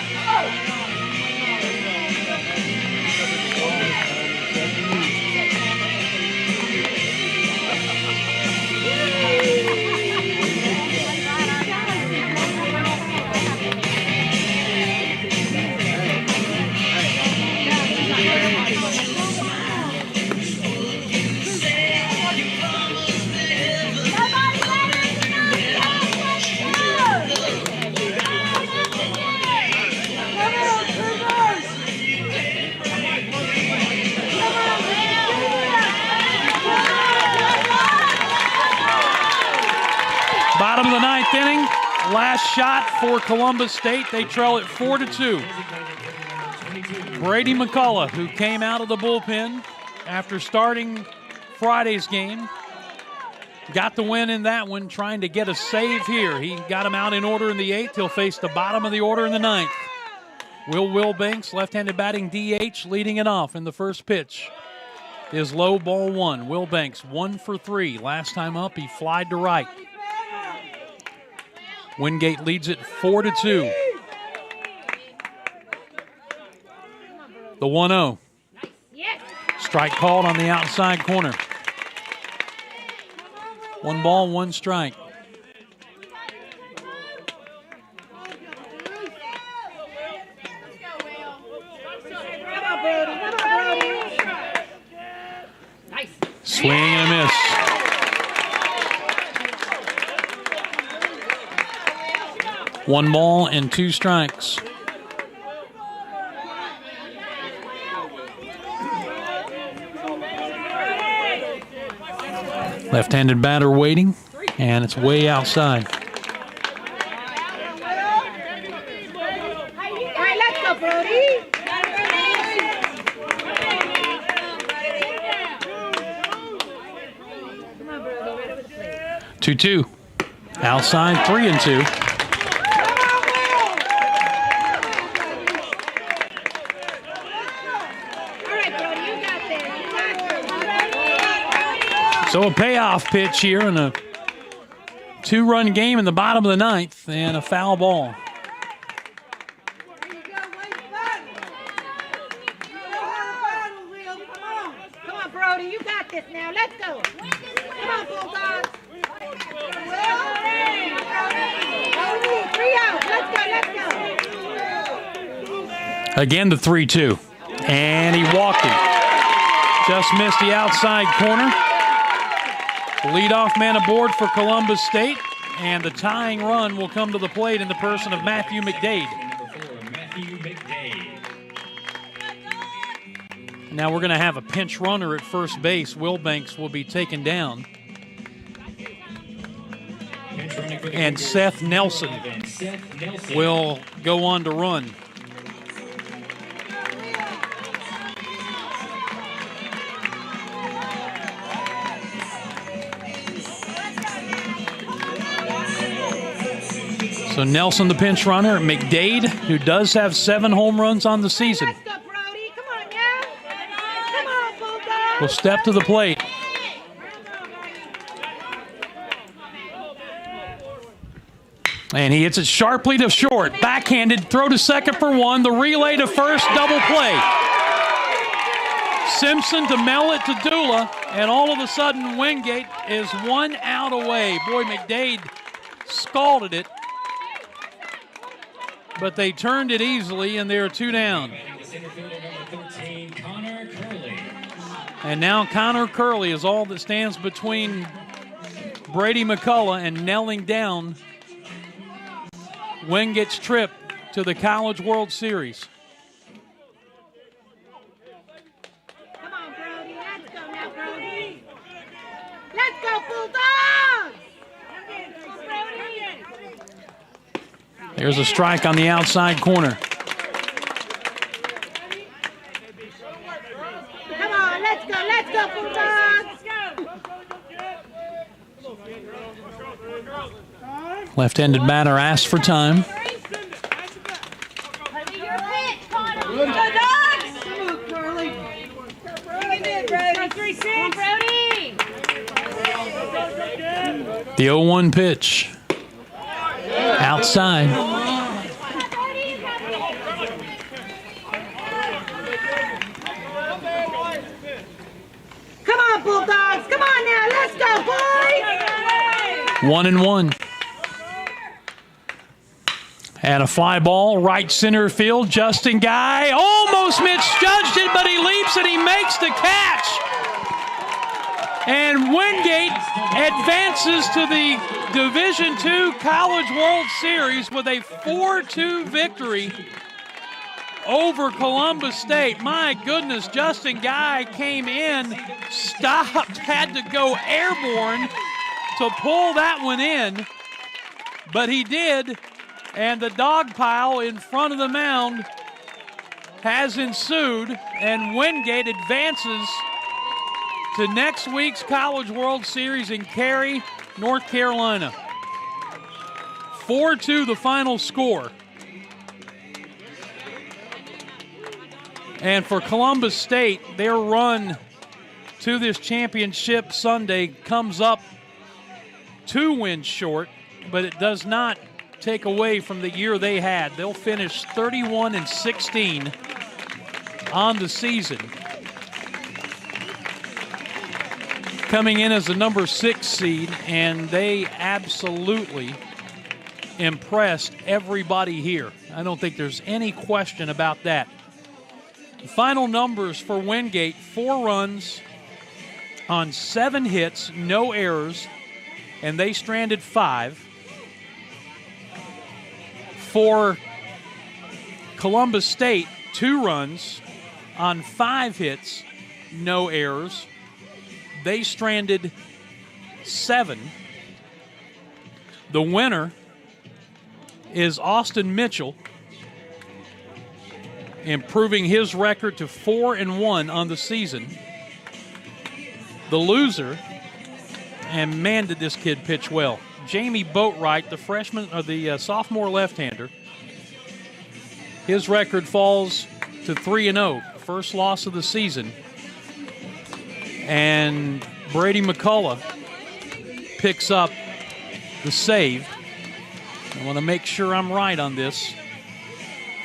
Bottom of the 9th inning, last shot for Columbus State. They trail it 4-2. Brady McCullough, who came out of the bullpen after starting Friday's game, got the win in that one, trying to get a save here. He got him out in order in the 8th. He'll face the bottom of the order in the 9th. Will Banks, left-handed batting DH, leading it off in the first pitch. Is low, ball 1. Will Banks, 1 for 3. Last time up, he flied to right. Wingate leads it 4-2. The 1-0. Strike called on the outside corner. 1 ball, 1 strike. Swing and a miss. 1 ball and 2 strikes. Left-handed batter waiting, and it's way outside. All right, let's go, Brody. 2-2. Outside, 3-2. All right, Brody, you got this. So a payoff pitch here in a 2-run game in the bottom of the 9th, and a foul ball. Come on, Brody, you got this now. Let's go. Come on, Bulldogs. 3 out. Let's go. Again, the 3-2. And he walked him. Just missed the outside corner. Leadoff man aboard for Columbus State. And the tying run will come to the plate in the person of Matthew McDade. Now we're going to have a pinch runner at first base. Wilbanks will be taken down. And Seth Nelson will go on to run. So Nelson, the pinch runner. McDade, who does have 7 home runs on the season, Let's go, Brody. Come on now. Come on, Bulldogs. will step to the plate. And he hits it sharply to short. Backhanded, throw to second for 1. The relay to first, double play. Simpson to Mellett to Dula. And all of a sudden, Wingate is 1 out away. Boy, McDade scalded it. But they turned it easily, and they're 2 down. And now Connor Curley is all that stands between Brady McCullough and nailing down Wingate's trip to the College World Series. Come on, Brody. Let's go now, Brody. Let's go, Bulldogs. There's a strike on the outside corner. Come on, let's go, Bulldogs. Left-handed batter asks for time. The 0-1 pitch. Outside. Come on, Bulldogs. Come on now. Let's go, boys. 1-1. And a fly ball, right center field. Justin Guy almost misjudged it, but he leaps and he makes the catch. And Wingate advances to the Division II College World Series with a 4-2 victory over Columbus State. My goodness, Justin Guy came in, stopped, had to go airborne to pull that one in, but he did, and the dog pile in front of the mound has ensued, and Wingate advances to next week's College World Series in Cary, North Carolina. 4-2 the final score. And for Columbus State, their run to this championship Sunday comes up 2 wins short, but it does not take away from the year they had. They'll finish 31-16 on the season, coming in as the number 6 seed, and they absolutely impressed everybody here. I don't think there's any question about that. The final numbers for Wingate: 4 runs on 7 hits, no errors, and they stranded 5. For Columbus State, 2 runs on 5 hits, no errors. They stranded 7. The winner is Austin Mitchell, improving his record to 4-1 on the season. The loser, and man, did this kid pitch well, Jamie Boatwright, the freshman or the sophomore left-hander. His record falls to 3-0, first loss of the season. And Brady McCullough picks up the save. I want to make sure I'm right on this.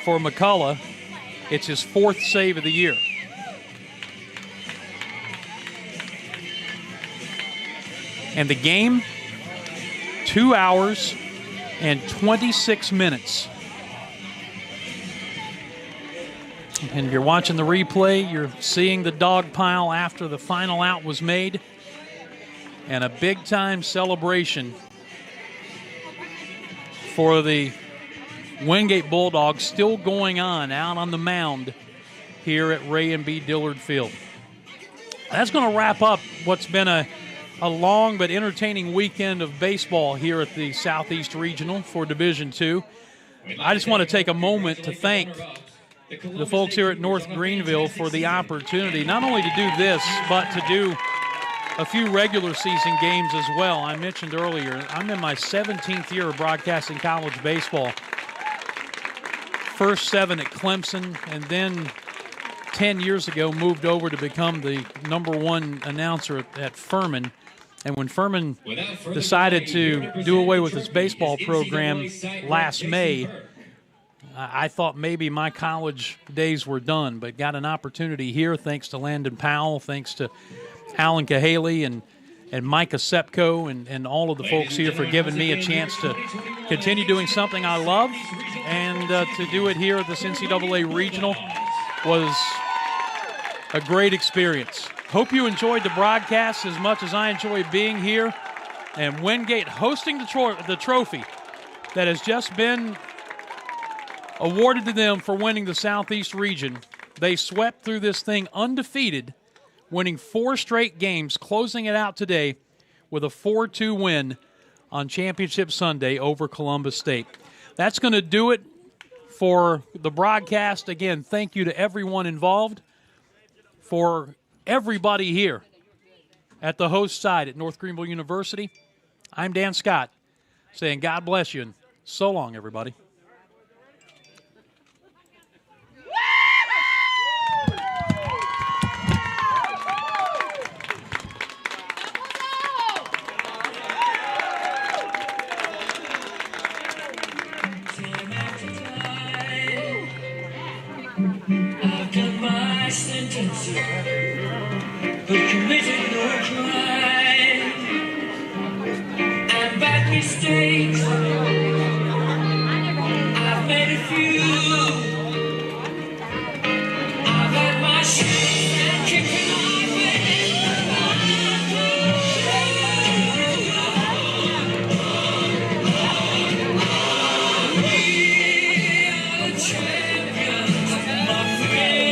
For McCullough, it's his 4th save of the year. And the game, 2 hours and 26 minutes. And if you're watching the replay, you're seeing the dog pile after the final out was made. And a big-time celebration for the Wingate Bulldogs still going on out on the mound here at Ray and B. Dillard Field. That's going to wrap up what's been a long but entertaining weekend of baseball here at the Southeast Regional for Division II. I just want to take a moment to thank the folks here at North Greenville for the opportunity not only to do this, but to do a few regular season games as well. I mentioned earlier, I'm in my 17th year of broadcasting college baseball. First 7 at Clemson, and then 10 years ago moved over to become the #1 announcer at Furman. And when Furman decided to do away with his baseball program last May, I thought maybe my college days were done, but got an opportunity here thanks to Landon Powell, thanks to Alan Cahaley and Micah Sepko and all of the folks here for giving me a chance to continue doing something I love. And to do it here at this NCAA Regional was a great experience. Hope you enjoyed the broadcast as much as I enjoyed being here. And Wingate hosting the trophy that has just been awarded to them for winning the Southeast region. They swept through this thing undefeated, winning 4 straight games, closing it out today with a 4-2 win on Championship Sunday over Columbus State. That's going to do it for the broadcast. Again, thank you to everyone involved. For everybody here at the host side at North Greenville University, I'm Dan Scott saying God bless you and so long, everybody. Who committed no crime and bad mistakes. I've made a few. I've had my share and kicking my champions, my friend.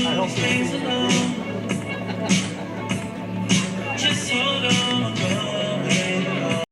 I hope